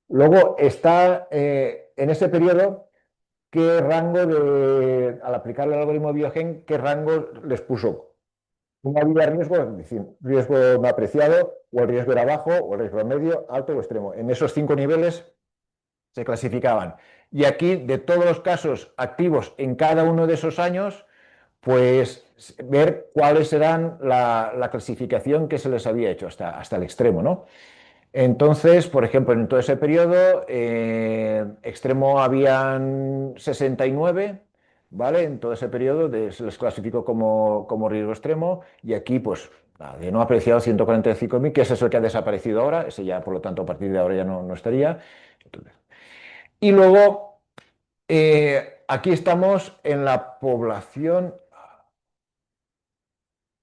Luego está en ese periodo qué rango al aplicarle el algoritmo Biogen, qué rango les puso. ¿No había riesgo? Es decir, riesgo no apreciado, o el riesgo era bajo, o el riesgo medio, alto o extremo. En esos 5 niveles se clasificaban. Y aquí, de todos los casos activos en cada uno de esos años, pues ver cuáles eran la clasificación que se les había hecho hasta el extremo, ¿no? Entonces, por ejemplo, en todo ese periodo, extremo habían 69, ¿vale? En todo ese periodo se les clasificó como riesgo extremo y aquí, pues, de no apreciado 145.000, que es eso que ha desaparecido ahora, ese ya, por lo tanto, a partir de ahora ya no estaría. Entonces, Y luego, aquí estamos en la población.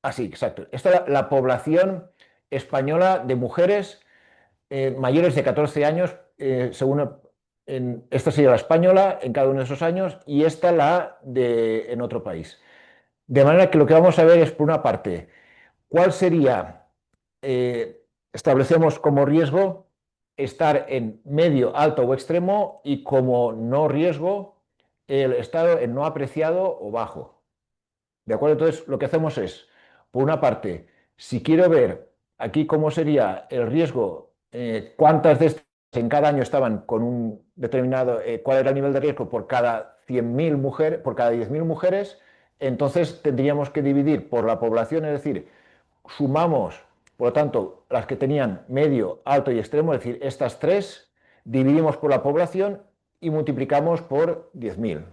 Ah, sí, exacto. Esta es la población española de mujeres mayores de 14 años, esta sería la española en cada uno de esos años y esta en otro país. De manera que lo que vamos a ver es, por una parte, cuál sería, establecemos como riesgo estar en medio, alto o extremo y como no riesgo el estado en no apreciado o bajo. ¿De acuerdo? Entonces, lo que hacemos es, por una parte, si quiero ver aquí cómo sería el riesgo, cuántas de estas en cada año estaban con un determinado, cuál era el nivel de riesgo por cada 100.000 mujeres, por cada 10.000 mujeres, entonces tendríamos que dividir por la población, es decir, sumamos, por lo tanto, las que tenían medio, alto y extremo, es decir, estas tres, dividimos por la población y multiplicamos por 10.000.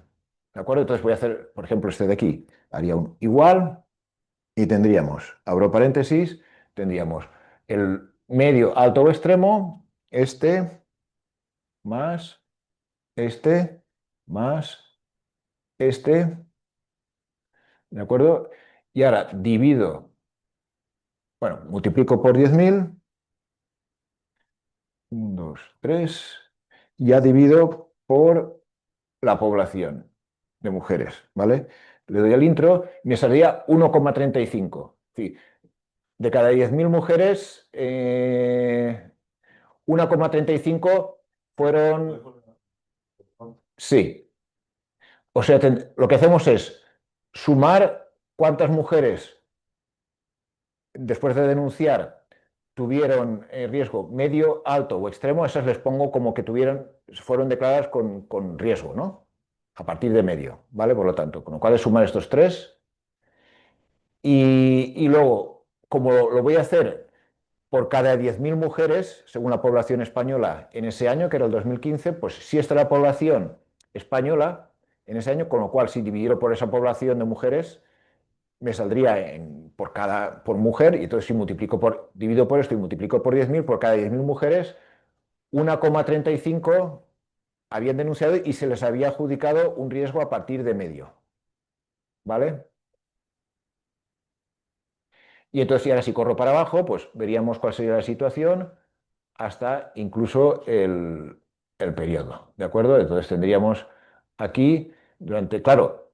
¿De acuerdo? Entonces voy a hacer, por ejemplo, este de aquí. Haría un igual y tendríamos, abro paréntesis, tendríamos el medio, alto o extremo, este, más, este, más, este, ¿de acuerdo? Y ahora divido, bueno, multiplico por 10.000, 1, 2, 3, ya divido por la población de mujeres, ¿vale? Le doy al intro y me saldría 1,35. Sí, de cada 10.000 mujeres, 1,35 fueron... Sí. O sea, lo que hacemos es sumar cuántas mujeres, después de denunciar, tuvieron riesgo medio, alto o extremo, esas les pongo como que fueron declaradas con riesgo, ¿no? A partir de medio, ¿vale? Por lo tanto, con lo cual es sumar estos tres. Y luego, como lo voy a hacer por cada 10.000 mujeres, según la población española en ese año, que era el 2015, pues si esta es la población española en ese año, con lo cual si dividido por esa población de mujeres, me saldría por mujer, y entonces si divido por esto y multiplico por 10.000, por cada 10.000 mujeres, 1,35 habían denunciado y se les había adjudicado un riesgo a partir de medio. ¿Vale? Y entonces, si ahora si corro para abajo, pues veríamos cuál sería la situación hasta incluso el periodo, ¿de acuerdo? Entonces tendríamos aquí, claro,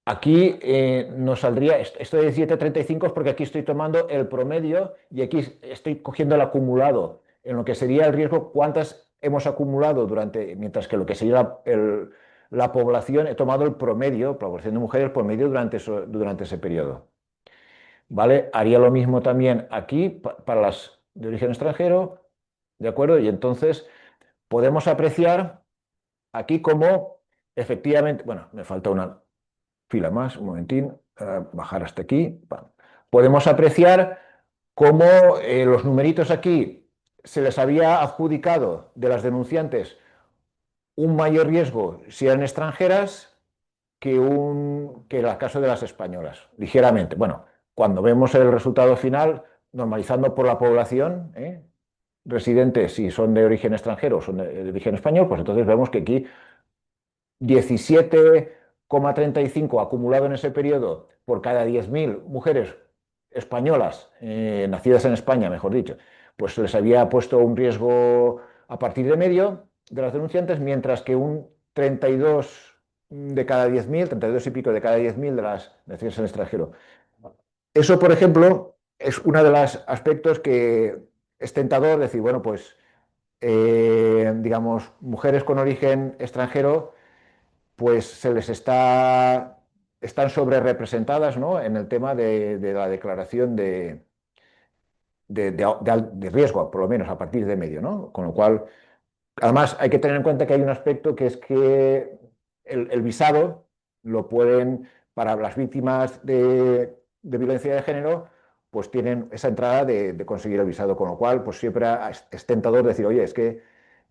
aquí nos saldría, esto de 17,35 es porque aquí estoy tomando el promedio y aquí estoy cogiendo el acumulado, en lo que sería el riesgo, cuántas hemos acumulado mientras que lo que sería la población, he tomado el promedio, proporción de mujeres promedio durante ese periodo. ¿Vale? Haría lo mismo también aquí para las de origen extranjero, ¿de acuerdo? Y entonces podemos apreciar aquí cómo efectivamente, bueno, me falta una fila más, un momentín, bajar hasta aquí. Podemos apreciar cómo los numeritos aquí se les había adjudicado de las denunciantes un mayor riesgo si eran extranjeras que el caso de las españolas, ligeramente. Bueno, cuando vemos el resultado final, normalizando por la población residente, si son de origen extranjero o son de origen español, pues entonces vemos que aquí 17,35 acumulado en ese periodo por cada 10.000 mujeres españolas, nacidas en España, mejor dicho, pues les había puesto un riesgo a partir de medio de las denunciantes, mientras que un 32 de cada 10.000, 32 y pico de cada 10.000 de las nacidas en el extranjero. Eso, por ejemplo, es uno de los aspectos que es tentador decir, bueno, pues, digamos, mujeres con origen extranjero pues están sobre representadas, ¿no? En el tema de la declaración de riesgo, por lo menos a partir de medio, ¿no? Con lo cual, además hay que tener en cuenta que hay un aspecto que es que el visado lo pueden, para las víctimas de violencia de género, pues tienen esa entrada de conseguir el visado, con lo cual, pues siempre es tentador decir, oye, es que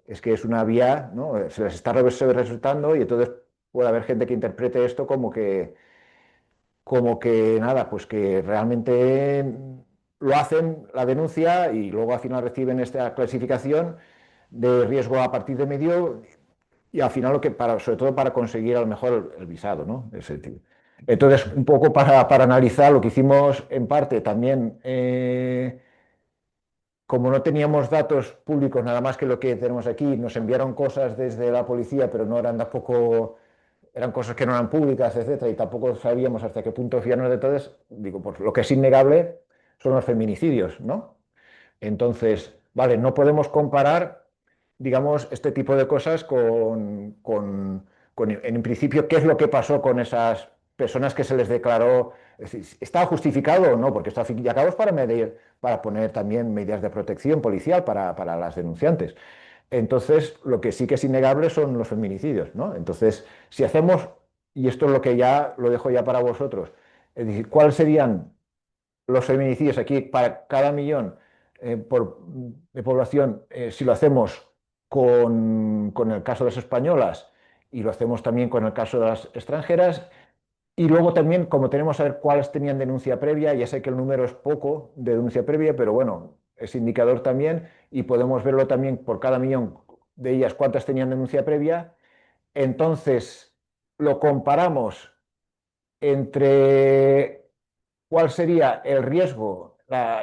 es una vía, ¿no? Se les está resultando y entonces puede haber gente que interprete esto como que nada, pues que realmente lo hacen, la denuncia y luego al final reciben esta clasificación de riesgo a partir de medio y al final sobre todo para conseguir a lo mejor el visado, ¿no? Entonces, un poco para analizar lo que hicimos en parte también, como no teníamos datos públicos nada más que lo que tenemos aquí, nos enviaron cosas desde la policía, pero no eran tampoco, eran cosas que no eran públicas, etcétera, y tampoco sabíamos hasta qué punto fiarnos de todas. Digo, pues lo que es innegable son los feminicidios, ¿no? Entonces, vale, no podemos comparar, digamos, este tipo de cosas en principio, qué es lo que pasó con esas personas que se les declaró. Es decir, ¿está justificado o no? Porque esto, al fin y al cabo, es para poner también medidas de protección policial para las denunciantes. Entonces, lo que sí que es innegable son los feminicidios, ¿no? Entonces, si hacemos, y esto es lo que ya lo dejo ya para vosotros, es decir, ¿cuáles serían los feminicidios aquí para cada millón de población, si lo hacemos con el caso de las españolas y lo hacemos también con el caso de las extranjeras? Y luego también, como tenemos a ver cuáles tenían denuncia previa, ya sé que el número es poco de denuncia previa, pero bueno, es indicador también y podemos verlo también por cada millón de ellas cuántas tenían denuncia previa. Entonces, lo comparamos entre cuál sería el riesgo, la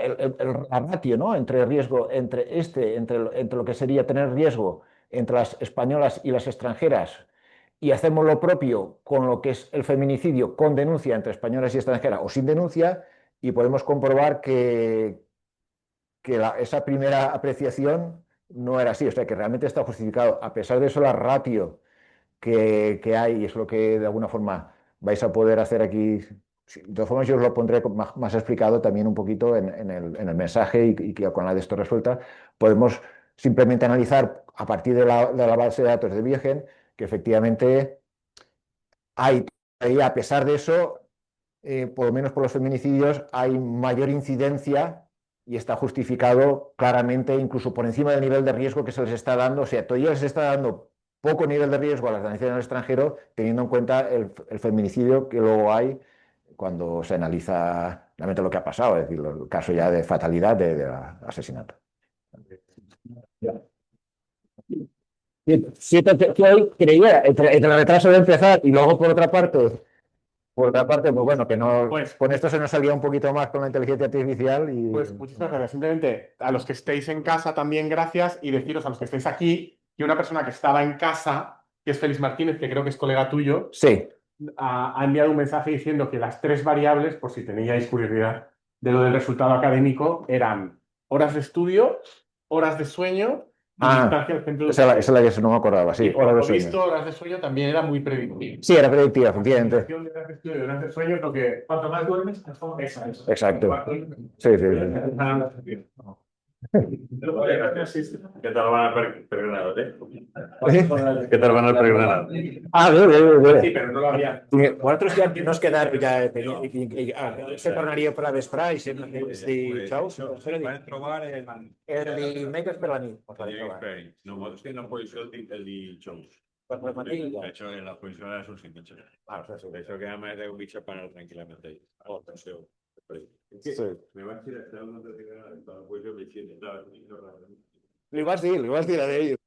ratio, ¿no? Entre el riesgo, entre lo que sería tener riesgo entre las españolas y las extranjeras, y hacemos lo propio con lo que es el feminicidio con denuncia entre españolas y extranjeras o sin denuncia, y podemos comprobar que esa primera apreciación no era así, o sea que realmente está justificado. A pesar de eso, la ratio que hay, y es lo que de alguna forma vais a poder hacer aquí. Sí, de todas formas, yo os lo pondré más explicado también un poquito en el mensaje y que con la de esto resuelta podemos simplemente analizar a partir de la base de datos de Biogen que efectivamente a pesar de eso, por lo menos por los feminicidios, hay mayor incidencia y está justificado claramente, incluso por encima del nivel de riesgo que se les está dando. O sea, todavía les está dando poco nivel de riesgo a las denuncias en el extranjero, teniendo en cuenta el feminicidio que luego hay cuando se analiza realmente lo que ha pasado, es decir, el caso ya de fatalidad de asesinato. Sí, creía, entre el retraso de empezar y luego por otra parte, pues bueno, que no, Pues- con esto se nos salía un poquito más con la inteligencia artificial y... Pues muchísimas gracias. Simplemente a los que estéis en casa también gracias y deciros a los que estéis aquí que una persona que estaba en casa, que es Félix Martínez, que creo que es colega tuyo, Sí, ha enviado un mensaje diciendo que las 3 variables, por si teníais curiosidad de lo del resultado académico, eran horas de estudio, horas de sueño y distancia al centro esa es la que no me acordaba, sí, Y horas por de lo sueño. visto, horas de sueño también era muy predictivo. Sí, era predictiva, efectivamente. La combinación de horas de estudio y horas de sueño es lo que... Cuanto más duermes, mejor. Eso. Exacto. Sí, sí, sí. ¿Qué tal van al pregranado, ¿Eh? ¿Qué tal van al pregranado? Ah, bé. Sí, pero no lo había. Vosaltres ja no us quedar se tornaria per a vesprar i sempre els dijous Van trobar el dimecres per la nit. No, estoy en la posición el dijous. Per la matí. De hecho, en la posición de sus hinchas. De hecho, queda más de un bicho para tranquilamente ahí. Sí. Me va a decir hasta una tercera, la posición de 7. Li vas dir a ell.